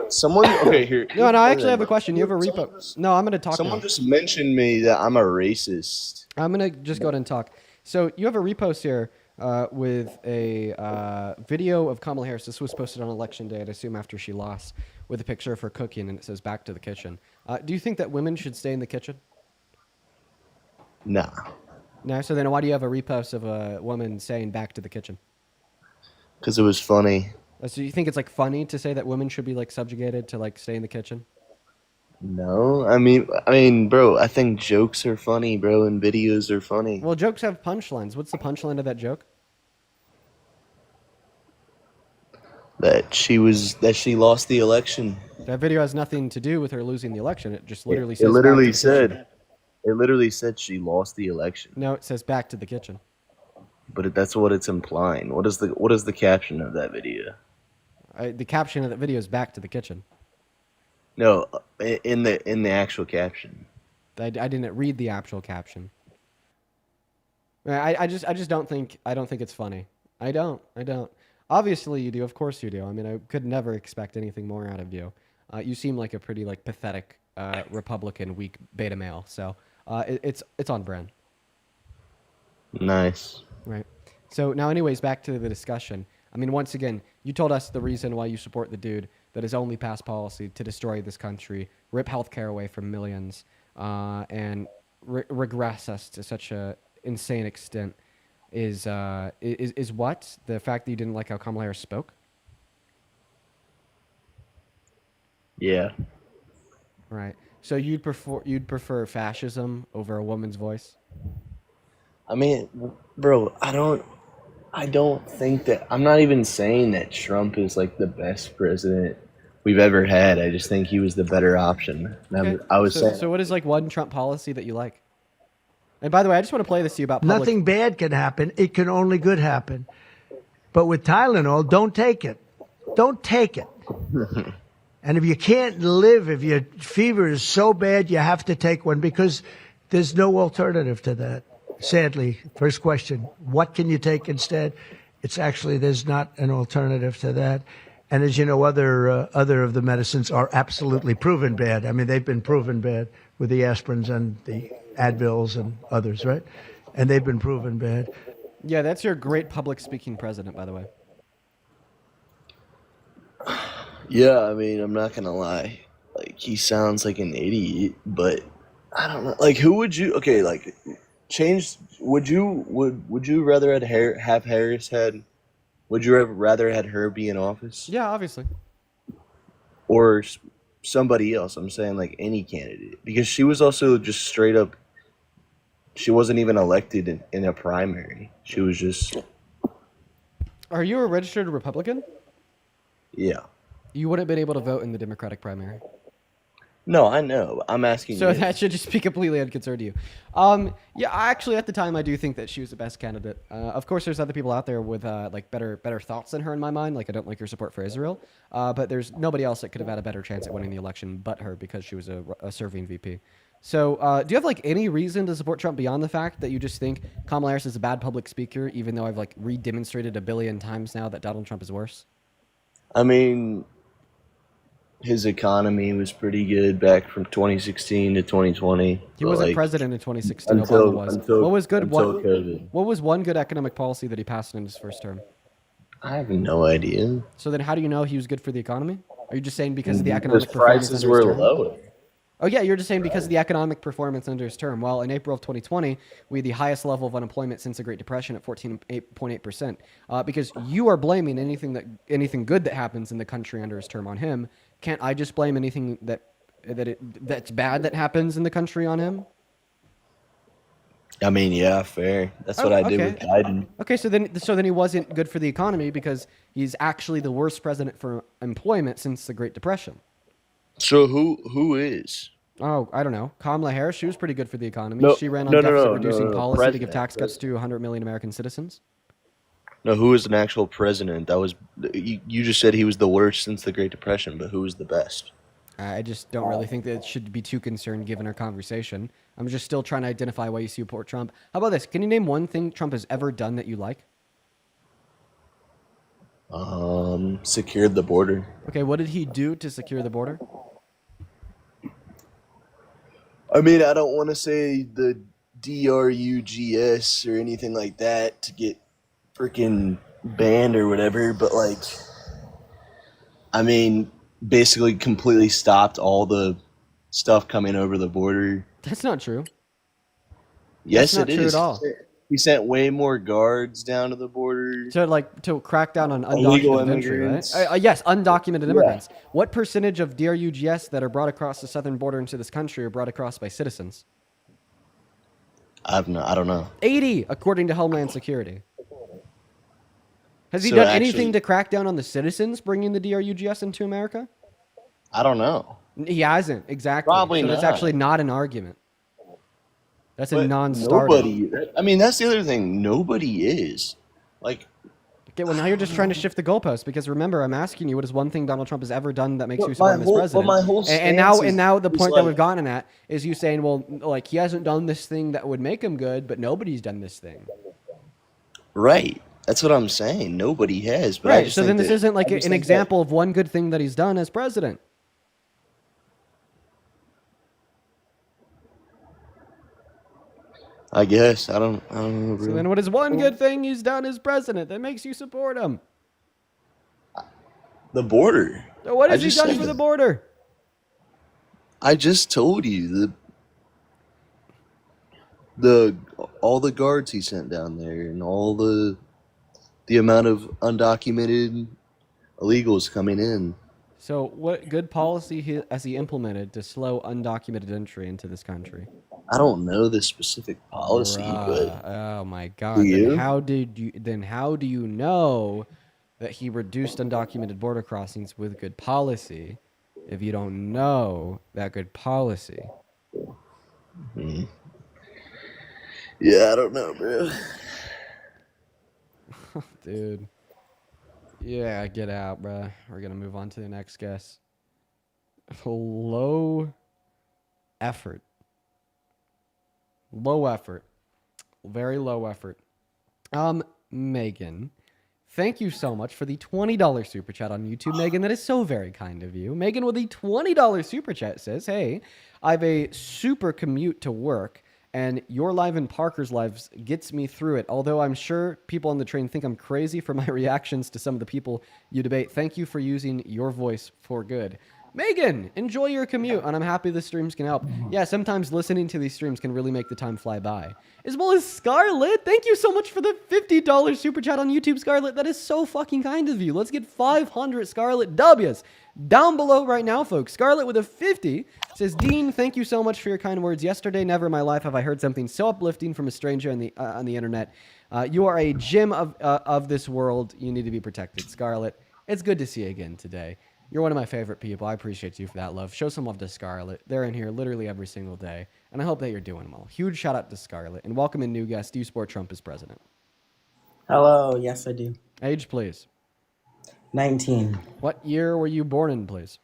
Someone, okay, here.
No, I actually have a question. You have a repost. No, I'm going to talk.
Someone just mentioned me that I'm a racist.
I'm going to just go ahead and talk. So you have a repost here with a video of Kamala Harris. This was posted on Election Day, I'd assume after she lost, with a picture of her cooking, and it says, "Back to the kitchen." Do you think that women should stay in the kitchen?
Nah.
No? So then why do you have a repost of a woman saying back to the kitchen?
Because it was funny.
So you think it's like funny to say that women should be like subjugated to like stay in the kitchen?
No, I mean, bro, I think jokes are funny, bro, and videos are funny.
Well, jokes have punchlines. What's the punchline of that joke?
That she lost the election.
That video has nothing to do with her losing the election. It just literally says.
It literally said she lost the election.
No, it says back to the kitchen.
But that's what it's implying. What is the caption of that video?
The caption of that video is back to the kitchen.
No, in the actual caption.
I didn't read the actual caption. I just don't think it's funny. I don't. Obviously you do. Of course you do. I mean, I could never expect anything more out of you. You seem like a pretty like pathetic Republican, weak beta male. So it's on brand.
Nice.
Right. So now, anyways, back to the discussion. I mean, once again, you told us the reason why you support the dude that has only passed policy to destroy this country, rip healthcare away from millions, and regress us to such a insane extent. Is what? The fact that you didn't like how Kamala Harris spoke?
Yeah.
Right. So you'd prefer fascism over a woman's voice?
I mean, bro, I don't think that. I'm not even saying that Trump is like the best president we've ever had. I just think he was the better option.
Okay. So what is like one Trump policy that you like? And by the way, I just want to play this to you about public.
Nothing bad can happen. It can only good happen. But with Tylenol, don't take it. Don't take it. And if you can't live, if your fever is so bad, you have to take one because there's no alternative to that. Sadly, first question, what can you take instead? It's actually, there's not an alternative to that. And as you know, other of the medicines are absolutely proven bad. I mean, they've been proven bad with the aspirins and the Advils and others, right? And they've been proven bad.
Yeah, that's your great public speaking president, by the way.
Yeah, I mean, I'm not gonna lie. Like, he sounds like an idiot, but I don't know. Like, who would you? Okay, like, change. Would you rather have Harris had? Would you have rather had her be in office
Yeah, obviously.
or somebody else? I'm saying like any candidate because she was also just straight up. She wasn't even elected in a primary. She was just
Are you a registered Republican?
yeah.
You wouldn't have been able to vote in the Democratic primary.
No, I know. I'm asking
So
you.
that should just be completely unconcerned to you. Yeah, actually, at the time, I do think that she was the best candidate. Of course, there's other people out there with like better thoughts than her in my mind. Like, I don't like her support for Israel, but there's nobody else that could have had a better chance at winning the election but her because she was a serving VP. So, do you have like any reason to support Trump beyond the fact that you just think Kamala Harris is a bad public speaker, even though I've like re-demonstrated a billion times now that Donald Trump is worse?
I mean, his economy was pretty good back from 2016 to 2020.
He
but,
wasn't
like,
president in 2016. Obama was. What was good?
Until COVID.
What was one good economic policy that he passed in his first term?
I have no idea.
So then, how do you know he was good for the economy? Are you just saying because of the economic
Because
performance
prices
under his
were
term?
lower.
Oh yeah, you're just saying because of the economic performance under his term. Well, in April of 2020, we had the highest level of unemployment since the Great Depression at 14.8%. Because you are blaming anything good that happens in the country under his term on him. Can't I just blame anything that's bad that happens in the country on him?
I mean, yeah, fair. That's what I did with Biden.
Okay, so then he wasn't good for the economy because he's actually the worst president for employment since the Great Depression.
So who is?
Oh, I don't know. Kamala Harris, she was pretty good for the economy.
No,
She ran on
no,
deficit-reducing policy to give
president,
tax cuts to 100 million American citizens.
No, who is an actual president? That was you just said he was the worst since the Great Depression, but who was the best?
I just don't really think that it should be too concerned given our conversation. I'm just still trying to identify why you support Trump. How about this? Can you name one thing Trump has ever done that you like?
Secured the border.
Okay, what did he do to secure the border?
I mean, I don't want to say the DRUGS or anything like that to get freaking banned or whatever, but like, I mean, basically completely stopped all the stuff coming over the border.
That's not true.
Yes,
That's not
it
true
is.
at all.
He sent way more guards down to the border.
To crack down on
Illegal
undocumented entry, right?
immigrants.
Yes, undocumented immigrants. What percentage of DRUGS that are brought across the southern border into this country are brought across by citizens?
I don't know.
80, according to Homeland Security. Has he
So
done
actually-
anything to crack down on the citizens bringing the DRUGS into America?
I don't know.
He hasn't, exactly.
Probably
so that's
not.
actually not an argument. That's a
But
non-starter.
nobody. I mean, that's the other thing. Nobody is. Like,
Okay, well now you're just trying to shift the goalpost because remember, I'm asking you what is one thing Donald Trump has ever done that makes
But
you support him
my
as
whole-
president?
but my whole
and now
stance
the
is
point that
like-
we've gotten at is you saying, well, like he hasn't done this thing that would make him good, but nobody's done this thing.
right. That's what I'm saying. Nobody has. But I
Right.
just
So then
think
this
that-
isn't like
I just
an
think that-
example of one good thing that he's done as president.
I guess I don't know.
So
Bro.
then what is one good thing he's done as president that makes you support him?
The border.
So what
I
has he
just
done
said
for the
that.
border?
I just told you the all the guards he sent down there and all the amount of undocumented illegals coming in.
So what good policy has he implemented to slow undocumented entry into this country?
I don't know the specific policy, but
Oh my God!
Do you?
Then how do you know that he reduced undocumented border crossings with good policy if you don't know that good policy?
yeah, I don't know, bro.
Dude. Yeah, get out, bruh. We're gonna move on to the next guest. Low effort. Low effort. Very low effort. Megan, thank you so much for the $20 super chat on YouTube, Megan. That is so very kind of you. Megan with the $20 super chat says, hey, I have a super commute to work, and your live and Parker's lives gets me through it. Although I'm sure people on the train think I'm crazy for my reactions to some of the people you debate. Thank you for using your voice for good. Megan, enjoy your commute, and I'm happy the streams can help. Yeah, sometimes listening to these streams can really make the time fly by. As well as Scarlett, thank you so much for the $50 super chat on YouTube, Scarlett. That is so fucking kind of you. Let's get 500 Scarlett W's down below right now, folks. Scarlett with a 50 says, Dean, thank you so much for your kind words. Yesterday, never in my life have I heard something so uplifting from a stranger on the internet. You are a gem of this world. You need to be protected. Scarlett, it's good to see you again today. You're one of my favorite people. I appreciate you for that love. Show some love to Scarlett. They're in here literally every single day, and I hope that you're doing well. Huge shout out to Scarlett, and welcome in new guest. Do you support Trump as president?
Hello, yes I do.
Age, please.
19.
What year were you born in, please?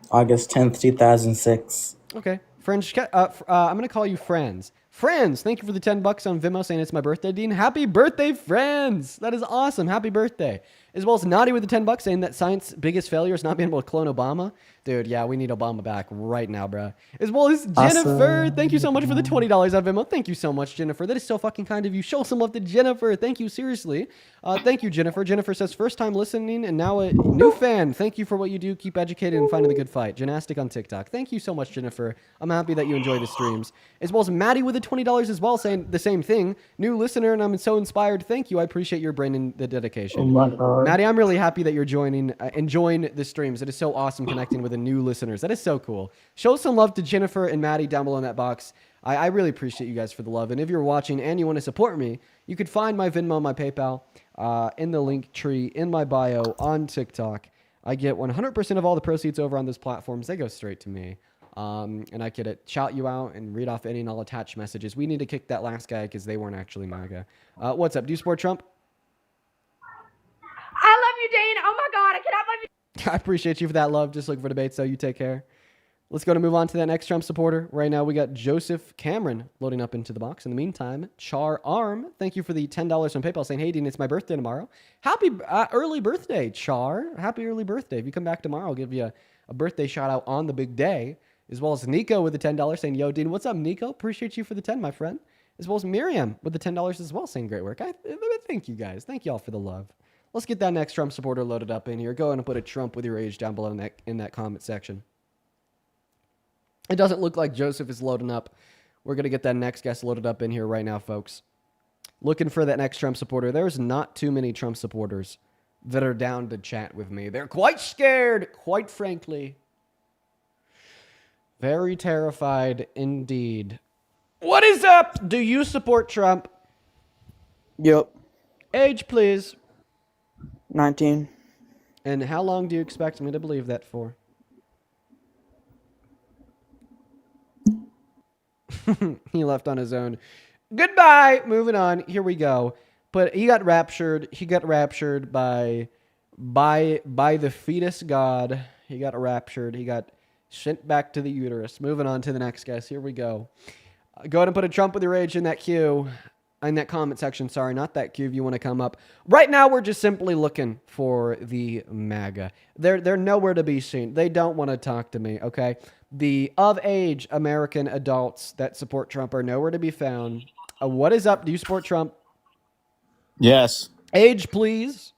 August 10th, 2006.
Okay. French, I'm going to call you Franz. Franz, thank you for the $10 on Vimeo saying it's my birthday, Dean. Happy birthday, Franz. That is awesome. Happy birthday. As well as Naughty with the $10 saying that science's biggest failure is not being able to clone Obama. Dude, yeah, we need Obama back right now, bro. As well as Jennifer,
Awesome.
thank you so much for the $20 on Vimeo. Thank you so much, Jennifer. That is so fucking kind of you. Show some love to Jennifer. Thank you, seriously. Thank you, Jennifer. Jennifer says, first time listening and now a new fan. Thank you for what you do. Keep educated and finding the good fight. Gymnastic on TikTok. Thank you so much, Jennifer. I'm happy that you enjoy the streams. As well as Maddie with the $20 as well, saying the same thing. New listener, and I'm so inspired. Thank you. I appreciate your brain and the dedication.
Oh my God.
Maddie, I'm really happy that you're enjoying the streams. It is so awesome connecting with the new listeners. That is so cool. Show some love to Jennifer and Maddie down below in that box. I really appreciate you guys for the love. And if you're watching and you want to support me, you could find my Venmo, my PayPal in the link tree in my bio on TikTok. I get 100% of all the proceeds over on those platforms. They go straight to me. And I could shout you out and read off any and all attached messages. We need to kick that last guy because they weren't actually MAGA. What's up? Do you support Trump?
I love you, Dane. Oh my God, I cannot love you.
I appreciate you for that love. Just looking for debates, so you take care. Let's go to move on to that next Trump supporter. Right now, we got Joseph Cameron loading up into the box. In the meantime, Char Arm, thank you for the $10 on PayPal saying, hey, Dean, it's my birthday tomorrow. Happy early birthday, Char. Happy early birthday. If you come back tomorrow, I'll give you a birthday shout out on the big day. As well as Nico with the $10 saying, yo, Dean, what's up, Nico? Appreciate you for the 10, my friend. As well as Miriam with the $10 as well saying, great work. Thank you, guys. Thank you all for the love. Let's get that next Trump supporter loaded up in here. Go ahead and put a Trump with your age down below in that comment section. It doesn't look like Joseph is loading up. We're going to get that next guest loaded up in here right now, folks. Looking for that next Trump supporter. There's not too many Trump supporters that are down to chat with me. They're quite scared, quite frankly. Very terrified indeed. What is up? Do you support Trump?
Yep.
Age, please.
19.
And how long do you expect me to believe that for? He left on his own. Goodbye. Moving on. Here we go. But he got raptured. He got raptured by the fetus god. He got raptured. He got sent back to the uterus. Moving on to the next guest. Here we go. Go ahead and put a Trump with your age in that queue. In that comment section. Sorry, not that queue if you want to come up. Right now, we're just simply looking for the MAGA. They're nowhere to be seen. They don't want to talk to me, okay? The of-age American adults that support Trump are nowhere to be found. What is up? Do you support Trump?
Yes.
Age, please.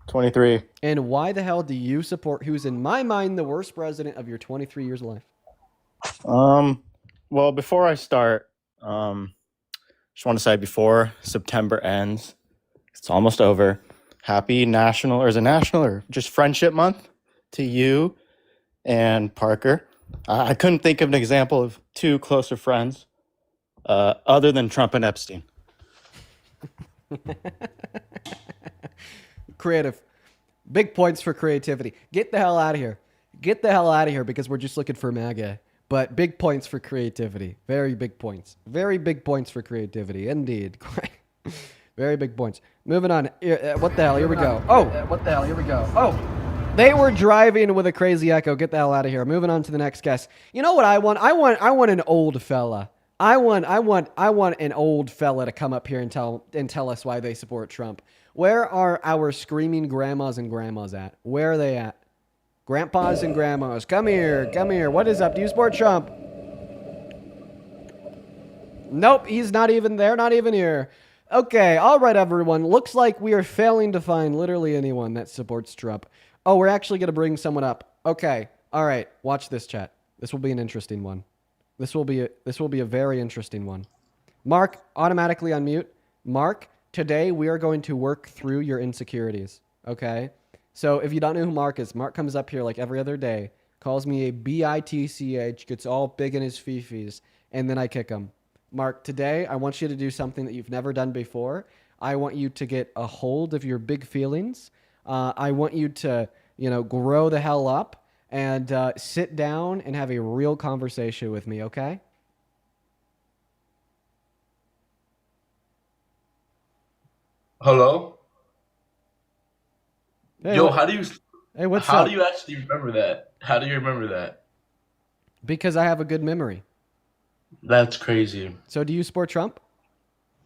23.
And why the hell do you support who's, in my mind, the worst president of your 23 years of life?
Well, before I start, just want to say before September ends, it's almost over. Happy national, or is it national, or just Friendship Month to you and Parker. I couldn't think of an example of two closer friends other than Trump and Epstein.
Creative. Big points for creativity. Get the hell out of here. Get the hell out of here because we're just looking for MAGA. But big points for creativity. Very big points. Very big points for creativity. Indeed. Very big points. Moving on. What the hell? Here we go. Oh. What the hell? Here we go. Oh. They were driving with a crazy echo. Get the hell out of here. Moving on to the next guest. You know what I want? I want an old fella. I want an old fella to come up here and tell us why they support Trump. Where are our screaming grandmas and grandmas at? Where are they at? Grandpas and grandmas, come here, come here. What is up? Do you support Trump? Nope, he's not even there, not even here. Okay, all right, everyone. Looks like we are failing to find literally anyone that supports Trump. Oh, we're actually going to bring someone up. Okay, all right. Watch this, chat. This will be an interesting one. This will be a very interesting one. Mark, automatically unmute. Mark, today we are going to work through your insecurities. Okay? So if you don't know who Mark is, Mark comes up here like every other day, calls me a bitch, gets all big in his fifis, and then I kick him. Mark, today I want you to do something that you've never done before. I want you to get a hold of your big feelings. I want you to, grow the hell up and sit down and have a real conversation with me, okay?
Hello?
Hey,
Yo,
what's
how
up?
do you actually remember that? How do you remember that?
Because I have a good memory.
That's crazy.
So do you support Trump?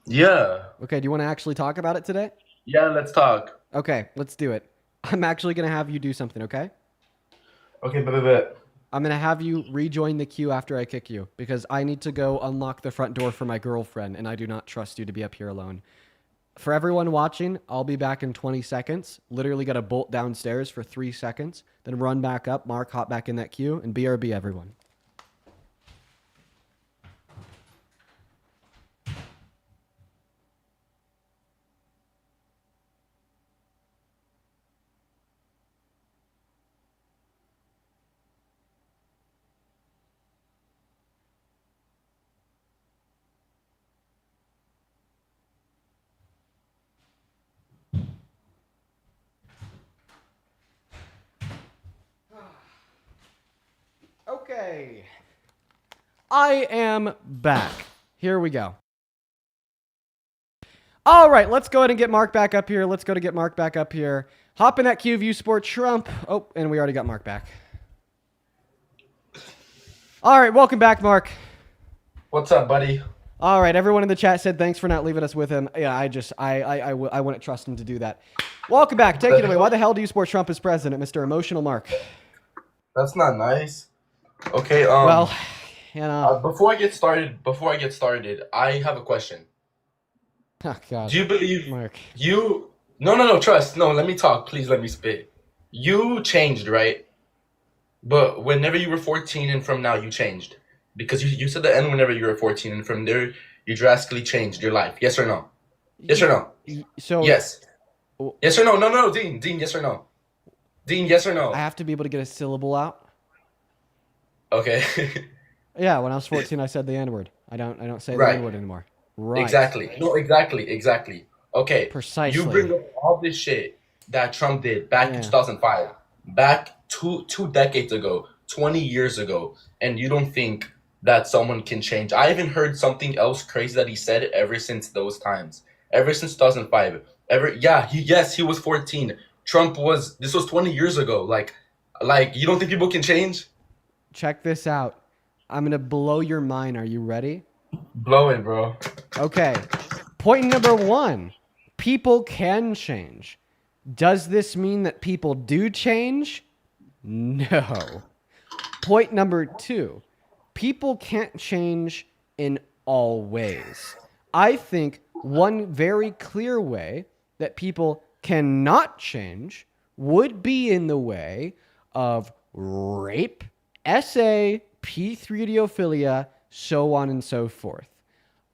Yeah.
Okay, do you want to actually talk about it today?
Yeah, let's talk.
Okay, let's do it. I'm actually going to have you do something, okay?
Okay, bet.
I'm going to have you rejoin the queue after I kick you because I need to go unlock the front door for my girlfriend and I do not trust you to be up here alone. For everyone watching, I'll be back in 20 seconds. Literally got to bolt downstairs for 3 seconds, then run back up, Mark, hop back in that queue, and BRB everyone. Okay. I am back. Here we go. All right, let's go ahead and get Mark back up here. Hop in that queue, view sport Trump. Oh, and we already got Mark back. All right, welcome back, Mark.
What's up, buddy?
All right, everyone in the chat said thanks for not leaving us with him. Yeah, I wouldn't trust him to do that. Welcome back. Take it away. Why the hell do you support Trump as president, Mr. Emotional Mark?
That's not nice. Okay,
Well,
before I get started, I have a question.
Oh, God.
Do you believe
Mark?
No, trust. No, let me talk. Please let me spit. You changed, right? But whenever you were 14 and from now, you changed. Because you said the N whenever you were 14 and from there, you drastically changed your life. Yes or no? Yes or no?
So
Yes. Yes or no? No, Dean, yes or no? Dean, yes or no?
I have to be able to get a syllable out.
Okay.
Yeah, when I was 14, I said the N-word. I don't say the
Right.
N-word anymore. Right.
Exactly. No, exactly. Okay.
Precisely.
You bring up all this shit that Trump did back in 2005, back two decades ago, 20 years ago, and you don't think that someone can change. I even heard something else crazy that he said ever since those times. Ever since 2005. He was 14. This was 20 years ago. Like you don't think people can change?
Check this out. I'm going to blow your mind. Are you ready?
Blow it, bro.
Okay. Point number 1. People can change. Does this mean that people do change? No. Point number 2. People can't change in all ways. I think one very clear way that people cannot change would be in the way of rape, SA, P3diophilia, so on and so forth.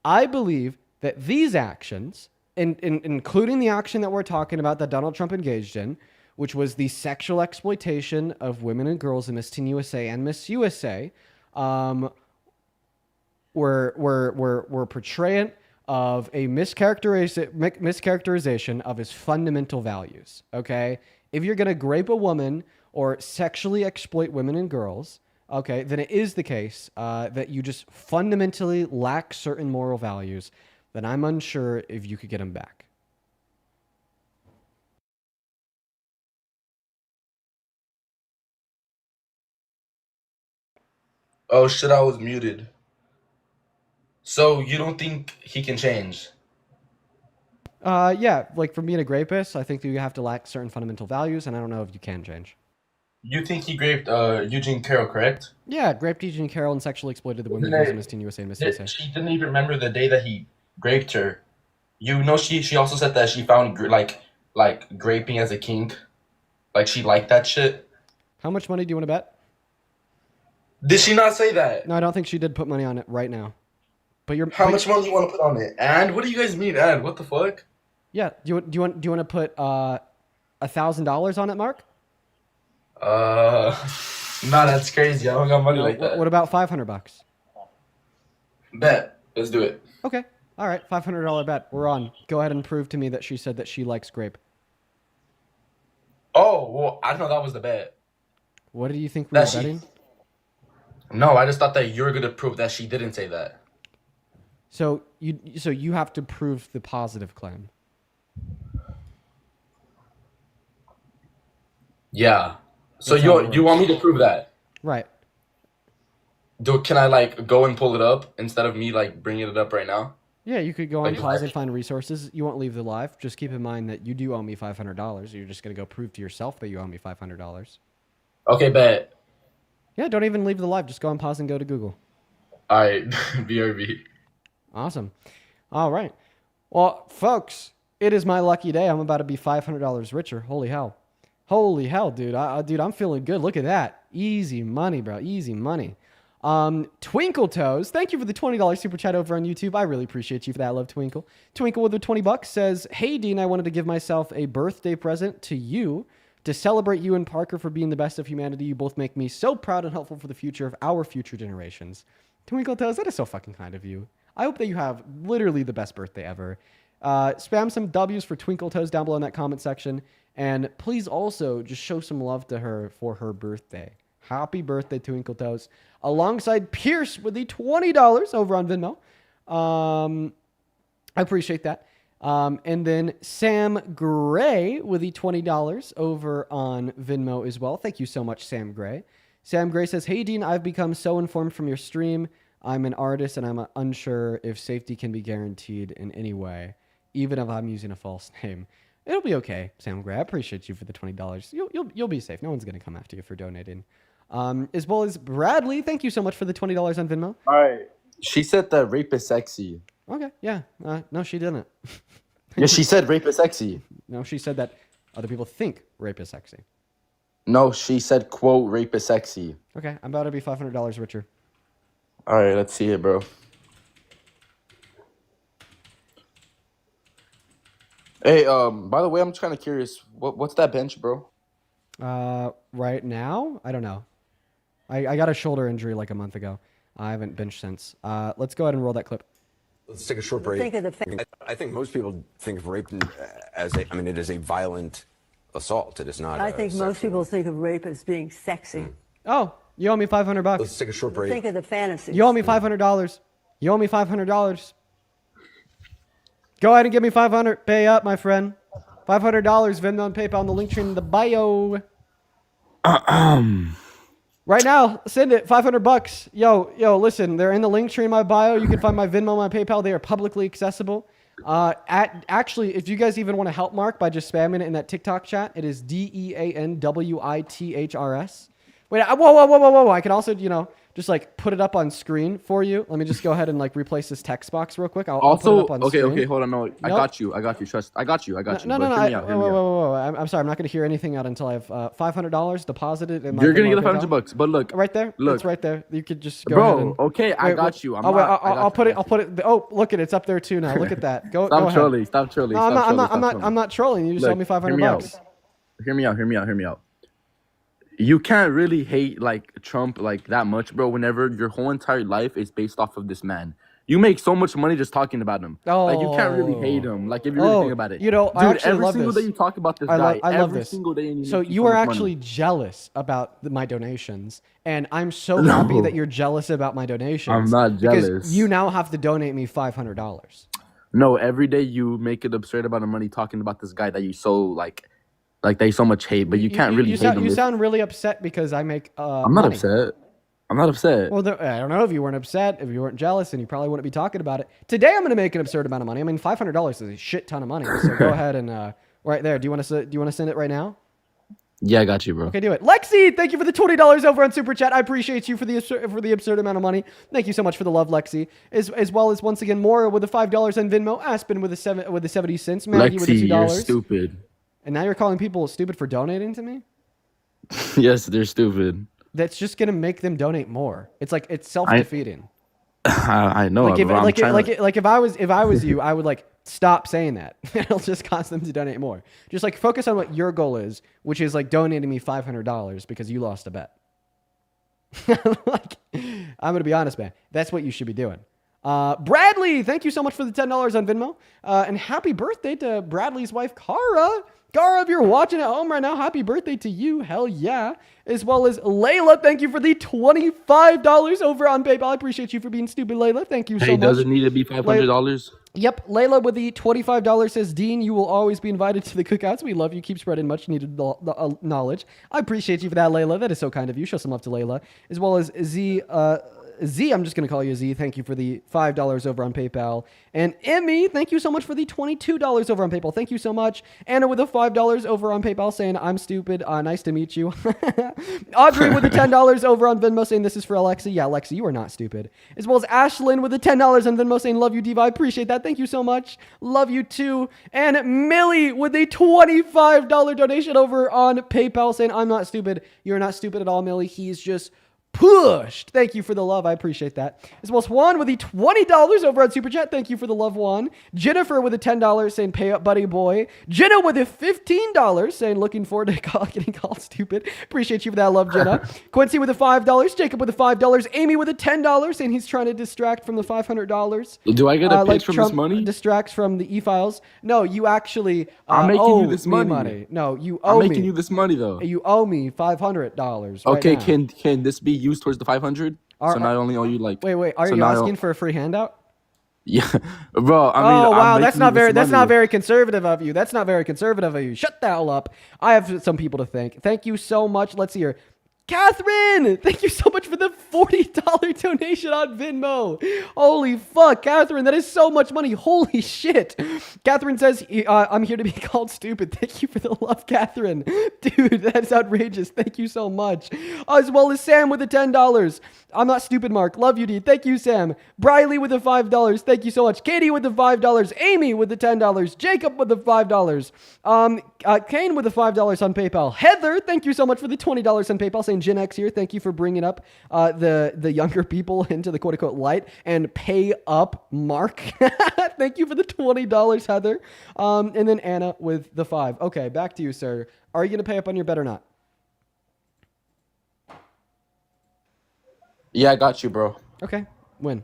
I believe that these actions, including the action that we're talking about that Donald Trump engaged in, which was the sexual exploitation of women and girls in Miss Teen USA and Miss USA, were portraying of a mischaracterization of his fundamental values, okay? If you're going to grape a woman or sexually exploit women and girls, okay, then it is the case that you just fundamentally lack certain moral values, then I'm unsure if you could get them back.
Oh shit, I was muted. So you don't think he can change?
Yeah, like for being a rapist, I think that you have to lack certain fundamental values, and I don't know if you can change.
You think he raped Eugene Carroll, correct?
Yeah, raped Eugene Carroll and sexually exploited the women
Isn't
he was
it-
in Miss Teen USA and Miss USA.
She didn't even remember the day that he raped her. You know, she also said that she found like graping as a kink, like she liked that shit.
How much money do you want to bet?
Did she not say that?
No, I don't think she did put money on it right now. But you're
How much money do you want to put on it? And what do you guys mean? And what the fuck?
Yeah, do you want to put $1,000 on it, Mark?
Nah, that's crazy. I don't got money
No,
like that.
What about $500?
Bet. Let's do it.
Okay. All right, $500 bet. We're on. Go ahead and prove to me that she said that she likes grape.
Oh, well, I didn't know that was the bet.
What do you think we were betting?
No, I just thought that you were gonna prove that she didn't say that.
So you have to prove the positive claim.
Yeah. So
That's how it
you
works.
want me to prove that?
Right.
Can I like go and pull it up instead of me like bringing it up right now?
Yeah, you could go on
Like,
pause and find resources. You won't leave the live. Just keep in mind that you do owe me $500. You're just gonna go prove to yourself that you owe me $500.
Okay, bet.
Yeah, don't even leave the live. Just go on pause and go to Google.
All right, BRB.
Awesome. All right. Well, folks, it is my lucky day. I'm about to be $500 richer. Holy hell. Holy hell, dude. Dude, I'm feeling good. Look at that. Easy money, bro. Easy money. Twinkle Toes, thank you for the $20 super chat over on YouTube. I really appreciate you for that, love, Twinkle. Twinkle with the $20 says, "Hey, Dean, I wanted to give myself a birthday present to you to celebrate you and Parker for being the best of humanity. You both make me so proud and helpful for the future of our future generations." Twinkle Toes, that is so fucking kind of you. I hope that you have literally the best birthday ever. Spam some W's for Twinkle Toes down below in that comment section. And please also just show some love to her for her birthday. Happy birthday, Twinkle Toes. Alongside Pierce with the $20 over on Venmo. I appreciate that. And then Sam Gray with the $20 over on Venmo as well. Thank you so much, Sam Gray. Sam Gray says, "Hey, Dean, I've become so informed from your stream. I'm an artist and I'm unsure if safety can be guaranteed in any way, even if I'm using a false name." It'll be okay, Sam Gray. I appreciate you for the $20. You'll be safe. No one's gonna come after you for donating. As well as Bradley, thank you so much for the $20 on Venmo.
All right. She said that rape is sexy.
Okay, yeah. No, she didn't.
Yeah, she said rape is sexy.
No, she said that other people think rape is sexy.
No, she said, quote, rape is sexy.
Okay, I'm about to be $500 richer.
All right, let's see it, bro. Hey, by the way, I'm just kind of curious. What's that bench, bro?
Right now, I don't know. I got a shoulder injury like a month ago. I haven't benched since. Let's go ahead and roll that clip.
Let's take a short break. I think most people think of rape as it is a violent assault. It is not.
I think most people think of rape as being sexy.
Oh, you owe me $500.
Let's take a short break.
Think of the fantasy.
You owe me $500. You owe me $500. Go ahead and give me $500. Pay up, my friend. $500. Venmo and PayPal on the link tree in the bio. Right now, send it. $500. Yo, listen. They're in the link tree in my bio. You can find my Venmo, my PayPal. They are publicly accessible. Actually, if you guys even want to help Mark by just spamming it in that TikTok chat, it is DEANWITHRS. Wait, whoa. I can also, just like put it up on screen for you. Let me just go ahead and like replace this text box real quick. I'll put it up on screen.
Okay, hold on. No, I got you. Trust. I got you.
No.
But hear me out.
Whoa. I'm sorry. I'm not going to hear anything out until I have $500 deposited in my
You're gonna get
Venmo
$500 bucks, but look,
right there.
Look,
it's right there. You could just go ahead and.
Okay, I got you.
I'll put it. Oh, look at it. It's up there too now. Look at that. Go
Stop
ahead.
trolling. Stop trolling.
No, I'm not trolling. You just owe me $500.
Hear me out. You can't really hate like Trump like that much, bro. Whenever your whole entire life is based off of this man, you make so much money just talking about him. Like you can't really hate him. Like if you really think about it,
I actually
every
love
single
this.
day you talk about this guy.
I love
every
this.
single day. And
So you are actually jealous about my donations, and I'm so happy that you're jealous about my donations.
I'm not jealous.
Because you now have to donate me $500.
No, every day you make it absurd about the money talking about this guy that you so like that you so much hate, but you can't really hate him.
You sound really upset because I make
I'm not
money.
upset. I'm not upset.
Well, I don't know if you weren't upset, if you weren't jealous, and you probably wouldn't be talking about it. Today, I'm going to make an absurd amount of money. I mean, $500 is a shit ton of money. So go ahead and right there. Do you want to send it right now?
Yeah, I got you, bro.
Okay, do it. Lexi, thank you for the $20 over on Super Chat. I appreciate you for the absurd amount of money. Thank you so much for the love, Lexi. As well as once again Mora with the $5 on Venmo, Aspen with the 70 cents, Maggie
Lexi,
with the $2.
you're stupid.
And now you're calling people stupid for donating to me?
Yes, they're stupid.
That's just gonna make them donate more. It's like it's self-defeating.
I know.
Like if I was you, I would like stop saying that. It'll just cause them to donate more. Just like focus on what your goal is, which is like donating me $500 because you lost a bet. Like, I'm gonna be honest, man. That's what you should be doing. Bradley, thank you so much for the $10 on Venmo, and happy birthday to Bradley's wife, Cara. Cara, if you're watching at home right now, happy birthday to you. Hell yeah. As well as Layla, thank you for the $25 over on PayPal. I appreciate you for being stupid, Layla. Thank you so much.
Hey, does it need to be $500?
Yep. Layla with the $25 says, Dean, you will always be invited to the cookouts. We love you. Keep spreading much needed knowledge. I appreciate you for that, Layla. That is so kind of you. Show some love to Layla. As well as Z, I'm just going to call you Z. Thank you for the $5 over on PayPal. And Emmy, thank you so much for the $22 over on PayPal. Thank you so much. Anna with the $5 over on PayPal saying, I'm stupid. Nice to meet you. Audrey with the $10 over on Venmo saying, this is for Alexi. Yeah, Alexi, you are not stupid. As well as Ashlyn with the $10 on Venmo saying, love you, Diva. I appreciate that. Thank you so much. Love you too. And Millie with the $25 donation over on PayPal saying, I'm not stupid. You're not stupid at all, Millie. He's just pushed. Thank you for the love. I appreciate that. As well as Juan with the $20 over on Super Chat. Thank you for the love, Juan. Jennifer with the $10 saying, pay up, buddy boy. Jenna with the $15 saying, looking forward to getting called stupid. Appreciate you for that love, Jenna. Quincy with the $5. Jacob with the $5. Amy with the $10 saying he's trying to distract from the $500.
Do I get a pitch from
Trump
this money?
Distracts from the e-files. No, you actually
I'm making
owe
you this
me
money.
No, you owe me.
I'm making you this money, though.
You owe me $500
Okay,
right now.
can this be used towards the 500? So not only owe you like.
Wait. Are you asking for a free handout?
Yeah, bro. I mean,
oh wow,
I'm
that's
making
not
you this
very. That's
money.
not very conservative of you. That's not very conservative of you. Shut the hell up. I have some people to thank. Thank you so much. Let's see here. Catherine, thank you so much for the $40 donation on Venmo. Holy fuck, Catherine, that is so much money. Holy shit. Catherine says, I'm here to be called stupid. Thank you for the love, Catherine. Dude, that's outrageous. Thank you so much. As well as Sam with the $10. I'm not stupid, Mark. Love you, D. Thank you, Sam. Briley with the $5. Thank you so much. Katie with the $5. Amy with the $10. Jacob with the $5. Kane with the $5 on PayPal. Heather, thank you so much for the $20 on PayPal. Saying Gen X here. Thank you for bringing up the younger people into the quote-unquote light. And pay up, Mark. Thank you for the $20, Heather. And then Anna with the $5. Okay, back to you, sir. Are you going to pay up on your bet or not?
Yeah, I got you, bro.
Okay. When?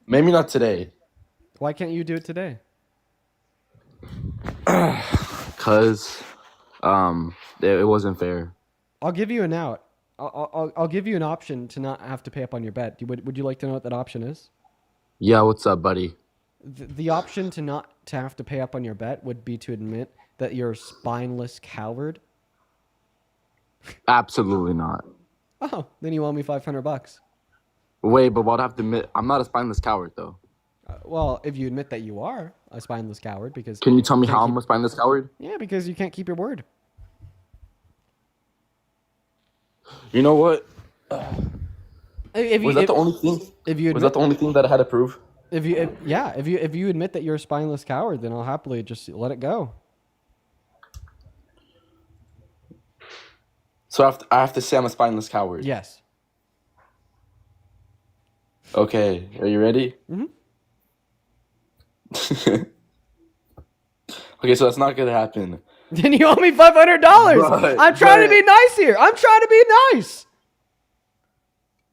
Maybe not today.
Why can't you do it today?
Cause it wasn't fair.
I'll give you an out. I'll give you an option to not have to pay up on your bet. Would you like to know what that option is?
Yeah, what's up, buddy?
The option to not to have to pay up on your bet would be to admit that you're a spineless coward.
Absolutely not.
Oh, then you owe me $500.
Wait, but what I have to admit, I'm not a spineless coward, though.
Well, if you admit that you are a spineless coward, because
can you tell me how I'm a spineless coward?
Yeah, because you can't keep your word.
You know what?
Was
that the only thing? Was that the only thing that I had to prove?
If you admit that you're a spineless coward, then I'll happily just let it go.
So I have to say I'm a spineless coward.
Yes.
Okay, are you ready?
Mm-hmm.
Okay, so that's not gonna happen.
Then you owe me $500. I'm trying to be nice here. I'm trying to be nice.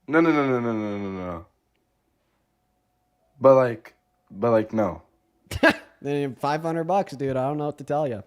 No. But like, no.
Then $500, dude. I don't know what to tell you.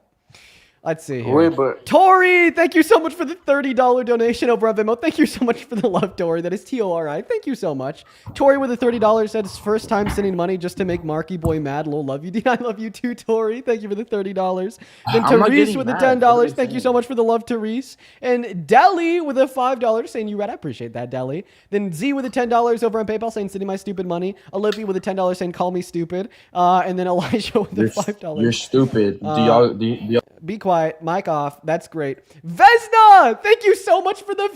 Let's see here.
Wait, but
Tori, thank you so much for the $30 donation over on Venmo. Thank you so much for the love, Tori. That is Tori. Thank you so much. Tori with the $30 said it's first time sending money just to make Marky Boy mad. Lol, love you, Dean. I love you too, Tori. Thank you for the $30. Then
I'm not
Therese
getting
with the
mad.
$10. Thank you so much for the love, Therese. And Deli with a $5 saying you read. I appreciate that, Deli. Then Z with the $10 over on PayPal saying sending my stupid money. Olivia with a $10 saying call me stupid. And then Elijah with the $5.
You're stupid. Do y'all
Be quiet. Mic off. That's great. Vesna, thank you so much for the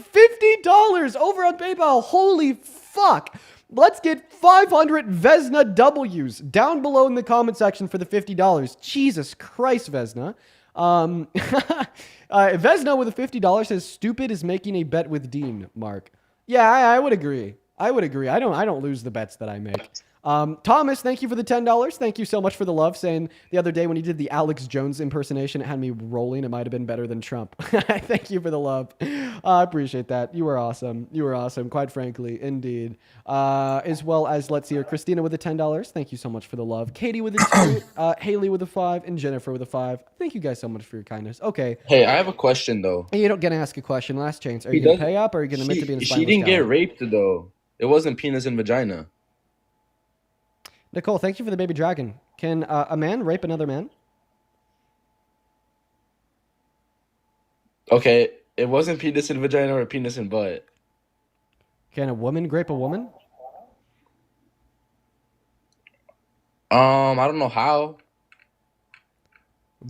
$50 over on PayPal. Holy fuck. Let's get 500 Vesna W's down below in the comment section for the $50. Jesus Christ, Vesna. Vesna with a $50 says stupid is making a bet with Dean, Mark. Yeah, I would agree. I don't lose the bets that I make. Thomas, thank you for the $10. Thank you so much for the love. Saying the other day when you did the Alex Jones impersonation, it had me rolling. It might have been better than Trump. Thank you for the love. I appreciate that. You were awesome. You were awesome, quite frankly, indeed. As well as, let's see here, Christina with the $10. Thank you so much for the love. Katie with the 2, Haley with the 5, and Jennifer with the 5. Thank you guys so much for your kindness. Okay.
Hey, I have a question though.
Hey, you don't get to ask a question. Last chance. Are you going to pay up or are you going to admit to being a
She didn't get raped though. It wasn't penis and vagina.
Nicole, thank you for the baby dragon. Can a man rape another man?
Okay, it wasn't penis and vagina or penis and butt.
Can a woman rape a woman?
I don't know how.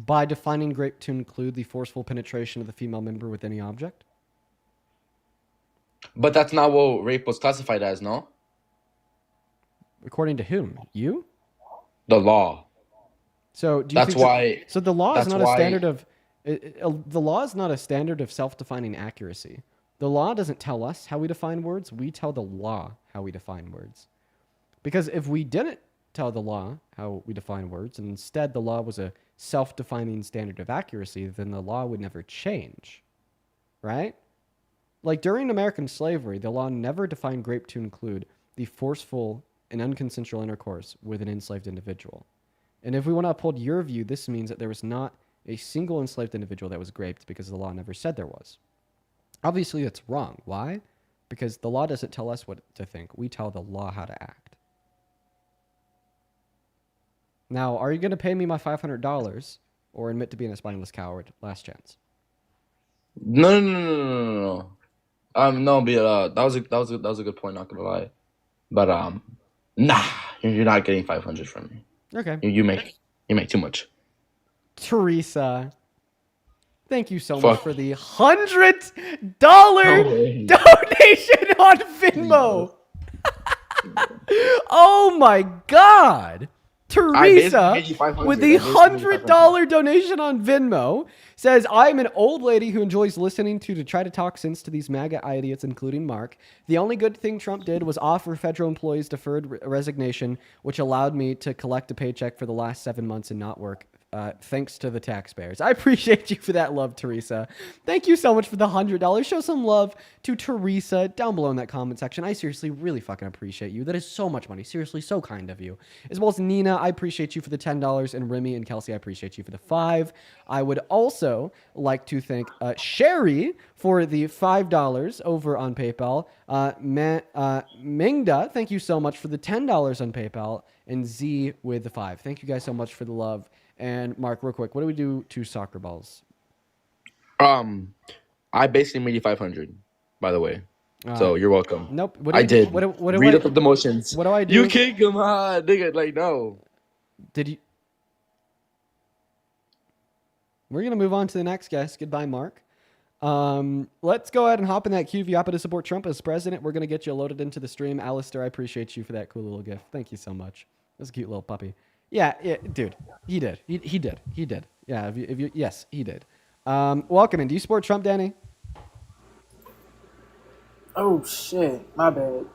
By defining rape to include the forceful penetration of the female member with any object?
But that's not what rape was classified as, no?
According to whom? You?
The law.
So do you
That's
think
why.
So the law is
that's
not a
why-
standard of the law is not a standard of self-defining accuracy. The law doesn't tell us how we define words. We tell the law how we define words. Because if we didn't tell the law how we define words, and instead the law was a self-defining standard of accuracy, then the law would never change. Right? Like during American slavery, the law never defined rape to include the forceful and unconsensual intercourse with an enslaved individual. And if we want to uphold your view, this means that there was not a single enslaved individual that was raped because the law never said there was. Obviously, that's wrong. Why? Because the law doesn't tell us what to think. We tell the law how to act. Now, are you going to pay me my $500 or admit to being a spineless coward? Last chance.
No. No, but that was a good point. Not gonna lie, but nah, you're not getting 500 from me.
Okay.
You make too much.
Teresa, thank you so
Fuck.
much for the $100 donation on Venmo. Oh my God. Teresa,
basically paid you $500.
with the
I basically paid you
$100 donation on Venmo, says, I'm an old lady who enjoys listening to try to talk sense to these MAGA idiots, including Mark. The only good thing Trump did was offer federal employees deferred resignation, which allowed me to collect a paycheck for the last 7 months and not work. Thanks to the taxpayers. I appreciate you for that love, Teresa. Thank you so much for the $100. Show some love to Teresa down below in that comment section. I seriously really fucking appreciate you. That is so much money. Seriously, so kind of you. As well as Nina, I appreciate you for the $10. And Remy and Kelsey, I appreciate you for the $5. I would also like to thank Sherry for the $5 over on PayPal. Mingda, thank you so much for the $10 on PayPal. And Z with the 5. Thank you guys so much for the love. And Mark, real quick, what do we do to soccer balls?
I basically made you 500, by the way. So you're welcome.
Nope.
I did.
What do
Read
I,
up the motions.
What do I do?
You kick him, nigga. Like, no.
Did you? We're gonna move on to the next guest. Goodbye, Mark. Let's go ahead and hop in that queue. If you happen to support Trump as president, we're gonna get you loaded into the stream. Alistair, I appreciate you for that cool little gift. Thank you so much. That's a cute little puppy. Yeah, dude, he did. He did. Yeah, yes, he did. Welcome in. Do you support Trump, Danny?
Oh shit, my bad.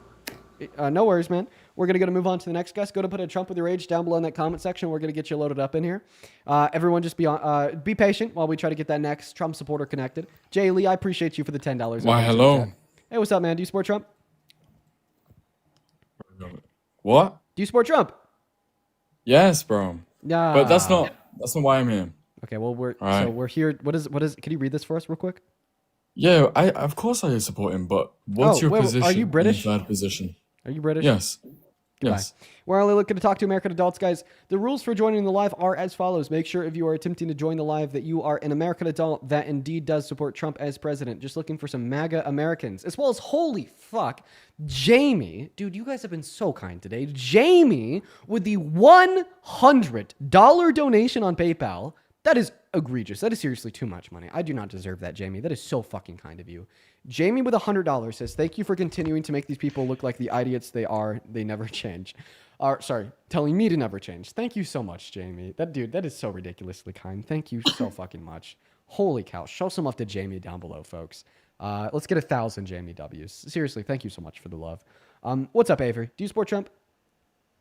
No worries, man. We're gonna move on to the next guest. Go to put a Trump with your age down below in that comment section. We're gonna get you loaded up in here. Everyone, just be patient while we try to get that next Trump supporter connected. Jay Lee, I appreciate you for the $10.
Why, hello.
Hey, what's up, man? Do you support Trump?
What?
Do you support Trump?
Yes, bro.
Yeah.
But that's not why I'm here.
Okay, well we're
Right.
so we're here. What is? Can you read this for us real quick?
Yeah, I of course I support him, but what's your
wait,
position?
are you British?
In that position?
Are you British?
Yes.
Goodbye.
Yes.
We're only looking to talk to American adults, guys. The rules for joining the live are as follows. Make sure if you are attempting to join the live that you are an American adult that indeed does support Trump as president. Just looking for some MAGA Americans, as well as, holy fuck, Jamie. Dude, you guys have been so kind today. Jamie with the $100 donation on PayPal. That is egregious. That is seriously too much money. I do not deserve that, Jamie. That is so fucking kind of you. Jamie with $100 says, thank you for continuing to make these people look like the idiots they are. They never change. Sorry, telling me to never change. Thank you so much, Jamie. That is so ridiculously kind. Thank you so fucking much. Holy cow. Show some love to Jamie down below, folks. Let's get 1,000 Jamie W's. Seriously, thank you so much for the love. What's up, Avery? Do you support Trump?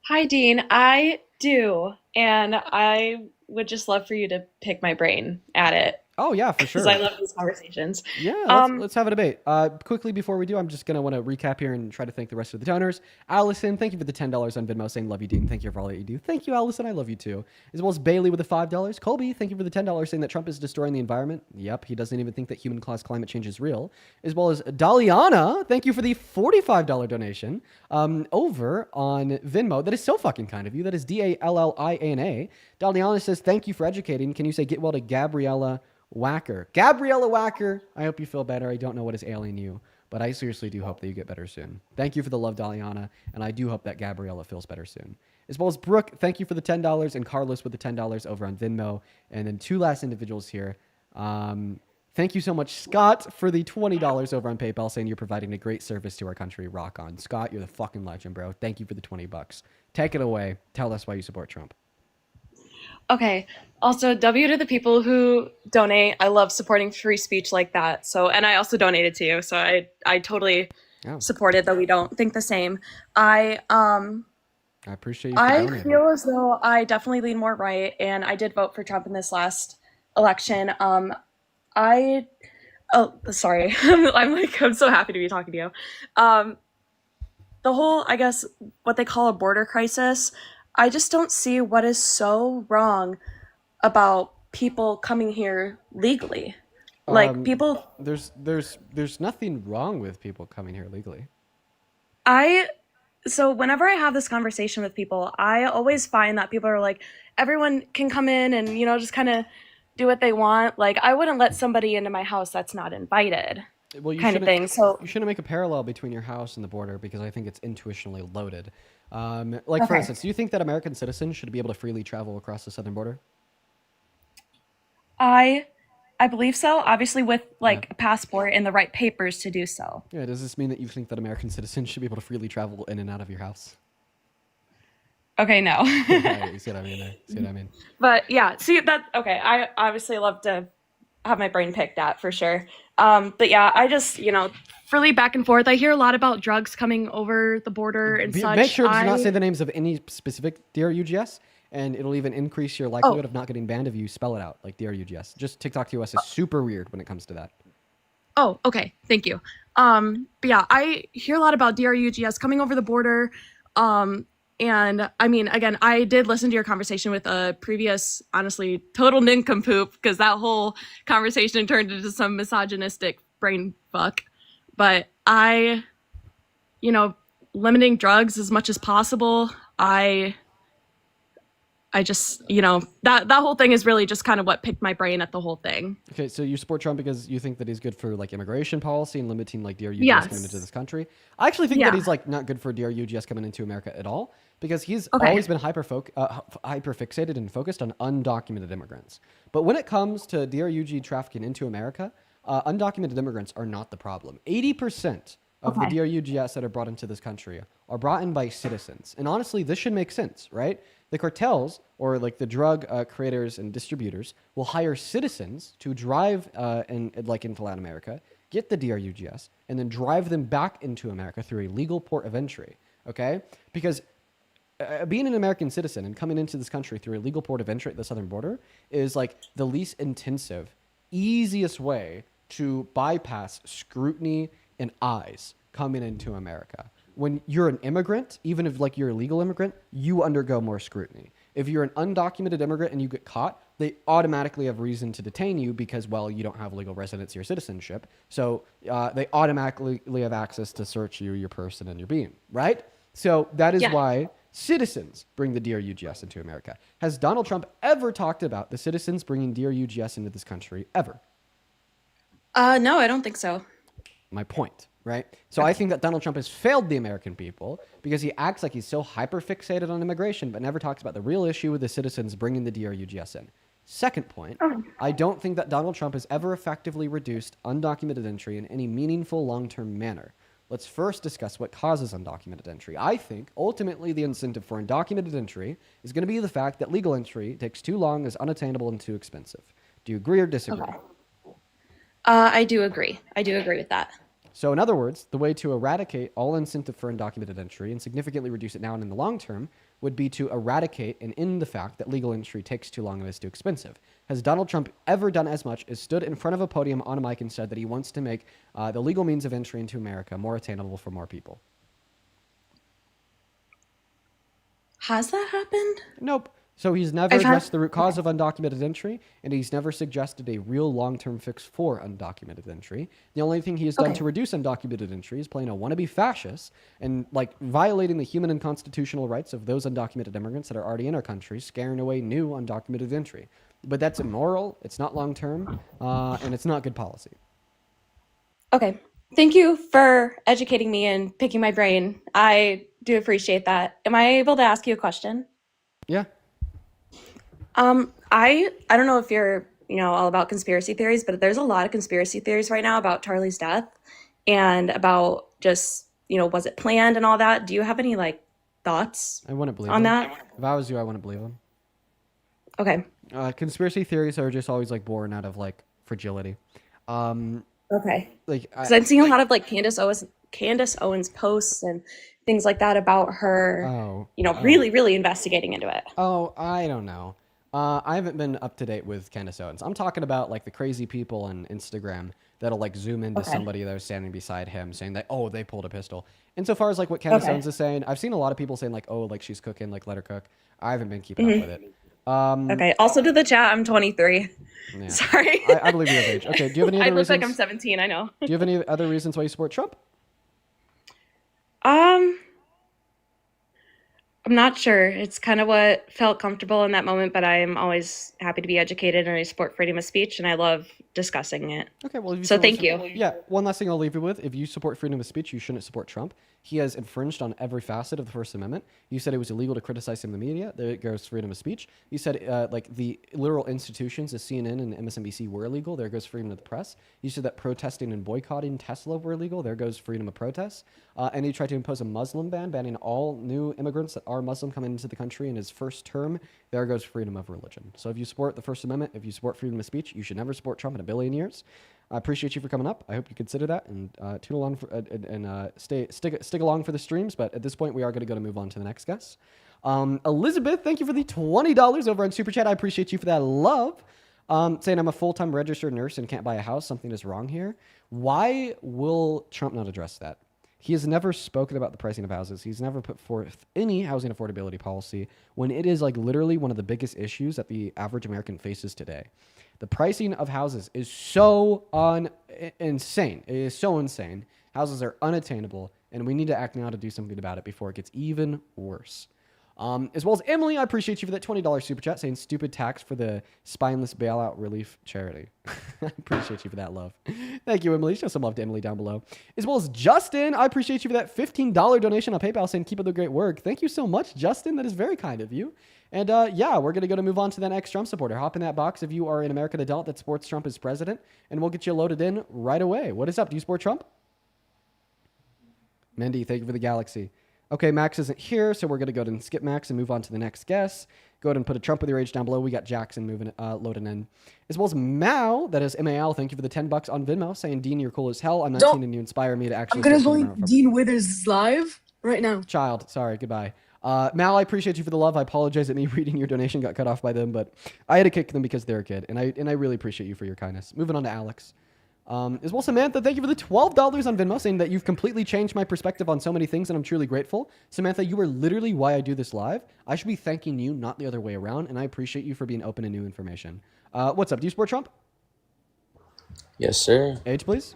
Hi, Dean. I do. And I would just love for you to pick my brain at it.
Oh, yeah, for sure.
Because I love these conversations.
Yeah, let's have a debate. Quickly before we do, I'm just going to want to recap here and try to thank the rest of the donors. Allison, thank you for the $10 on Venmo saying love you, Dean. Thank you for all that you do. Thank you, Allison. I love you too. As well as Bailey with the $5. Colby, thank you for the $10 saying that Trump is destroying the environment. Yep, he doesn't even think that human-caused climate change is real. As well as Daliana, thank you for the $45 donation over on Venmo. That is so fucking kind of you. That is Dallina. Daliana says, thank you for educating. Can you say get well to Gabriella Wacker? Gabriella Wacker, I hope you feel better. I don't know what is ailing you, but I seriously do hope that you get better soon. Thank you for the love, Daliana, and I do hope that Gabriella feels better soon. As well as Brooke, thank you for the $10, and Carlos with the $10 over on Venmo. And then two last individuals here. Thank you so much, Scott, for the $20 over on PayPal, saying you're providing a great service to our country. Rock on. Scott, you're the fucking legend, bro. Thank you for the $20. Take it away. Tell us why you support Trump.
Okay. Also, W to the people who donate. I love supporting free speech like that. So, and I also donated to you. So I totally supported, though we don't think the same. I
appreciate you for
I
donating.
feel as though I definitely lean more right, and I did vote for Trump in this last election. Sorry, I'm so happy to be talking to you. The whole, I guess, what they call a border crisis. I just don't see what is so wrong about people coming here legally. Like people.
There's nothing wrong with people coming here legally.
So whenever I have this conversation with people, I always find that people are like, everyone can come in and, just kind of do what they want. Like, I wouldn't let somebody into my house that's not invited.
Well,
kind of thing. So
you shouldn't make a parallel between your house and the border because I think it's intuitionally loaded. For
Okay.
instance, do you think that American citizens should be able to freely travel across the southern border?
I believe so, obviously with a passport and the right papers to do so.
Yeah. Does this mean that you think that American citizens should be able to freely travel in and out of your house?
Okay, no.
Yeah, you see what I mean there? See what I mean?
But yeah, see that. Okay, I obviously love to have my brain picked at for sure. But yeah, I just really back and forth. I hear a lot about drugs coming over the border and such.
Make sure to not say the names of any specific DRUGS, and it'll even increase your likelihood of not getting banned if you spell it out like DRUGS. Just TikTok to us is super weird when it comes to that.
Oh, okay. Thank you. But yeah, I hear a lot about DRUGS coming over the border. And I mean, again, I did listen to your conversation with a previous, honestly, total nincompoop, because that whole conversation turned into some misogynistic brain fuck. But limiting drugs as much as possible. I just, that whole thing is really just kind of what picked my brain at the whole thing.
Okay, so you support Trump because you think that he's good for immigration policy and limiting DRUGS
Yes.
coming into this country. I actually think that he's not good for DRUGS coming into America at all because he's always been hyper fixated and focused on undocumented immigrants. But when it comes to DRUG trafficking into America, undocumented immigrants are not the problem. 80% of the DRUGS that are brought into this country are brought in by citizens. And honestly, this should make sense, right? The cartels or the drug creators and distributors will hire citizens to drive into Latin America, get the DRUGS, and then drive them back into America through a legal port of entry. Okay? Because being an American citizen and coming into this country through a legal port of entry at the southern border is the least intensive, easiest way to bypass scrutiny and eyes coming into America. When you're an immigrant, even if you're a legal immigrant, you undergo more scrutiny. If you're an undocumented immigrant and you get caught, they automatically have reason to detain you because, well, you don't have legal residency or citizenship. So they automatically have access to search you, your person, and your being, right? So that is why citizens bring the DRUGS into America. Has Donald Trump ever talked about the citizens bringing DRUGS into this country ever?
No, I don't think so.
My point, right? So I think that Donald Trump has failed the American people because he acts like he's so hyper-fixated on immigration, but never talks about the real issue with the citizens bringing the DRUGS in. Second point, I don't think that Donald Trump has ever effectively reduced undocumented entry in any meaningful long-term manner. Let's first discuss what causes undocumented entry. I think, ultimately, the incentive for undocumented entry is going to be the fact that legal entry takes too long, is unattainable, and too expensive. Do you agree or disagree?
Okay. I do agree. I do agree with that.
So in other words, the way to eradicate all incentive for undocumented entry and significantly reduce it now and in the long term would be to eradicate and end the fact that legal entry takes too long and is too expensive. Has Donald Trump ever done as much as stood in front of a podium on a mic and said that he wants to make the legal means of entry into America more attainable for more people?
Has that happened?
Nope. So he's never addressed the root cause of undocumented entry, and he's never suggested a real long-term fix for undocumented entry. The only thing he has done to reduce undocumented entry is playing a wannabe fascist and violating the human and constitutional rights of those undocumented immigrants that are already in our country, scaring away new undocumented entry. But that's immoral, it's not long-term, and it's not good policy.
Okay. Thank you for educating me and picking my brain. I do appreciate that. Am I able to ask you a question?
Yeah.
I don't know if you're, all about conspiracy theories, but there's a lot of conspiracy theories right now about Charlie's death and about just, was it planned and all that. Do you have any thoughts
I wouldn't believe
on
him.
that?
If I was you, I wouldn't believe him.
Okay.
Conspiracy theories are just always born out of fragility.
Okay.
Because
Because I'm seeing a lot of Candace Owens posts and things like that about her, really, really investigating into it.
Oh, I don't know. I haven't been up to date with Candace Owens. I'm talking about the crazy people on Instagram that'll zoom into somebody that was standing beside him saying that, oh, they pulled a pistol. Insofar as what Candace Owens is saying, I've seen a lot of people saying oh, she's cooking, let her cook. I haven't been keeping up with it.
Okay. Also to the chat, I'm 23.
Yeah.
Sorry.
I believe your age. Okay. Do you have any
I
other
look
reasons?
like I'm 17. I know.
Do you have any other reasons why you support Trump?
I'm not sure. It's kind of what felt comfortable in that moment, but I'm always happy to be educated and I support freedom of speech and I love discussing it.
Okay, well,
so thank you.
Yeah, one last thing I'll leave you with. If you support freedom of speech, you shouldn't support Trump. He has infringed on every facet of the First Amendment. You said it was illegal to criticize him in the media. There goes freedom of speech. You said the literal institutions of CNN and MSNBC were illegal. There goes freedom of the press. You said that protesting and boycotting Tesla were illegal. There goes freedom of protest. And he tried to impose a Muslim ban, banning all new immigrants that are Muslim coming into the country in his first term. There goes freedom of religion. So if you support the First Amendment, if you support freedom of speech, you should never support Trump in a billion years. I appreciate you for coming up. I hope you consider that and tune along stick along for the streams. But at this point, we are going to move on to the next guest. Elizabeth, thank you for the $20 over on Super Chat. I appreciate you for that love. Saying I'm a full-time registered nurse and can't buy a house. Something is wrong here. Why will Trump not address that? He has never spoken about the pricing of houses. He's never put forth any housing affordability policy when it is literally one of the biggest issues that the average American faces today. The pricing of houses is so insane. It is so insane. Houses are unattainable, and we need to act now to do something about it before it gets even worse. As well as Emily, I appreciate you for that $20 super chat saying stupid tax for the spineless bailout relief charity. I appreciate you for that love. Thank you, Emily. Show some love to Emily down below. As well as Justin, I appreciate you for that $15 donation on PayPal saying keep up the great work. Thank you so much, Justin. That is very kind of you. And yeah, we're going to move on to that next Trump supporter. Hop in that box if you are an American adult that supports Trump as president, and we'll get you loaded in right away. What is up? Do you support Trump? Mindy, thank you for the galaxy. Okay, Max isn't here, so we're going to go ahead and skip Max and move on to the next guest. Go ahead and put a Trump with your age down below. We got Jackson loading in. As well as Mal, that is MAL, thank you for the $10 on Venmo, saying, Dean, you're cool as hell. I'm 19 and you inspire me to actually...
I'm gonna join Dean Withers live right now.
Child, sorry, goodbye. Mal, I appreciate you for the love. I apologize that me reading your donation got cut off by them, but I had to kick them because they're a kid, and I really appreciate you for your kindness. Moving on to Alex. As well, Samantha, thank you for the $12 on Venmo, saying that you've completely changed my perspective on so many things, and I'm truly grateful. Samantha, you are literally why I do this live. I should be thanking you, not the other way around, and I appreciate you for being open to new information. What's up? Do you support Trump?
Yes, sir.
Age, please.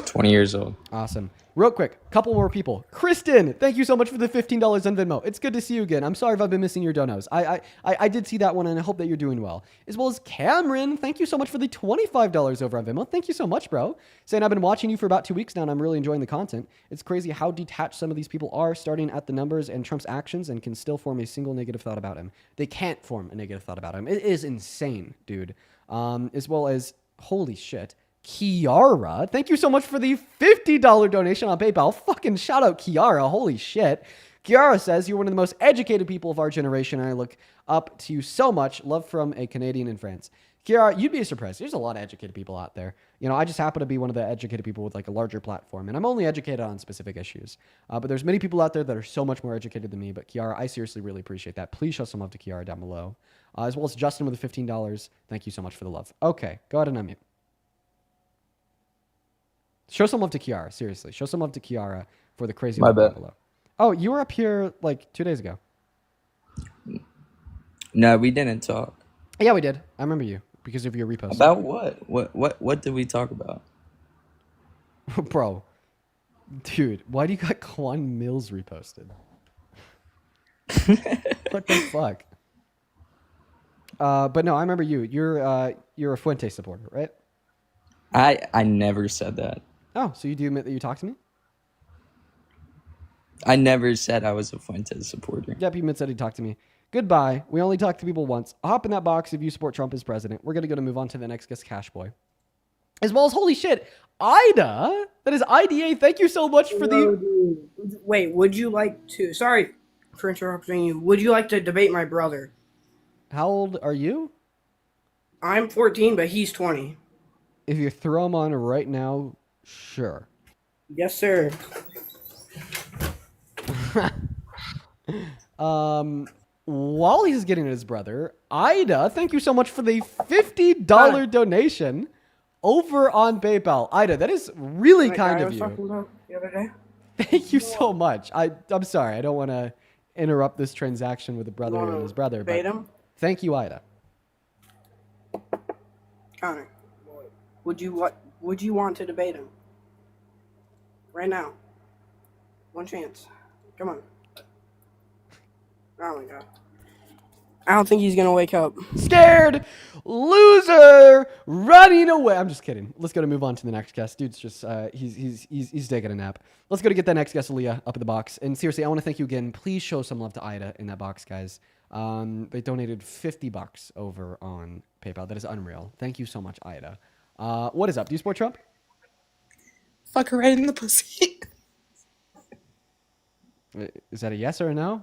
20 years old.
Awesome. Real quick, couple more people. Kristen, thank you so much for the $15 on Venmo. It's good to see you again. I'm sorry if I've been missing your donos. I did see that one, and I hope that you're doing well. As well as Cameron, thank you so much for the $25 over on Venmo. Thank you so much, bro. Saying I've been watching you for about 2 weeks now, and I'm really enjoying the content. It's crazy how detached some of these people are, starting at the numbers and Trump's actions, and can still form a single negative thought about him. They can't form a negative thought about him. It is insane, dude. As well as, holy shit, Kiara, thank you so much for the $50 donation on PayPal. Fucking shout out Kiara. Holy shit. Kiara says, you're one of the most educated people of our generation, and I look up to you so much. Love from a Canadian in France. Kiara, you'd be surprised. There's a lot of educated people out there. You know, I just happen to be one of the educated people with like a larger platform, and I'm only educated on specific issues. But there's many people out there that are so much more educated than me. But Kiara, I seriously really appreciate that. Please show some love to Kiara down below. As well as Justin with the $15. Thank you so much for the love. Okay, go ahead and unmute. Show some love to Kiara. Seriously, show some love to Kiara for the crazy love down below. Oh, you were up here like 2 days ago.
No, we didn't talk.
Yeah, we did. I remember you because of your repost.
About what? What did we talk about?
Bro, dude, why do you got Quan Mills reposted? What the fuck? But no, I remember you. You're a Fuente supporter, right?
I never said that.
Oh, so you do admit that you talked to me?
I never said I was a Fuentes supporter.
Yep, you said he talked to me. Goodbye. We only talk to people once. I'll hop in that box if you support Trump as president. We're going to move on to the next guest, Cash Boy. As well as, holy shit, Ida. That is IDA. Thank you so much for the...
Wait, would you like to... Sorry for interrupting you. Would you like to debate my brother?
How old are you?
I'm 14, but he's 20.
If you throw him on right now, sure.
Yes, sir.
While he's getting his brother, Ida, thank you so much for the $50 donation over on PayPal. Ida, that is really kind of you.
Talking about the other day?
Thank you so much. I'm sorry. I don't want to interrupt this transaction with a brother and his brother. But thank you, Ida.
Connor, would you want to debate him? Right now. One chance. Come on. Oh my god. I don't think he's gonna wake up.
Scared loser running away. I'm just kidding. Let's go to move on to the next guest. Dude's just he's taking a nap. Let's go to get that next guest, Aaliyah, up in the box. And seriously, I want to thank you again. Please show some love to Ida in that box, guys. They donated $50 over on PayPal. That is unreal. Thank you so much, Ida. What is up? Do you support Trump?
Fuck her right in the pussy.
Is that a yes or a no?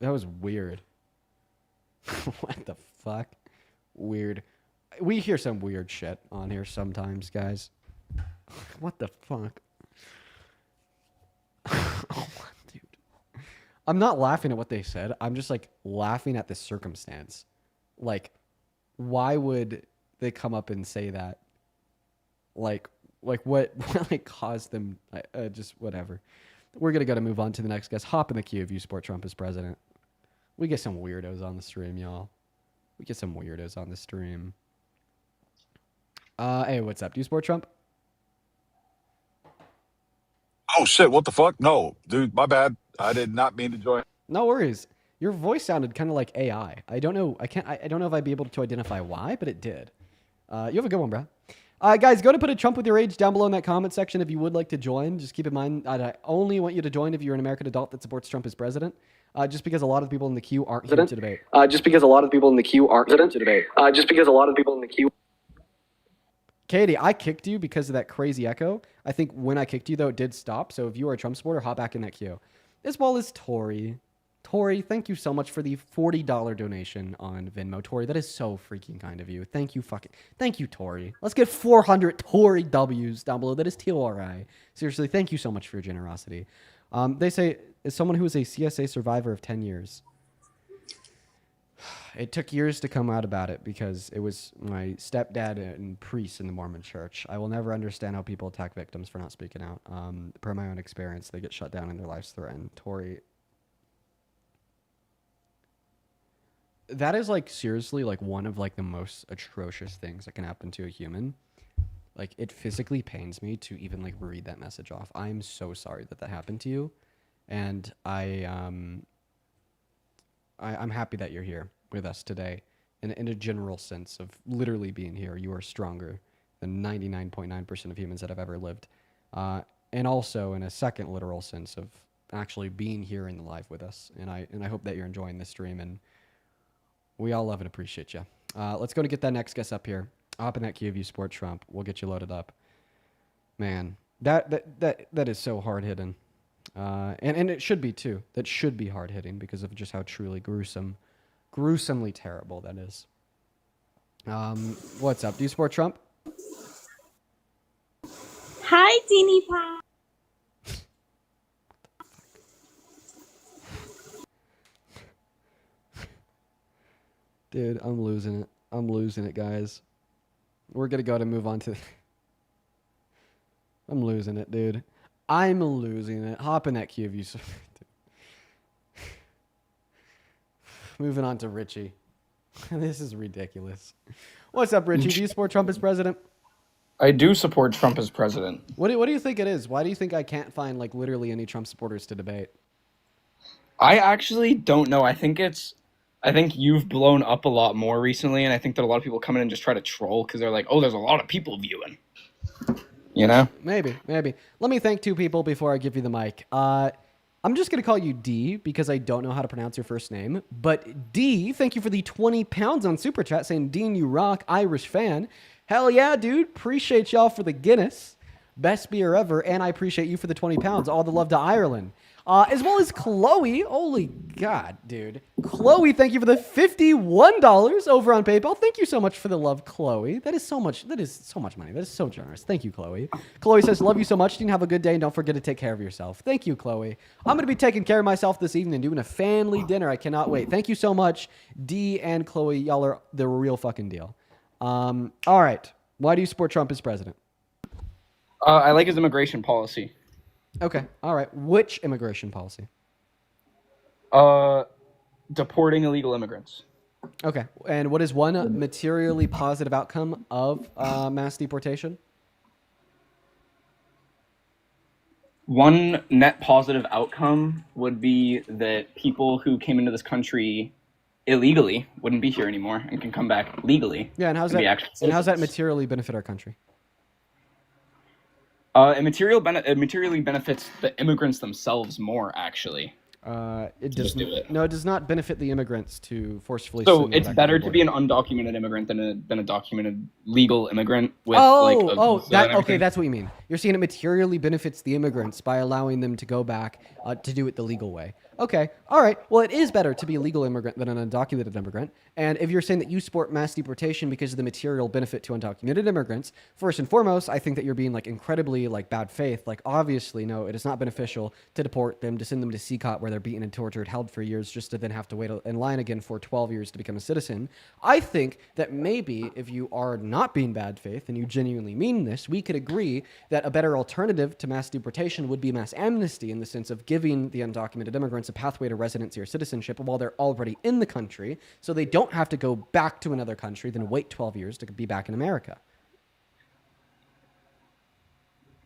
That was weird. What the fuck? Weird. We hear some weird shit on here sometimes, guys. What the fuck? Oh, dude. I'm not laughing at what they said. I'm just like laughing at the circumstance. Like, why would they come up and say that? Like what like caused them? Just whatever. We're gonna move on to the next guest. Hop in the queue if you support Trump as president. We get some weirdos on the stream, y'all. We get some weirdos on the stream. Hey, what's up? Do you support Trump?
Oh shit! What the fuck? No, dude, my bad. I did not mean to join.
No worries. Your voice sounded kind of like AI. I don't know. I don't know if I'd be able to identify why, but it did. You have a good one, bro. Guys, go to put a Trump with your age down below in that comment section if you would like to join. Just keep in mind, I only want you to join if you're an American adult that supports Trump as president. Just because a lot of the people in the queue aren't here to debate. Katie, I kicked you because of that crazy echo. I think when I kicked you, though, it did stop. So if you are a Trump supporter, hop back in that queue. As well as Tori. Tori, thank you so much for the $40 donation on Venmo. Tori, that is so freaking kind of you. Thank you, Tori. Let's get 400 Tori W's down below. That is TORI. Seriously, thank you so much for your generosity. They say, as someone who is a CSA survivor of 10 years. It took years to come out about it because it was my stepdad and priest in the Mormon church. I will never understand how people attack victims for not speaking out. Per my own experience, they get shut down and their lives threatened. Tori, that is like seriously like one of like the most atrocious things that can happen to a human. Like it physically pains me to even like read that message off. I'm so sorry that that happened to you, and I'm happy that you're here with us today. In a general sense of literally being here, you are stronger than 99.9% of humans that have ever lived, and also in a second literal sense of actually being here in the live with us. And I hope that you're enjoying this stream, and we all love and appreciate you. Let's go to get that next guest up here. Hop in that queue of you sport Trump. We'll get you loaded up. Man, that is so hard hitting. And it should be too. That should be hard hitting because of just how truly gruesomely terrible that is. What's up? Do you support Trump?
Hi, Teeny Pie.
Dude, I'm losing it. I'm losing it, guys. We're gonna go to move on to. I'm losing it, dude. I'm losing it. Hop in that queue of you. Moving on to Richie. This is ridiculous. What's up, Richie? Do you support Trump as president?
I do support Trump as president.
What do you think it is? Why do you think I can't find like literally any Trump supporters to debate?
I actually don't know. I think you've blown up a lot more recently, and I think that a lot of people come in and just try to troll because they're like, oh, there's a lot of people viewing. You know?
Maybe. Let me thank two people before I give you the mic. I'm just going to call you D because I don't know how to pronounce your first name. But D, thank you for the 20 pounds on Super Chat saying, Dean, you rock, Irish fan. Hell yeah, dude. Appreciate y'all for the Guinness. Best beer ever. And I appreciate you for the 20 pounds. All the love to Ireland. As well as Chloe. Holy God, dude. Chloe, thank you for the $51 over on PayPal. Thank you so much for the love, Chloe. That is so much money. That is so generous. Thank you, Chloe. Chloe says, love you so much, Dean. Have a good day, and don't forget to take care of yourself. Thank you, Chloe. I'm going to be taking care of myself this evening and doing a family dinner. I cannot wait. Thank you so much, D and Chloe. Y'all are the real fucking deal. All right. Why do you support Trump as president?
I like his immigration policy.
Okay. All right. Which immigration policy?
Deporting illegal immigrants.
Okay. And what is one materially positive outcome of mass deportation?
One net positive outcome would be that people who came into this country illegally wouldn't be here anymore and can come back legally.
Yeah, and how's that materially benefit our country?
It materially benefits the immigrants themselves more, actually.
It does not benefit the immigrants to forcefully.
So it's better to be an undocumented immigrant than a documented legal immigrant with
okay, that's what you mean. You're saying it materially benefits the immigrants by allowing them to go back to do it the legal way. Okay, all right. Well, it is better to be a legal immigrant than an undocumented immigrant. And if you're saying that you support mass deportation because of the material benefit to undocumented immigrants, first and foremost, I think that you're being like incredibly like bad faith. Like obviously, no, it is not beneficial to deport them, to send them to CCOT where they're beaten and tortured, held for years, just to then have to wait in line again for 12 years to become a citizen. I think that maybe if you are not being bad faith and you genuinely mean this, we could agree that a better alternative to mass deportation would be mass amnesty, in the sense of giving the undocumented immigrants a pathway to residency or citizenship while they're already in the country, so they don't have to go back to another country, then wait 12 years to be back in America.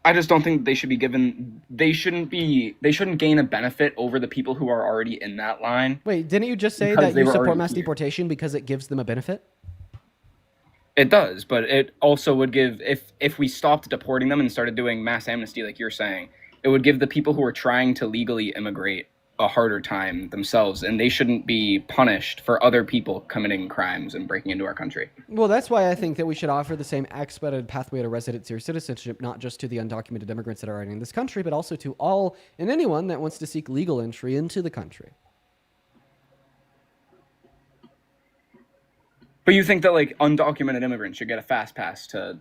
I just don't think they should be given. They shouldn't gain a benefit over the people who are already in that line.
Wait, didn't you just say that you support mass deportation because it gives them a benefit?
It does, but it also would give, if we stopped deporting them and started doing mass amnesty like you're saying, it would give the people who are trying to legally immigrate a harder time themselves, and they shouldn't be punished for other people committing crimes and breaking into our country.
Well, that's why I think that we should offer the same expedited pathway to residency or citizenship, not just to the undocumented immigrants that are already in this country, but also to all and anyone that wants to seek legal entry into the country.
But you think that like undocumented immigrants should get a fast pass to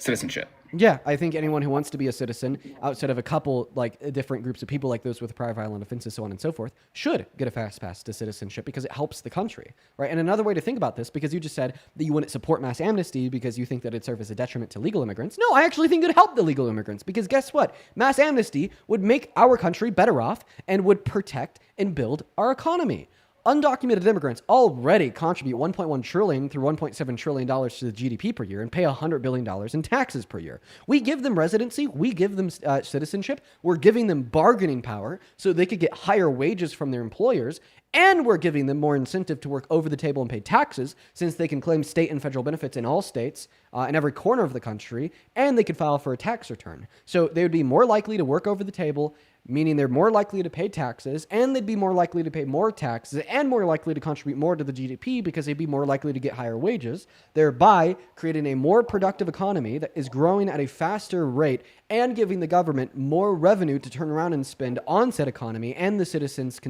citizenship.
Yeah, I think anyone who wants to be a citizen outside of a couple different groups of people like those with prior violent offenses, so on and so forth, should get a fast pass to citizenship because it helps the country, right? And another way to think about this, because you just said that you wouldn't support mass amnesty because you think that it'd serve as a detriment to legal immigrants. No, I actually think it'd help the legal immigrants because guess what? Mass amnesty would make our country better off and would protect and build our economy. Undocumented immigrants already contribute $1.1 trillion through $1.7 trillion to the GDP per year and pay $100 billion in taxes per year. We give them residency. We give them citizenship. We're giving them bargaining power so they could get higher wages from their employers. And we're giving them more incentive to work over the table and pay taxes since they can claim state and federal benefits in all states in every corner of the country, and they could file for a tax return. So they would be more likely to work over the table, meaning they're more likely to pay taxes, and they'd be more likely to pay more taxes and more likely to contribute more to the GDP because they'd be more likely to get higher wages, thereby creating a more productive economy that is growing at a faster rate and giving the government more revenue to turn around and spend on said economy and the citizens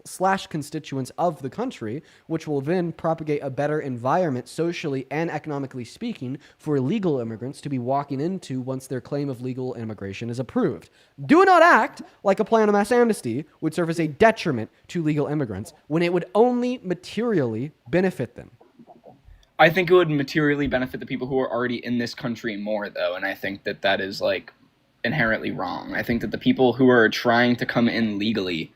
slash constituents of the country, which will then propagate a better environment socially and economically speaking for illegal immigrants to be walking into once their claim of legal immigration is approved. Do not act like a plan of mass amnesty would serve as a detriment to legal immigrants when it would only materially benefit them.
I think it would materially benefit the people who are already in this country more, though, and I think that that is, like, inherently wrong. I think that the people who are trying to come in legally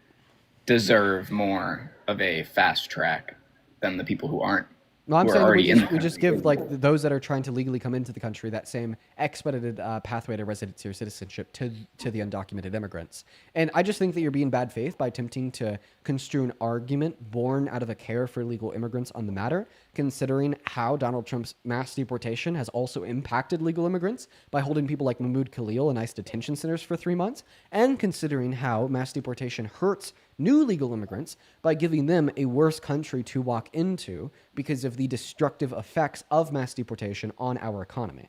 deserve more of a fast track than the people who aren't.
No, I'm
who are
saying
already in the
we just give like those that are trying to legally come into the country that same expedited pathway to residency or citizenship to the undocumented immigrants. And I just think that you're being bad faith by attempting to construe an argument born out of a care for illegal immigrants on the matter, considering how Donald Trump's mass deportation has also impacted legal immigrants by holding people like Mahmoud Khalil in ICE detention centers for 3 months, and considering how mass deportation hurts new legal immigrants by giving them a worse country to walk into because of the destructive effects of mass deportation on our economy.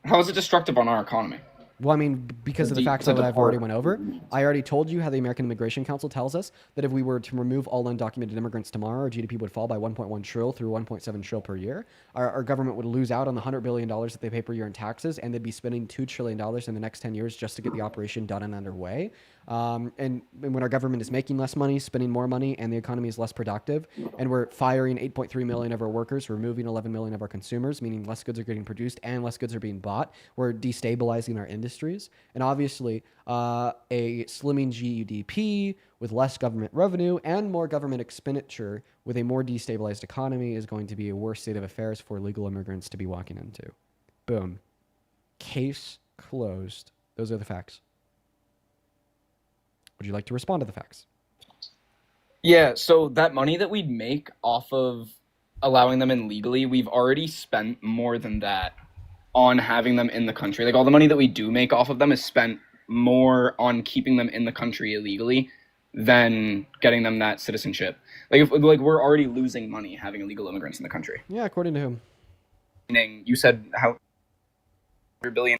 How is it destructive on our economy?
Well, I mean, because of the facts that I've already went over. I already told you how the American Immigration Council tells us that if we were to remove all undocumented immigrants tomorrow, our GDP would fall by 1.1 trillion through 1.7 trillion per year. Our government would lose out on the $100 billion that they pay per year in taxes, and they'd be spending $2 trillion in the next 10 years just to get the operation done and underway. And when our government is making less money, spending more money, and the economy is less productive, and we're firing 8.3 million of our workers, removing 11 million of our consumers, meaning less goods are getting produced and less goods are being bought, we're destabilizing our industries. And obviously, a slimming GDP with less government revenue and more government expenditure with a more destabilized economy is going to be a worse state of affairs for legal immigrants to be walking into. Boom. Case closed. Those are the facts. Would you like to respond to the facts?
Yeah, so that money that we'd make off of allowing them in legally, we've already spent more than that on having them in the country. Like, all the money that we do make off of them is spent more on keeping them in the country illegally than getting them that citizenship. Like, we're already losing money having illegal immigrants in the country.
Yeah, according to whom?
You said how $100 billion.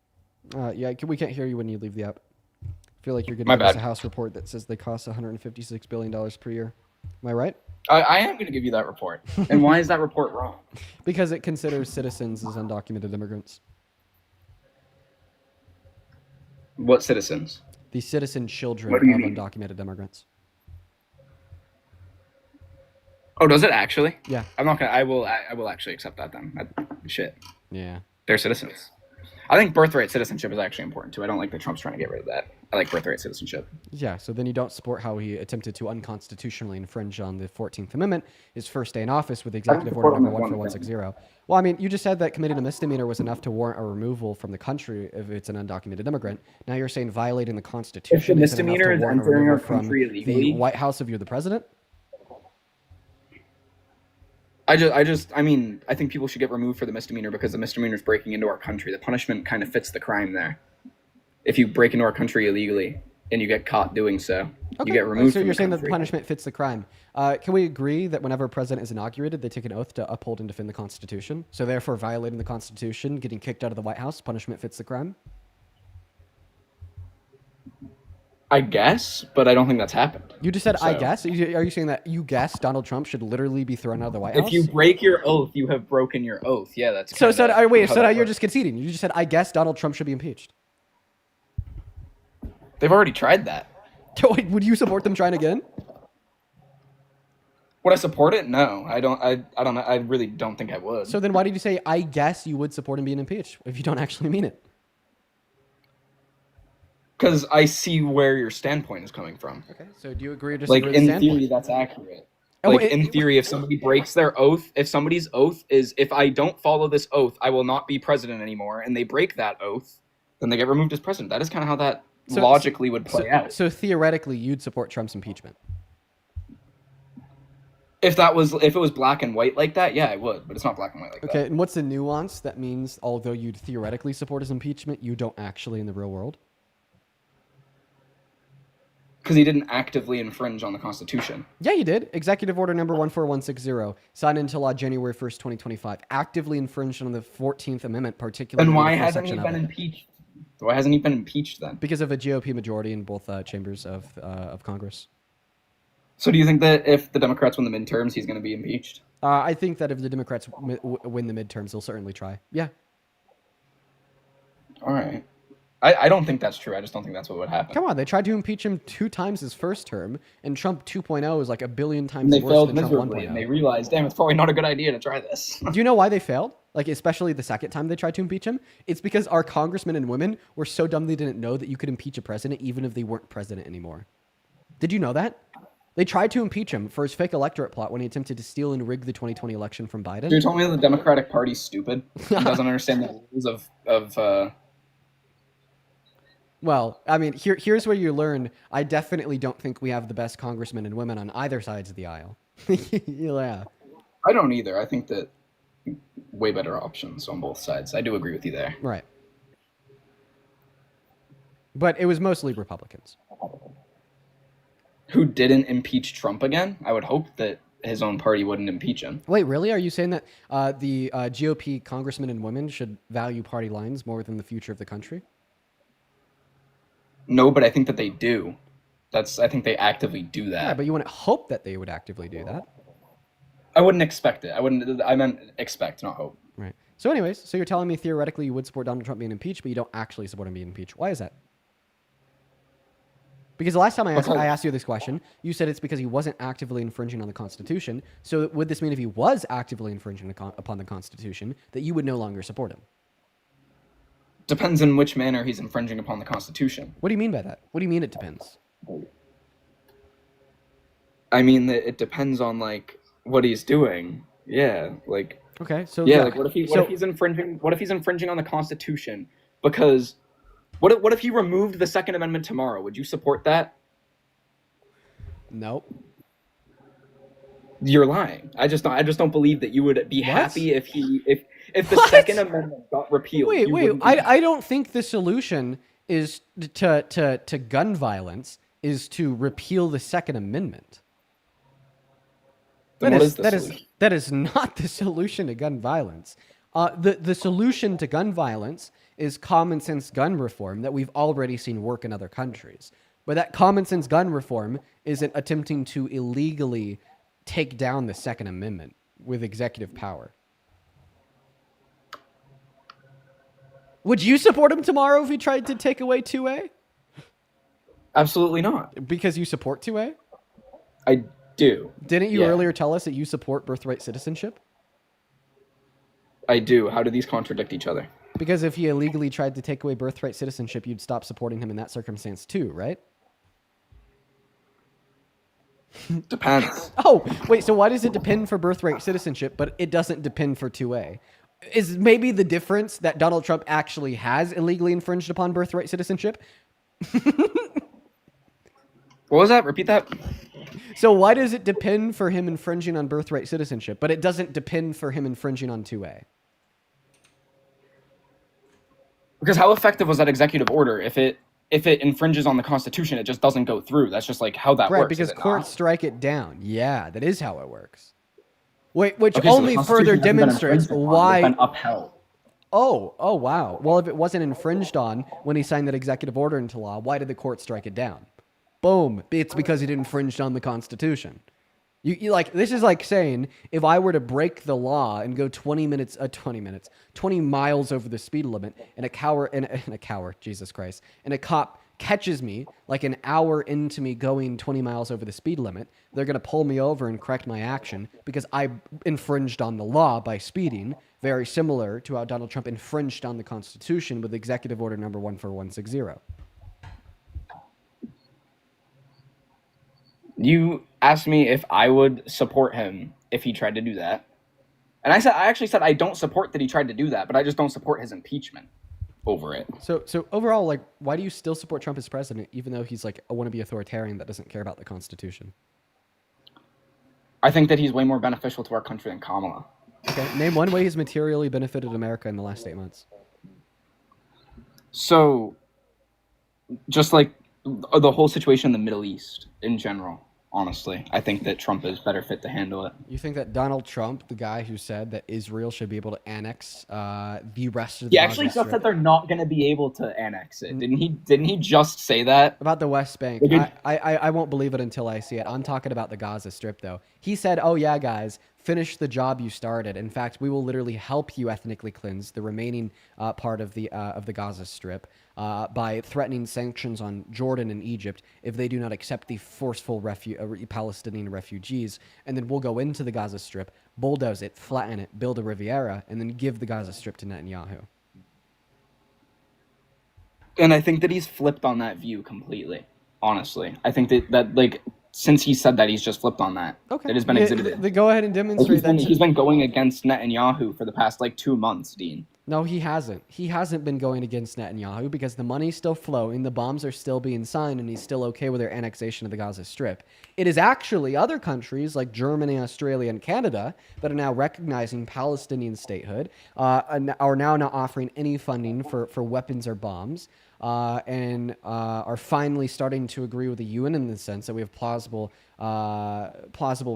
Yeah, we can't hear you when you leave the app. I feel like you're going
My
to give us
bad.
a House report that says they cost $156 billion per year. Am I right?
I am going to give you that report. And why is that report wrong?
Because it considers citizens as undocumented immigrants.
What citizens?
The citizen children
What
of
do you mean?
undocumented immigrants.
Oh, does it actually?
Yeah.
I'm not gonna. I will actually accept that then. Shit.
Yeah.
They're citizens. I think birthright citizenship is actually important too. I don't like that Trump's trying to get rid of that. I like birthright citizenship.
Yeah, so then you don't support how he attempted to unconstitutionally infringe on the 14th Amendment his first day in office with Executive Order number 14160. Well, I mean, you just said that committing a misdemeanor was enough to warrant a removal from the country if it's an undocumented immigrant. Now you're saying violating the Constitution
If the
isn't enough
misdemeanor
to
is
warrant a
entering our
removal from
country
the
illegally?
White House if you're the president?
I mean, I think people should get removed for the misdemeanor because the misdemeanor is breaking into our country. The punishment kind of fits the crime there. If you break into our country illegally and you get caught doing so, you get removed
So
from
you're
the
saying that the
country.
punishment fits the crime. Can we agree that whenever a president is inaugurated, they take an oath to uphold and defend the Constitution? So therefore, violating the Constitution, getting kicked out of the White House, punishment fits the crime?
I guess, but I don't think that's happened.
You just said, I
So-
guess? Are you saying that you guess Donald Trump should literally be thrown out of the White House?
If you break your oath, you have broken your oath. Yeah, that's
So
kinda
wait,
how
so now
that
you're
works.
just conceding. You just said, I guess Donald Trump should be impeached.
They've already tried that.
Would you support them trying again?
Would I support it? No, I don't. I don't know. I really don't think I would.
So then why did you say, I guess you would support him being impeached if you don't actually mean it?
Because I see where your standpoint is coming from.
Okay, so do you agree or disagree
Like
with the
in
standpoint?
theory, that's accurate.
Oh,
Like
it-
in theory, if somebody breaks their oath, if somebody's oath is, if I don't follow this oath, I will not be president anymore, and they break that oath, then they get removed as president. That is kind of how that logically would play out.
So theoretically, you'd support Trump's impeachment.
If it was black and white like that, yeah, I would. But it's not black and white like that.
Okay, and what's the nuance that means although you'd theoretically support his impeachment, you don't actually in the real world?
Because he didn't actively infringe on the Constitution.
Yeah, you did. Executive Order number 14160, signed into law January 1st, 2025, actively infringed on the 14th Amendment, particularly
Then why
the first
hasn't he
section
been
of it.
impeached? Why hasn't he been impeached then?
Because of a GOP majority in both chambers of Congress.
So do you think that if the Democrats win the midterms, he's going to be impeached?
I think that if the Democrats win the midterms, they'll certainly try. Yeah.
All right. I don't think that's true. I just don't think that's what would happen.
Come on, they tried to impeach him 2 times his first term, and Trump 2.0 is like a billion times
And they
worse
failed
than Trump
miserably,
1.0.
and they realized, damn, it's probably not a good idea to try this.
Do you know why they failed? Like, especially the second time they tried to impeach him? It's because our congressmen and women were so dumb they didn't know that you could impeach a president even if they weren't president anymore. Did you know that? They tried to impeach him for his fake electorate plot when he attempted to steal and rig the 2020 election from Biden.
You're telling me the Democratic Party's stupid? It doesn't understand the rules of
Well, I mean, here's where you learn. I definitely don't think we have the best congressmen and women on either sides of the aisle. Yeah.
I don't either. I think that way better options on both sides. I do agree with you there.
Right. But it was mostly Republicans.
Who didn't impeach Trump again? I would hope that his own party wouldn't impeach him.
Wait, really? Are you saying that the GOP congressmen and women should value party lines more than the future of the country?
No, but I think that they do. I think they actively do that.
Yeah, but you wouldn't hope that they would actively do that.
I wouldn't expect it. I meant expect, not hope.
Right. So anyways, so you're telling me theoretically you would support Donald Trump being impeached, but you don't actually support him being impeached. Why is that? Because the last time I asked you this question, you said it's because he wasn't actively infringing on the Constitution. So would this mean if he was actively infringing upon the Constitution, that you would no longer support him?
Depends in which manner he's infringing upon the Constitution.
What do you mean by that? What do you mean it depends?
I mean that it depends on like what he's doing. Yeah, like
okay, so
yeah, like what if he's infringing on the Constitution? Because what if he removed the Second Amendment tomorrow? Would you support that?
Nope.
You're lying. I just don't believe that you would be happy if the Second Amendment got repealed.
Wait. I don't think the solution is to gun violence is to repeal the Second Amendment. That is not the solution to gun violence. The solution to gun violence is common sense gun reform that we've already seen work in other countries. But that common sense gun reform isn't attempting to illegally take down the Second Amendment with executive power. Would you support him tomorrow if he tried to take away 2A?
Absolutely not.
Because you support 2A?
I do.
Didn't you earlier tell us that you support birthright citizenship?
I do. How do these contradict each other?
Because if he illegally tried to take away birthright citizenship, you'd stop supporting him in that circumstance too, right?
Depends.
Oh, wait, so why does it depend for birthright citizenship, but it doesn't depend for 2A? Is maybe the difference that Donald Trump actually has illegally infringed upon birthright citizenship?
What was that? Repeat that.
So why does it depend for him infringing on birthright citizenship, but it doesn't depend for him infringing on 2A?
Because how effective was that executive order? If it infringes on the Constitution, it just doesn't go through. That's just like how that works.
Right, because courts strike it down. Yeah, that is how it works. Wait, which
Okay, so the
only
Constitution
further
hasn't been
demonstrates
infringed upon,
why...
it's been upheld.
Oh, wow. Well, if it wasn't infringed on when he signed that executive order into law, why did the court strike it down? Boom. It's because it infringed on the Constitution. You like, this is like saying if I were to break the law and go 20 miles over the speed limit, and a cop catches me like an hour into me going 20 miles over the speed limit, they're going to pull me over and correct my action because I infringed on the law by speeding, very similar to how Donald Trump infringed on the Constitution with Executive Order number 14160.
You asked me if I would support him if he tried to do that. And I actually said I don't support that he tried to do that, but I just don't support his impeachment over it.
So overall, like, why do you still support Trump as president, even though he's like a wannabe authoritarian that doesn't care about the Constitution?
I think that he's way more beneficial to our country than Kamala.
Okay, name one way he's materially benefited America in the last 8 months.
So, just like the whole situation in the Middle East in general, honestly, I think that Trump is better fit to handle it.
You think that Donald Trump, the guy who said that Israel should be able to annex the rest of the
He actually just said they're not going to be able to annex it. Didn't he just say that?
About the West Bank. I won't believe it until I see it. I'm talking about the Gaza Strip, though. He said, oh, yeah, guys, finish the job you started. In fact, we will literally help you ethnically cleanse the remaining part of the Gaza Strip by threatening sanctions on Jordan and Egypt if they do not accept the forceful Palestinian refugees. And then we'll go into the Gaza Strip, bulldoze it, flatten it, build a Riviera, and then give the Gaza Strip to Netanyahu.
And I think that he's flipped on that view completely, honestly. I think that like, since he said that, he's just flipped on that.
Okay.
It has been exhibited.
Go ahead and demonstrate that.
He's been going against Netanyahu for the past, 2 months, Dean.
No, he hasn't. He hasn't been going against Netanyahu because the money's still flowing, the bombs are still being signed, and he's still okay with their annexation of the Gaza Strip. It is actually other countries like Germany, Australia, and Canada that are now recognizing Palestinian statehood, are now not offering any funding for weapons or bombs, and are finally starting to agree with the UN in the sense that we have plausible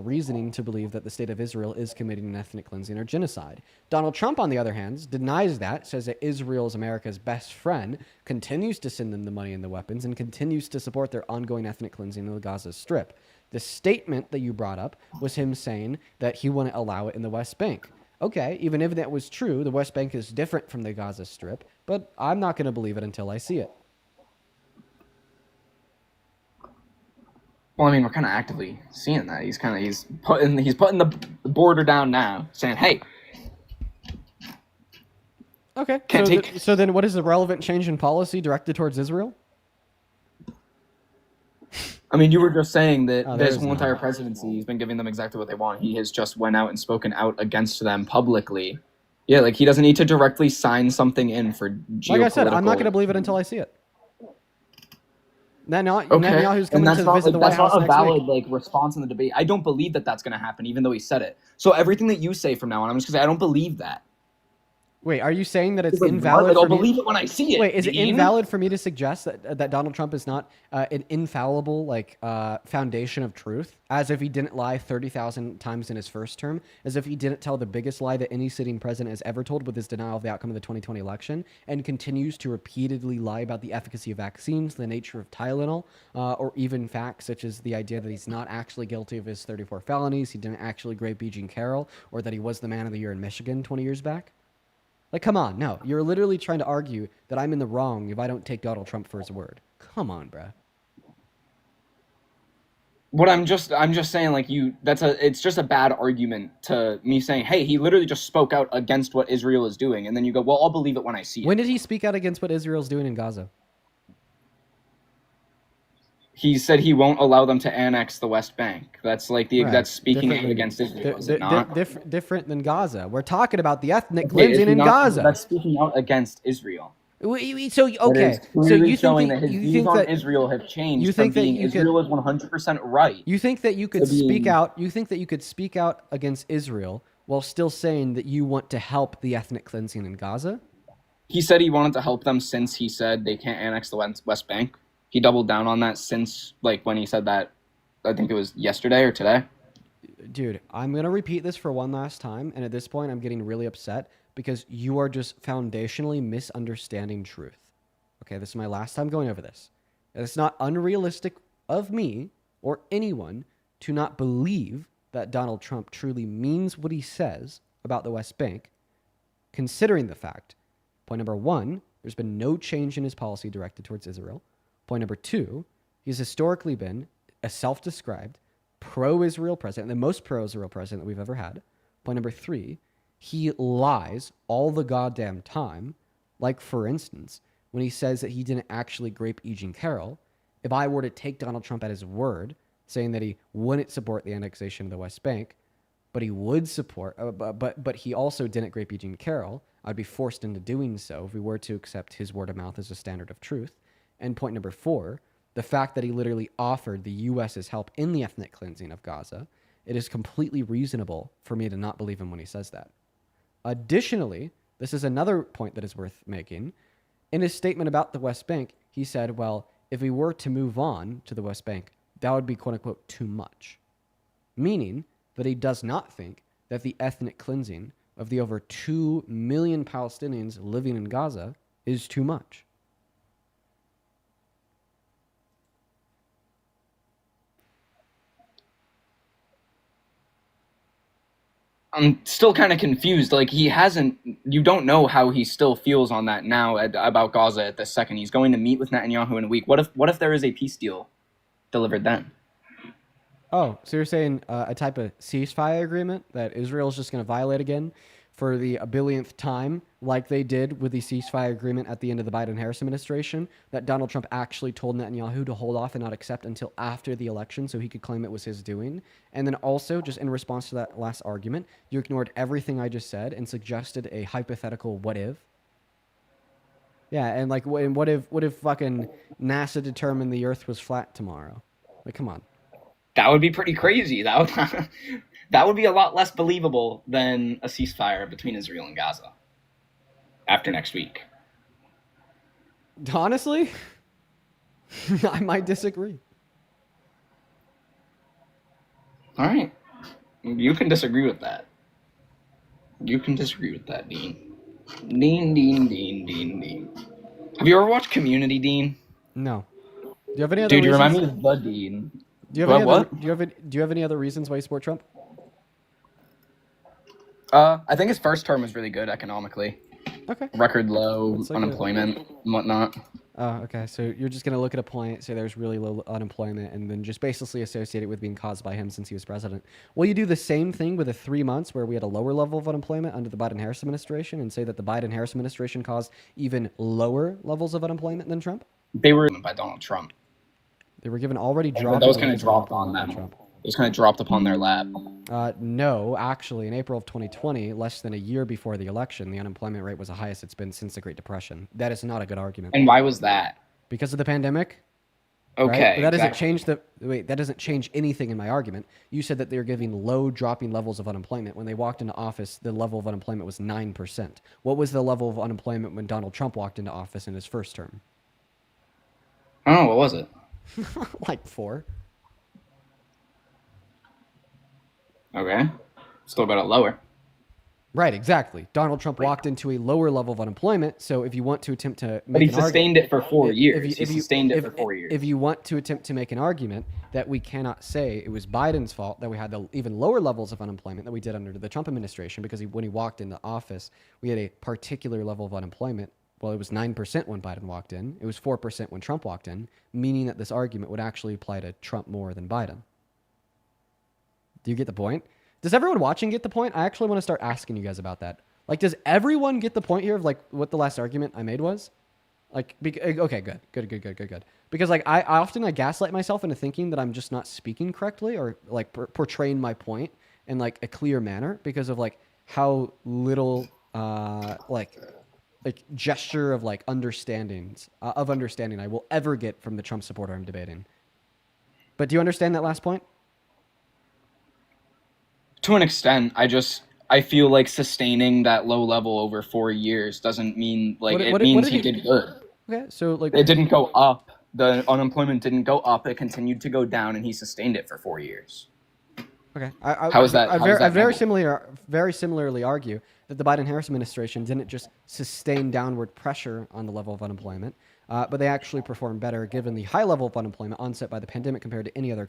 reasoning to believe that the state of Israel is committing an ethnic cleansing or genocide. Donald Trump, on the other hand, denies that, says that Israel is America's best friend, continues to send them the money and the weapons, and continues to support their ongoing ethnic cleansing of the Gaza Strip. The statement that you brought up was him saying that he wouldn't allow it in the West Bank. Okay, even if that was true, the West Bank is different from the Gaza Strip, but I'm not going to believe it until I see it.
Well, I mean, we're kind of actively seeing that. He's putting the border down now, saying, "Hey,
okay."
Can't
So then, what is the relevant change in policy directed towards Israel?
I mean, you were just saying that
Oh,
this
there's
whole entire presidency, he's been giving them exactly what they want. He has just went out and spoken out against them publicly. Yeah, like he doesn't need to directly sign something in for geopolitical.
Like I said, I'm not going to believe it until I see it. Netanyahu's coming to visit the White House next week.
That's not a valid response in the debate. I don't believe that that's going to happen, even though he said it. So everything that you say from now on, I'm just going to say I don't believe that.
Wait, are you saying that it's invalid?
I'll believe it when I see it.
Wait, is it
Dean?
invalid for me to suggest that Donald Trump is not an infallible foundation of truth, as if he didn't lie 30,000 times in his first term, as if he didn't tell the biggest lie that any sitting president has ever told with his denial of the outcome of the 2020 election, and continues to repeatedly lie about the efficacy of vaccines, the nature of Tylenol, or even facts such as the idea that he's not actually guilty of his 34 felonies, he didn't actually grade B. Jean Carroll, or that he was the man of the year in Michigan 20 years back? Like, come on, no. You're literally trying to argue that I'm in the wrong if I don't take Donald Trump for his word. Come on, bruh.
What I'm just saying, it's just a bad argument to me saying, hey, he literally just spoke out against what Israel is doing, and then you go, well, I'll believe it when I see it.
When did he speak out against what Israel's doing in Gaza?
He said he won't allow them to annex the West Bank. That's that's speaking out against Israel, is it not?
Different than Gaza. We're talking about the ethnic cleansing in Gaza.
That's speaking out against Israel.
So you think that
his views on Israel have changed.
You think that
Israel is 100% right?
You think that you could speak out? You think that you could speak out against Israel while still saying that you want to help the ethnic cleansing in Gaza?
He said he wanted to help them since he said they can't annex the West Bank. He doubled down on that since when he said that. I think it was yesterday or today.
Dude, I'm going to repeat this for one last time. And at this point, I'm getting really upset because you are just foundationally misunderstanding truth. Okay, this is my last time going over this. And it's not unrealistic of me or anyone to not believe that Donald Trump truly means what he says about the West Bank, considering the fact, point number one, there's been no change in his policy directed towards Israel. Point number two, he's historically been a self-described pro-Israel president, the most pro-Israel president that we've ever had. Point number three, he lies all the goddamn time. Like, for instance, when he says that he didn't actually grape E. Jean Carroll, if I were to take Donald Trump at his word, saying that he wouldn't support the annexation of the West Bank, but he would support, but he also didn't grape E. Jean Carroll, I'd be forced into doing so if we were to accept his word of mouth as a standard of truth. And point number four, the fact that he literally offered the U.S.'s help in the ethnic cleansing of Gaza, it is completely reasonable for me to not believe him when he says that. Additionally, this is another point that is worth making. In his statement about the West Bank, he said, well, if we were to move on to the West Bank, that would be, quote unquote, too much. Meaning that he does not think that the ethnic cleansing of the over 2 million Palestinians living in Gaza is too much.
I'm still kind of confused. Like, you don't know how he still feels on that now about Gaza at this second. He's going to meet with Netanyahu in a week. What if there is a peace deal delivered then?
Oh, so you're saying a type of ceasefire agreement that Israel's just going to violate again for the billionth time, like they did with the ceasefire agreement at the end of the Biden-Harris administration, that Donald Trump actually told Netanyahu to hold off and not accept until after the election so he could claim it was his doing. And then also, just in response to that last argument, you ignored everything I just said and suggested a hypothetical what if. Yeah, and like, what if fucking NASA determined the Earth was flat tomorrow? Like, come on.
That would be pretty crazy. That would be a lot less believable than a ceasefire between Israel and Gaza after next week.
Honestly, I might disagree.
All right. You can disagree with that. You can disagree with that, Dean. Dean. Have you ever watched Community, Dean?
No. Do you have any other
reasons? Dude, you remind me of the Dean.
Do you have any other reasons why you support Trump?
I think his first term was really good economically.
Okay.
Record low unemployment and whatnot.
Oh, okay. So you're just gonna look at a point, say there's really low unemployment, and then just basically associate it with being caused by him since he was president. Will you do the same thing with the 3 months where we had a lower level of unemployment under the Biden-Harris administration, and say that the Biden-Harris administration caused even lower levels of unemployment than Trump?
They were by Donald Trump.
They were given already dropped.
That was kind of dropped on them.
Trump.
It was kind of dropped upon their lap.
No, actually, in April of 2020, less than a year before the election, the unemployment rate was the highest it's been since the Great Depression. That is not a good argument.
And why was that?
Because of the pandemic.
Okay.
Right? But that doesn't change that doesn't change anything in my argument. You said that they're giving low dropping levels of unemployment. When they walked into office, the level of unemployment was 9%. What was the level of unemployment when Donald Trump walked into office in his first term?
Oh, what was it?
Like 4.
Okay. Still got it lower.
Right, exactly. Donald Trump walked into a lower level of unemployment, so if you want to attempt to make
but he
an
sustained
argument,
it for 4 years. He sustained it for 4 years.
If you want to attempt to make an argument that we cannot say it was Biden's fault that we had the even lower levels of unemployment that we did under the Trump administration, because when he walked into office, we had a particular level of unemployment. Well, it was 9% when Biden walked in. It was 4% when Trump walked in, meaning that this argument would actually apply to Trump more than Biden. Do you get the point? Does everyone watching get the point? I actually want to start asking you guys about that. Like, does everyone get the point here of like what the last argument I made was? Like, okay, good. Because like I often gaslight myself into thinking that I'm just not speaking correctly or like portraying my point in like a clear manner because of like how little like gesture of like understanding I will ever get from the Trump supporter I'm debating. But do you understand that last point?
To an extent, I feel like sustaining that low level over 4 years doesn't mean like it means he did good.
Okay, so like
it didn't go up. The unemployment didn't go up. It continued to go down, and he sustained it for 4 years.
Okay.
How is that?
I very similarly argue that the Biden-Harris administration didn't just sustain downward pressure on the level of unemployment, but they actually performed better given the high level of unemployment onset by the pandemic compared to any other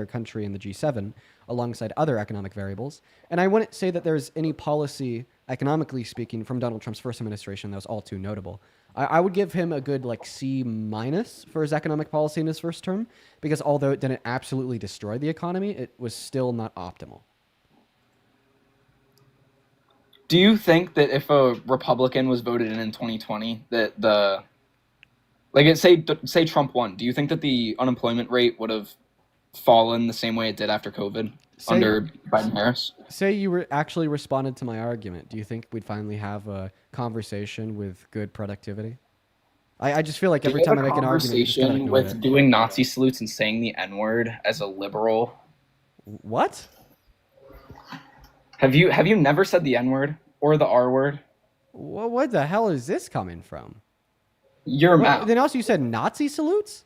country in the G7, alongside other economic variables. And I wouldn't say that there's any policy, economically speaking, from Donald Trump's first administration that was all too notable. I would give him a good C- for his economic policy in his first term, because although it didn't absolutely destroy the economy, it was still not optimal.
Do you think that if a Republican was voted in 2020, that say Trump won, do you think that the unemployment rate would have fallen the same way it did after COVID under Biden-Harris?
Say you actually responded to my argument. Do you think we'd finally have a conversation with good productivity? I just feel like every time I make an argument, you just kind of
conversation
ignore
with
it.
doing Nazi salutes and saying the N-word as a liberal.
What?
Have you never said the N-word or the R-word?
What the hell is this coming from?
Your mouth.
Then also you said Nazi salutes?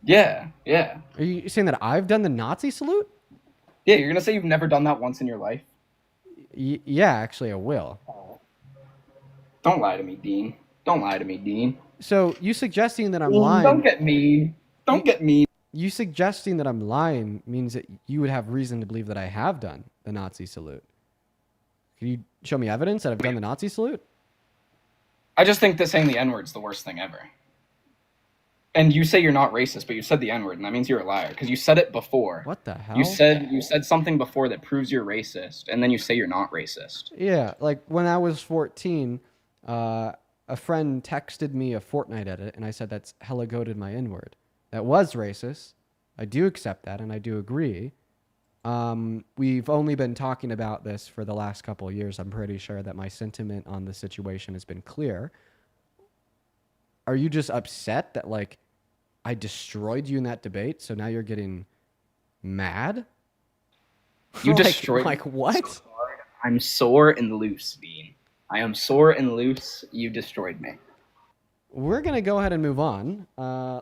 Yeah.
Are you saying that I've done the Nazi salute?
Yeah, you're gonna say you've never done that once in your life?
Yeah, actually I will.
Don't lie to me, Dean. Don't lie to me, Dean.
So you suggesting that I'm lying?
Don't get mean. Don't get mean.
You suggesting that I'm lying means that you would have reason to believe that I have done the Nazi salute. Can you show me evidence that I've done the Nazi salute?
I just think that saying the N-word's the worst thing ever. And you say you're not racist, but you said the N-word, and that means you're a liar because you said it before.
What the hell?
You said something before that proves you're racist, and then you say you're not racist.
Yeah, like when I was 14, a friend texted me a Fortnite edit, and I said that's hella goated my N-word. That was racist. I do accept that, and I do agree. We've only been talking about this for the last couple of years. I'm pretty sure that my sentiment on the situation has been clear. Are you just upset that, I destroyed you in that debate, so now you're getting mad?
You destroyed
me. What?
So hard. I'm sore and loose, Bean. I am sore and loose. You destroyed me.
We're going to go ahead and move on.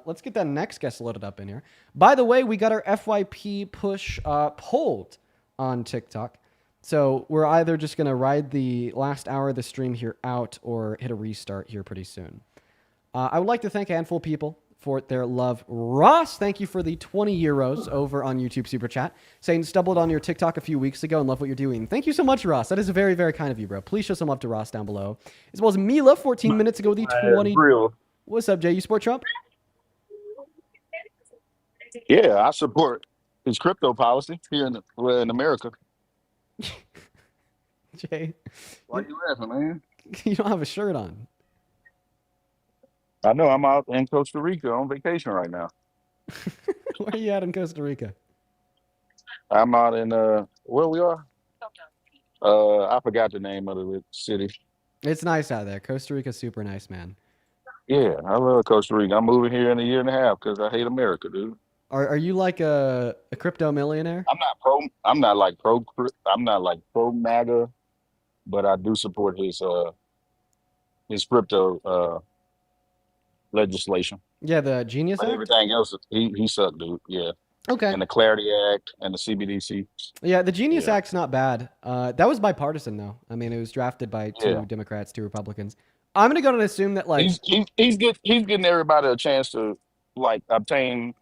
Let's get that next guest loaded up in here. By the way, we got our FYP push pulled on TikTok. So we're either just going to ride the last hour of the stream here out or hit a restart here pretty soon. I would like to thank a handful of people for their love. Ross, thank you for the 20 euros over on YouTube Super Chat, saying stumbled on your TikTok a few weeks ago and love what you're doing. Thank you so much, Ross. That is very, very kind of you, bro. Please show some love to Ross down below. As well as Mila, 14 minutes ago, the 20. What's up, Jay? You support Trump?
Yeah, I support his crypto policy here in America.
Jay.
Why you laughing, man?
You don't have a shirt on.
I know I'm out in Costa Rica on vacation right now.
Where are you at in Costa Rica?
I'm out in where we are? I forgot the name of the city.
It's nice out there. Costa Rica's super nice, man.
Yeah, I love Costa Rica. I'm moving here in a year and a half because I hate America, dude.
Are you like a crypto millionaire?
I'm not like pro MAGA, but I do support his crypto legislation.
Yeah, the Genius Act?
Everything else, he sucked, dude. Yeah.
Okay.
And the Clarity Act and the CBDC.
Yeah, the Genius Act's not bad. That was bipartisan, though. I mean, it was drafted by two Democrats, two Republicans. I'm gonna go and assume that
he's getting everybody a chance to obtain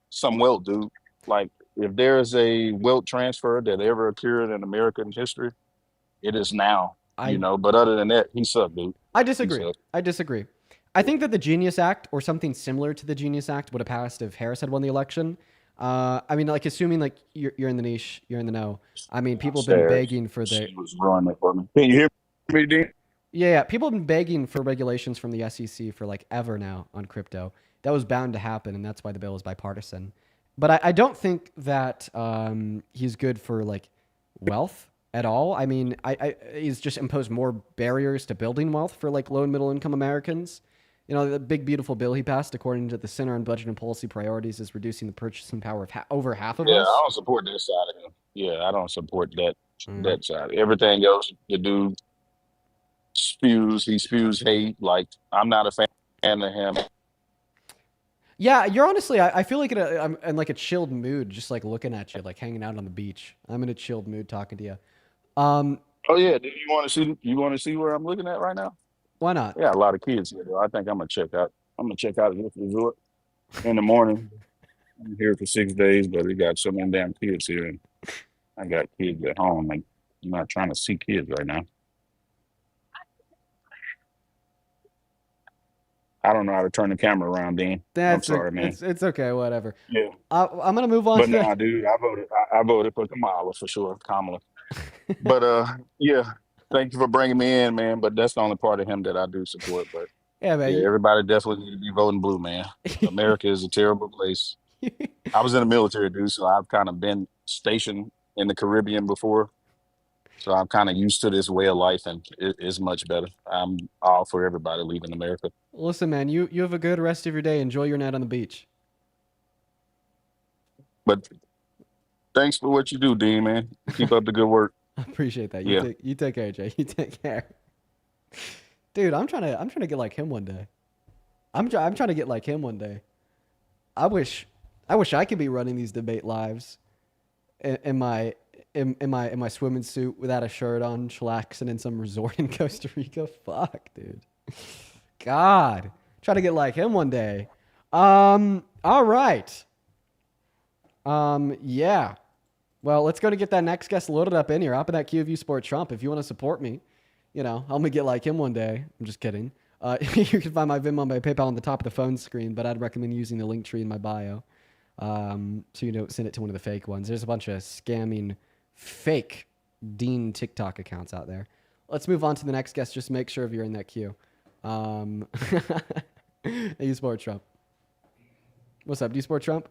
some wealth, dude. Like if there is a wealth transfer that ever occurred in American history, it is now. But other than that, he sucked, dude.
I disagree. I think that the Genius Act or something similar to the Genius Act would have passed if Harris had won the election. I mean, assuming you're in the niche, you're in the know. I mean, people have been begging for the.
She was ruining it for me. Can you hear me, Dean?
Yeah. People have been begging for regulations from the SEC for ever now on crypto. That was bound to happen, and that's why the bill is bipartisan. But I don't think that he's good for wealth at all. I mean, he's just imposed more barriers to building wealth for low and middle income Americans. The big, beautiful bill he passed, according to the Center on Budget and Policy Priorities, is reducing the purchasing power of over half of us.
Yeah, I don't support that side of him. Yeah, I don't support that side. Everything else, the dude spews hate. I'm not a fan of him.
Yeah, you're honestly. I feel like I'm in like a chilled mood, just like looking at you, like hanging out on the beach. I'm in a chilled mood talking to you.
Oh yeah, do you want to see? You want to see where I'm looking at right now?
Why not?
Yeah, a lot of kids here. Though. I think I'm gonna check out. I'm gonna check out this resort in the morning. I'm here for 6 days, but we got so many damn kids here, and I got kids at home. Like I'm not trying to see kids right now. I don't know how to turn the camera around, Dean. I'm sorry, man.
It's okay. Whatever.
Yeah,
I'm gonna move on
but
to
nah, dude, I voted. I voted for Kamala for sure, Kamala. But yeah. Thank you for bringing me in, man. But that's the only part of him that I do support. But
yeah, man.
yeah, everybody definitely need to be voting blue, man. America is a terrible place. I was in the military, dude, so I've kind of been stationed in the Caribbean before. So I'm kind of used to this way of life, and it is much better. I'm all for everybody leaving America.
Listen, man, you have a good rest of your day. Enjoy your night on the beach.
But thanks for what you do, Dean, man. Keep up the good work.
I appreciate that.
Yeah.
You take care, Jay. You take care. Dude, I'm trying to get like him one day. I'm trying to get like him one day. I wish I could be running these debate lives in my swimming suit without a shirt on, chillaxing in some resort in Costa Rica. Fuck, dude. God. Try to get like him one day. All right. Yeah. Well, let's go to get that next guest loaded up in here. Hop in that QView Sport Trump. If you want to support me, help me get like him one day. I'm just kidding. You can find my Venmo, my PayPal on the top of the phone screen, but I'd recommend using the link tree in my bio. So you don't send it to one of the fake ones. There's a bunch of scamming fake Dean TikTok accounts out there. Let's move on to the next guest. Just make sure if you're in that queue. Hey, you Sport Trump. What's up? Do you support Trump?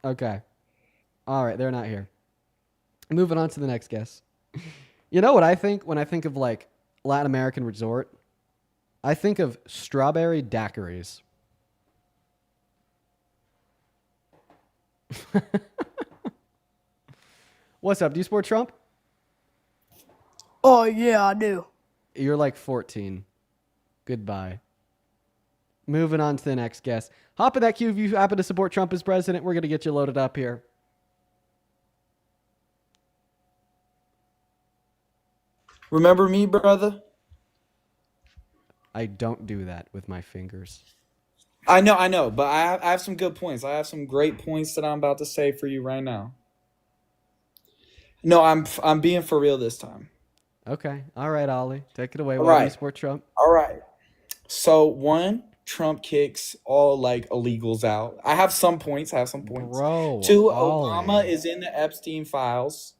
Okay. All right, they're not here. Moving on to the next guest. You know what I think when I think of like Latin American resort? I think of strawberry daiquiris. What's up? Do you support Trump?
Oh, yeah, I do.
You're like 14. Goodbye. Moving on to the next guest. Hop in that queue if you happen to support Trump as president. We're going to get you loaded up here.
Remember me, brother?
I don't do that with my fingers.
I know, but I have some good points. I have some great points that I'm about to say for you right now. No, I'm being for real this time.
Okay. All right, Ollie. Take it away.
All
Why do you
right.
support Trump?
All right. So, one, Trump kicks all like illegals out. I have some points.
Bro,
Two,
Ollie.
Obama is in the Epstein files.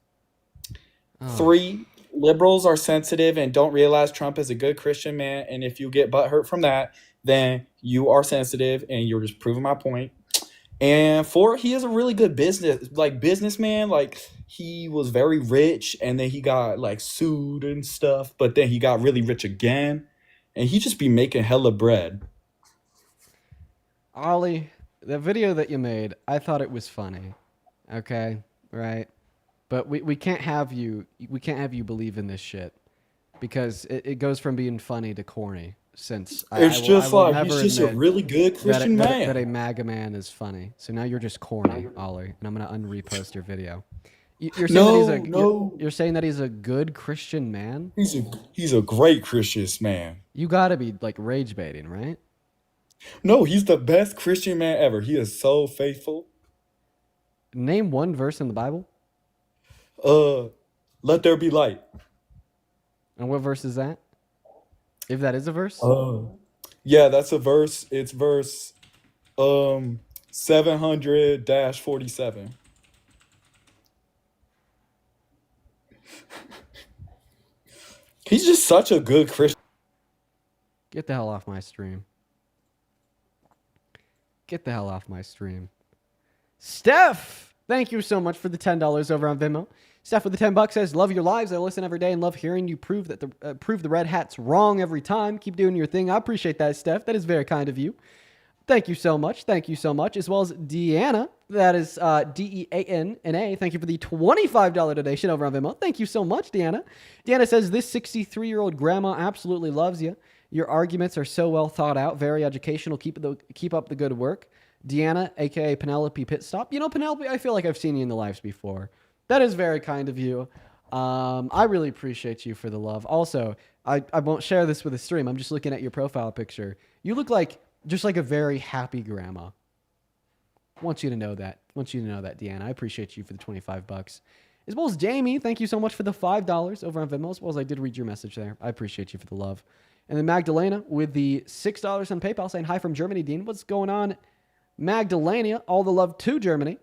Oh.
3, liberals are sensitive and don't realize Trump is a good Christian man. And if you get butthurt from that, then you are sensitive and you're just proving my point. And 4, he is a really good businessman. Like he was very rich and then he got like sued and stuff, but then he got really rich again. And he just be making hella bread.
Ollie, the video that you made, I thought it was funny. Okay, right? But we can't have you believe in this shit because it goes from being funny to corny. Since
It's
I
just
will
like
never
he's just a
admit
really good Christian man.
that a MAGA man is funny. So now you're just corny, Ollie, and I'm gonna unrepost your video. You're saying you're saying that he's a good Christian man?
He's a great Christian man.
You gotta be like rage baiting, right?
No, he's the best Christian man ever. He is so faithful.
Name one verse in the Bible.
Let there be light.
And what verse is that? If that is a verse?
Yeah, that's a verse. It's verse 700-47. He's just such a good Christian.
Get the hell off my stream. Get the hell off my stream. Steph, thank you so much for the $10 over on Venmo. Steph with the $10 says, "Love your lives. I listen every day and love hearing you prove the red hat's wrong every time. Keep doing your thing." I appreciate that, Steph. That is very kind of you. Thank you so much. Thank you so much. As well as Deanna. That is Deanna. Thank you for the $25 donation over on Venmo. Thank you so much, Deanna. Deanna says, "This 63-year-old grandma absolutely loves you. Your arguments are so well thought out, very educational. Keep up the good work. Deanna, aka Penelope Pitstop. You know, Penelope, I feel like I've seen you in the lives before. That is very kind of you. I really appreciate you for the love. Also, I won't share this with the stream. I'm just looking at your profile picture. You look like just like a very happy grandma. I want you to know that. Deanna. I appreciate you for the $25. As well as Jamie, thank you so much for the $5 over on Venmo. As well as I did read your message there. I appreciate you for the love. And then Magdalena with the $6 on PayPal saying hi from Germany, Dean. What's going on, Magdalena? All the love to Germany.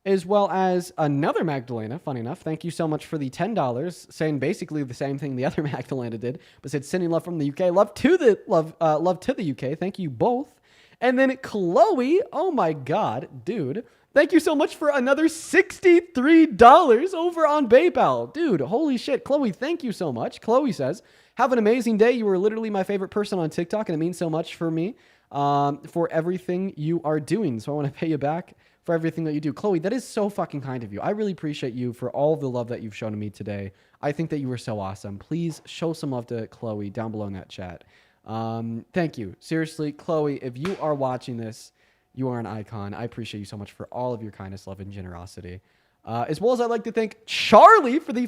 As well as another Magdalena, funny enough. Thank you so much for the $10, saying basically the same thing the other Magdalena did, but said sending love from the UK. Love to the UK. Thank you both. And then Chloe, oh my God, dude. Thank you so much for another $63 over on PayPal. Dude, holy shit. Chloe, thank you so much. Chloe says, have an amazing day. You were literally my favorite person on TikTok, and it means so much for me for everything you are doing. So I want to pay you back for everything that you do. Chloe, that is so fucking kind of you. I really appreciate you for all of the love that you've shown to me today. I think that you were so awesome. Please show some love to Chloe down below in that chat. Thank you. Seriously, Chloe, if you are watching this, you are an icon. I appreciate you so much for all of your kindness, love, and generosity. As well as I'd like to thank Charlie for the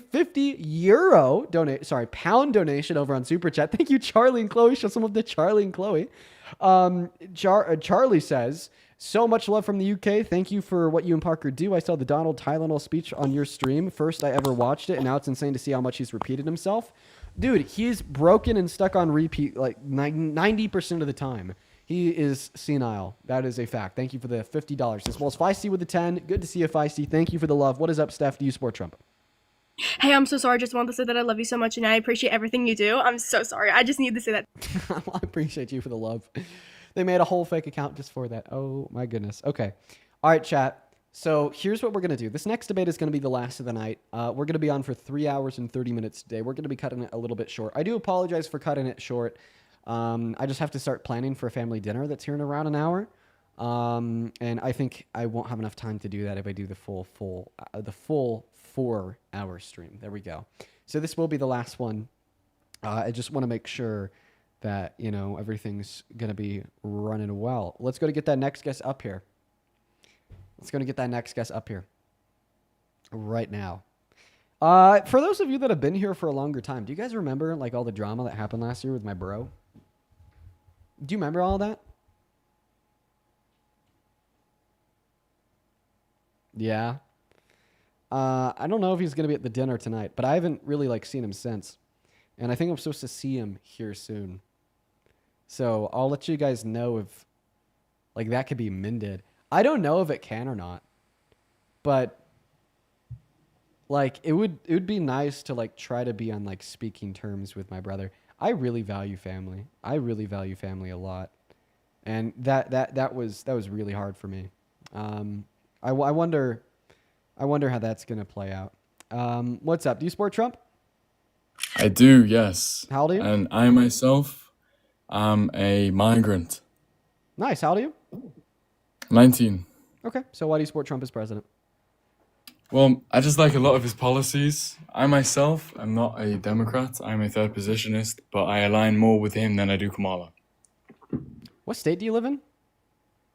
pound donation over on Super Chat. Thank you, Charlie and Chloe. Show some love to Charlie and Chloe. Charlie says, so much love from the UK. Thank you for what you and Parker do. I saw the Donald Tylenol speech on your stream. First I ever watched it, and now it's insane to see how much he's repeated himself. Dude, he's broken and stuck on repeat like 90% of the time. He is senile. That is a fact. Thank you for the $50. As well as Feisty with the 10. Good to see you, Feisty. Thank you for the love. What is up, Steph? Do you support Trump?
Hey, I'm so sorry. I just wanted to say that I love you so much and I appreciate everything you do. I'm so sorry. I just need to say that.
I appreciate you for the love. They made a whole fake account just for that. Oh my goodness. Okay. All right, chat. So here's what we're going to do. This next debate is going to be the last of the night. We're going to be on for 3 hours and 30 minutes today. We're going to be cutting it a little bit short. I do apologize for cutting it short. I just have to start planning for a family dinner that's here in around an hour. And I think I won't have enough time to do that if I do the full 4-hour stream. There we go. So this will be the last one. I just want to make sure that, you know, everything's going to be running well. Let's go to get that next guest up here. Right now. For those of you that have been here for a longer time, do you guys remember like all the drama that happened last year with my bro? Do you remember all that? Yeah. I don't know if he's going to be at the dinner tonight, but I haven't really like seen him since. And I think I'm supposed to see him here soon. So I'll let you guys know if like that could be mended. I don't know if it can or not, but like it would be nice to like try to be on like speaking terms with my brother. I really value family. I really value family a lot. And that was really hard for me. I wonder how that's going to play out. What's up? Do you support Trump?
I do, yes.
How old are you?
And I myself am a migrant.
Nice. How old are you?
19.
Okay. So why do you support Trump as president?
Well, I just like a lot of his policies. I myself am not a Democrat. I'm a third positionist, but I align more with him than I do Kamala.
What state do you live in?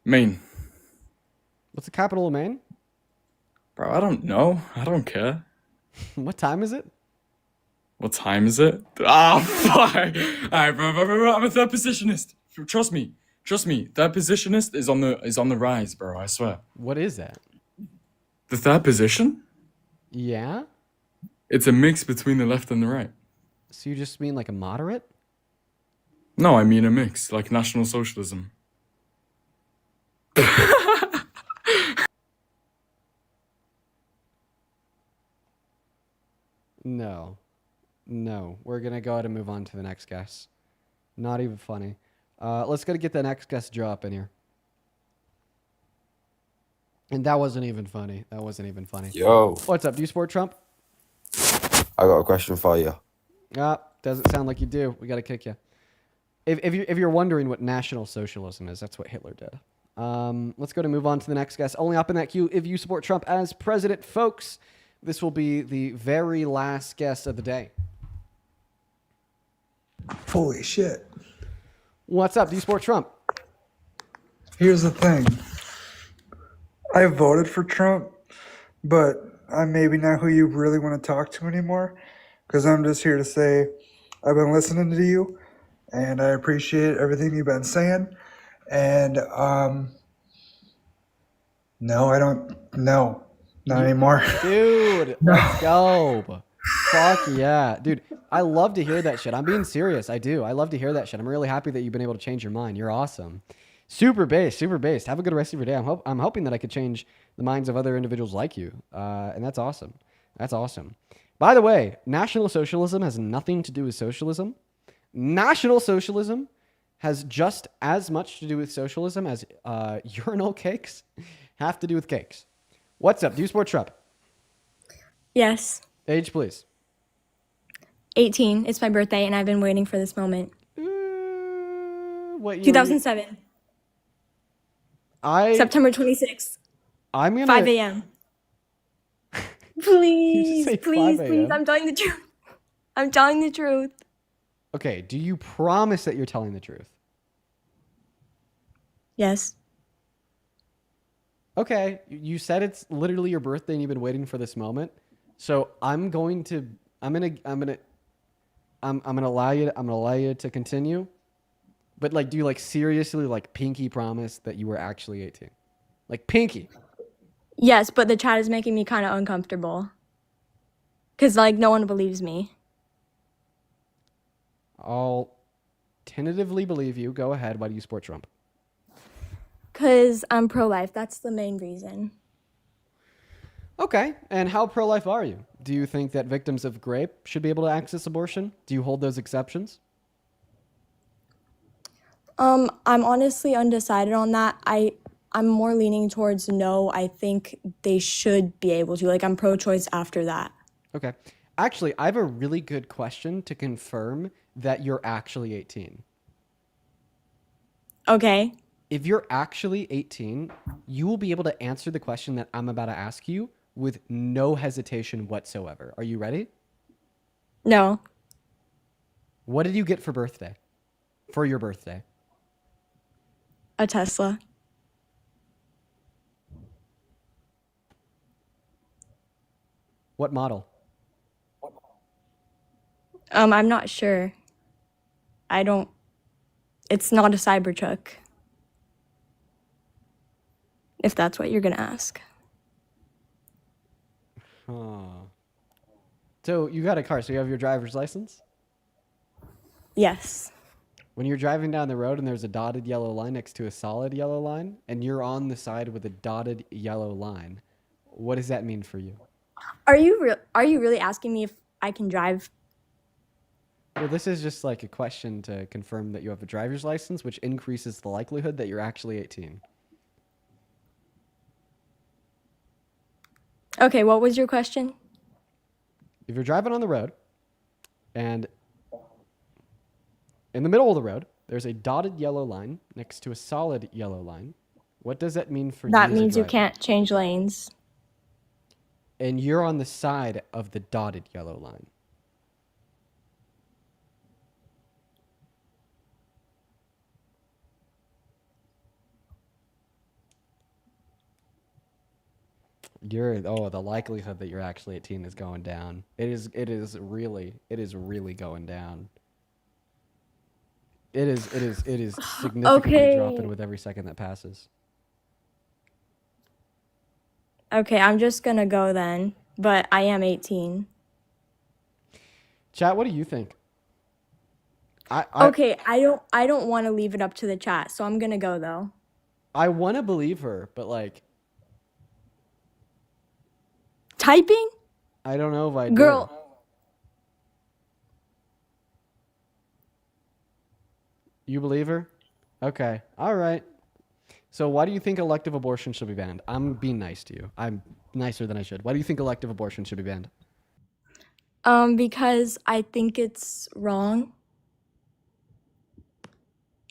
Maine.
What's the capital of Maine?
Bro, I don't know. I don't care.
What time is it?
What time is it? Ah, fuck. All right, bro, I'm a third positionist. Trust me. Third positionist is on the rise, bro. I swear.
What is that?
The third position?
Yeah.
It's a mix between the left and the right.
So you just mean like a moderate?
No, I mean a mix, like National Socialism.
No. We're going to go ahead and move on to the next guest. Not even funny. Let's go to get the next guest Joe up in here. And that wasn't even funny.
Yo.
What's up? Do you support Trump?
I got a question for you.
Doesn't sound like you do. We got to kick you. If you're wondering what National Socialism is, that's what Hitler did. Let's go to move on to the next guest. Only up in that queue if you support Trump as president, folks. This will be the very last guest of the day.
Holy shit.
What's up? Do you support Trump?
Here's the thing. I voted for Trump, but I'm maybe not who you really want to talk to anymore. Because I'm just here to say I've been listening to you, and I appreciate everything you've been saying. And no, I don't. No, not anymore.
Dude, let's go. Fuck yeah. Dude, I love to hear that shit. I'm being serious. I do. I love to hear that shit. I'm really happy that you've been able to change your mind. You're awesome. Super based, super based. Have a good rest of your day. I'm hoping that I could change the minds of other individuals like you. And that's awesome. That's awesome. By the way, National Socialism has nothing to do with socialism. National Socialism has just as much to do with socialism as urinal cakes have to do with cakes. What's up? Do you support Trump?
Yes.
Age, please.
18. It's my birthday, and I've been waiting for this moment.
What year?
2007. September 26th.
I'm gonna
5 a.m. Please,
say
please,
5
please.
a.m.?
I'm telling the truth. I'm telling the truth.
Okay, do you promise that you're telling the truth?
Yes.
Okay, you said it's literally your birthday and you've been waiting for this moment. So I'm gonna allow you to continue. But like, do you like seriously like pinky promise that you were actually 18? Like pinky.
Yes, but the chat is making me kind of uncomfortable. Because, like, no one believes me.
I'll tentatively believe you. Go ahead. Why do you support Trump?
Because I'm pro-life. That's the main reason.
Okay. And how pro-life are you? Do you think that victims of rape should be able to access abortion? Do you hold those exceptions?
I'm honestly undecided on that. I'm more leaning towards no. I think they should be able to. Like, I'm pro-choice after that.
Okay. Actually, I have a really good question to confirm that you're actually 18.
Okay.
If you're actually 18, you will be able to answer the question that I'm about to ask you with no hesitation whatsoever. Are you ready?
No.
What did you get for birthday? For your birthday?
A Tesla.
What model?
I'm not sure. It's not a Cybertruck. If that's what you're gonna ask.
Huh. So you got a car, so you have your driver's license?
Yes.
When you're driving down the road and there's a dotted yellow line next to a solid yellow line, and you're on the side with a dotted yellow line, what does that mean for you?
Are you really asking me if I can drive?
Well, this is just like a question to confirm that you have a driver's license, which increases the likelihood that you're actually 18.
Okay, what was your question?
If you're driving on the road and in the middle of the road, there's a dotted yellow line next to a solid yellow line, what does that mean for you?
That
as a
means you
driver?
can't change lanes.
And you're on the side of the dotted yellow line. The likelihood that you're actually 18 is going down. It is really going down. It is significantly dropping with every second that passes.
Okay, I'm just gonna go then, but I am 18.
Chat, what do you think?
Okay, I don't want to leave it up to the chat, so I'm gonna go though.
I want to believe her, but like,
typing?
I don't know if I do.
Girl.
You believe her? Okay. All right. So why do you think elective abortion should be banned? I'm being nice to you. I'm nicer than I should. Why do you think elective abortion should be banned?
Because I think it's wrong.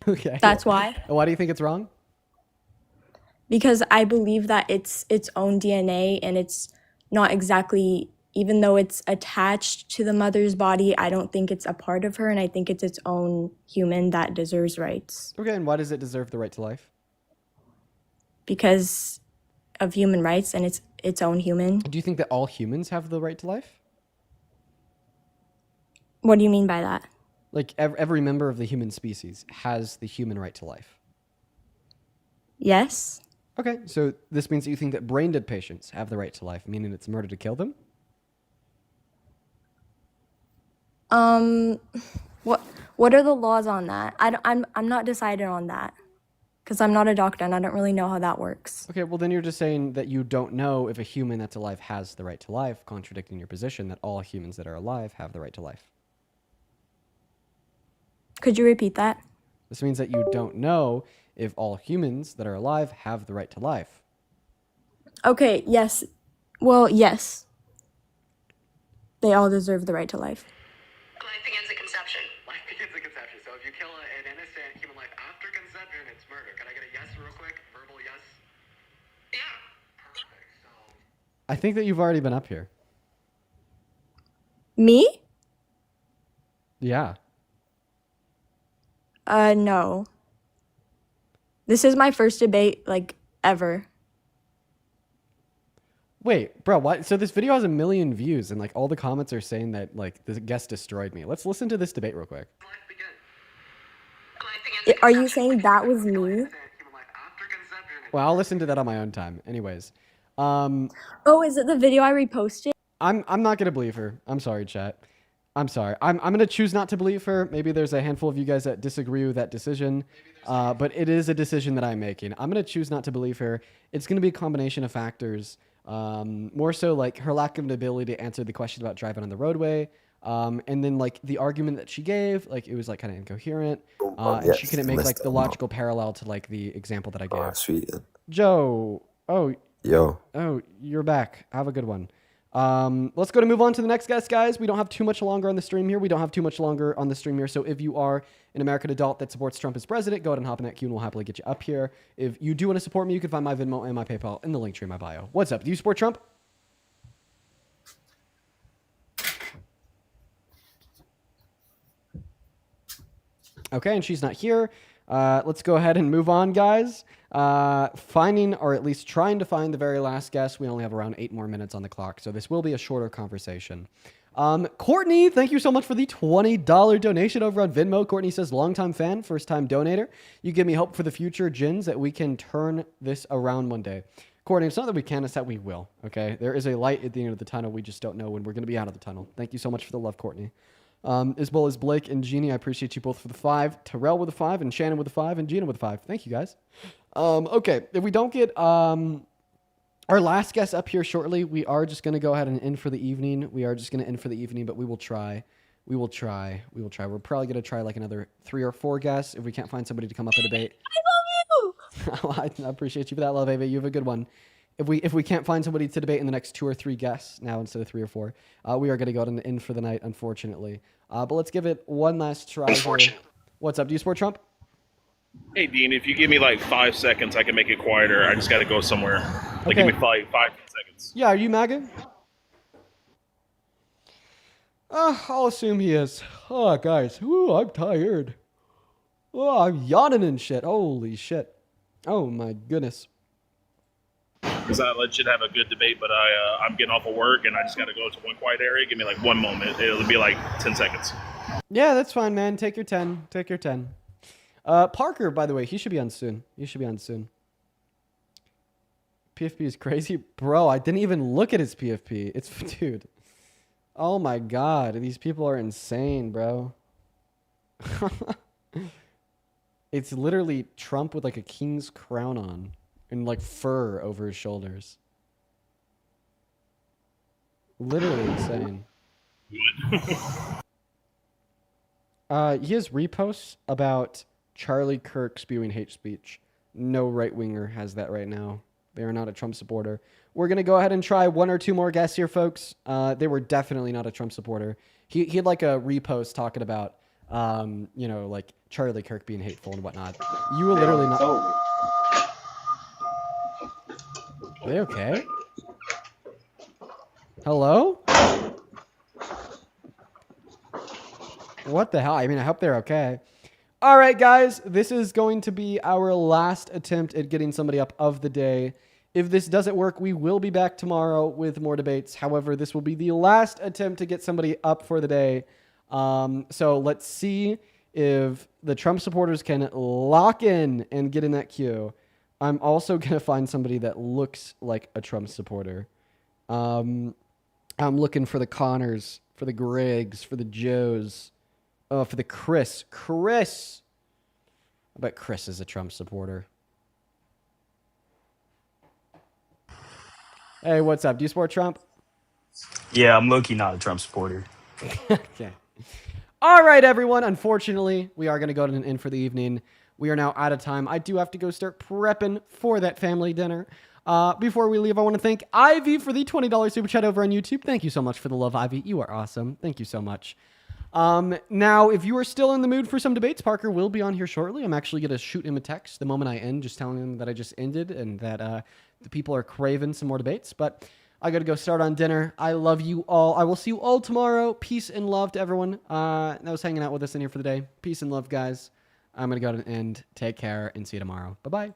Okay.
That's why.
Why do you think it's wrong?
Because I believe that it's its own DNA and it's not exactly even though it's attached to the mother's body, I don't think it's a part of her, and I think it's its own human that deserves rights.
Okay, and why does it deserve the right to life?
Because of human rights, and it's its own human.
Do you think that all humans have the right to life?
What do you mean by that?
Like every member of the human species has the human right to life.
Yes.
Okay, so this means that you think that brain dead patients have the right to life, meaning it's murder to kill them?
What are the laws on that? I'm not decided on that because I'm not a doctor and I don't really know how that works.
Okay, well then you're just saying that you don't know if a human that's alive has the right to life, contradicting your position that all humans that are alive have the right to life.
Could you repeat that?
This means that you don't know if all humans that are alive have the right to life.
Okay, yes. Well, yes. They all deserve the right to life.
Life begins at conception. Life begins at conception. So if you kill an innocent human life after conception, it's murder. Can I get a yes real quick? Verbal yes? Yeah. Perfect. So I think that you've already been up here.
Me?
Yeah.
No. This is my first debate, like, ever.
Wait, bro, what? So this video has 1 million views and like all the comments are saying that like the guest destroyed me. Let's listen to this debate real quick.
Are you saying that was me?
Well, I'll listen to that on my own time. Anyways.
Oh, is it the video I reposted?
I'm not gonna believe her. I'm sorry, chat. I'm sorry. I'm gonna choose not to believe her. Maybe there's a handful of you guys that disagree with that decision. But it is a decision that I'm making. I'm gonna choose not to believe her. It's gonna be a combination of factors. More so like her lack of an ability to answer the question about driving on the roadway. And then like the argument that she gave, like it was like kind of incoherent. And she couldn't make like the logical parallel to like the example that I gave.
Sweet.
Joe. Oh,
Yo.
Oh, you're back. Have a good one. Let's go to move on to the next guest, guys. We don't have too much longer on the stream here. So if you are an American adult that supports Trump as president, go ahead and hop in that queue and we'll happily get you up here. If you do want to support me, you can find my Venmo and my PayPal in the link tree in my bio. What's up? Do you support Trump? Okay, and she's not here. Let's go ahead and move on, guys. Finding, or at least trying to find the very last guest. We only have around 8 more minutes on the clock, so this will be a shorter conversation. Courtney, thank you so much for the $20 donation over on Venmo. Courtney says, longtime fan, first time donator. You give me hope for the future, Jins, that we can turn this around one day. Courtney, it's not that we can, it's that we will, okay? There is a light at the end of the tunnel. We just don't know when we're going to be out of the tunnel. Thank you so much for the love, Courtney. As well as Blake and Jeannie, I appreciate you both for the 5. Terrell with a 5, and Shannon with a 5, and Gina with a 5. Thank you, guys. Okay, if we don't get our last guest up here shortly, we are just going to go ahead and end for the evening. But we will try. We're probably going to try like another 3 or 4 guests if we can't find somebody to come up and debate. I love you! I appreciate you for that, love, Ava. You have a good one. If we can't find somebody to debate in the next 2 or 3 guests now instead of 3 or 4, we are going to go ahead and end for the night, unfortunately. But let's give it one last try. What's up? Do you support Trump?
Hey, Dean, if you give me like 5 seconds, I can make it quieter. I just got to go somewhere. Like,
Okay.
give me 5 seconds.
Yeah, are you MAGA? I'll assume he is. Oh, guys. Ooh, I'm tired. Oh, I'm yawning and shit. Holy shit. Oh, my goodness.
Because I legit have a good debate, but I'm getting off of work and I just got to go to one quiet area. Give me like 1 moment. It'll be like 10 seconds.
Yeah, that's fine, man. Take your 10. Take your 10. Parker, by the way, he should be on soon. PFP is crazy. Bro, I didn't even look at his PFP. It's, dude. Oh my God. These people are insane, bro. It's literally Trump with like a king's crown on and like fur over his shoulders. Literally insane. He has reposts about Charlie Kirk spewing hate speech. No right-winger has that right now. They are not a Trump supporter. We're going to go ahead and try 1 or 2 more guests here, folks. They were definitely not a Trump supporter. He had like a repost talking about, like Charlie Kirk being hateful and whatnot. You were literally not... Are they okay? Hello? What the hell? I mean, I hope they're okay. All right, guys, this is going to be our last attempt at getting somebody up of the day. If this doesn't work, we will be back tomorrow with more debates. However, this will be the last attempt to get somebody up for the day. So let's see if the Trump supporters can lock in and get in that queue. I'm also going to find somebody that looks like a Trump supporter. I'm looking for the Connors, for the Gregs, for the Joes, for the Chris. Chris! I bet Chris is a Trump supporter. Hey, what's up? Do you support Trump?
Yeah, I'm low-key not a Trump supporter.
Okay. All right, everyone. Unfortunately, we are going to go to an end for the evening. We are now out of time. I do have to go start prepping for that family dinner. Before we leave, I want to thank Ivy for the $20 super chat over on YouTube. Thank you so much for the love, Ivy. You are awesome. Thank you so much. Now, if you are still in the mood for some debates, Parker will be on here shortly. I'm actually going to shoot him a text the moment I end, just telling him that I just ended and that the people are craving some more debates. But I got to go start on dinner. I love you all. I will see you all tomorrow. Peace and love to everyone that was hanging out with us in here for the day. Peace and love, guys. I'm going to go to an end. Take care and see you tomorrow. Bye-bye.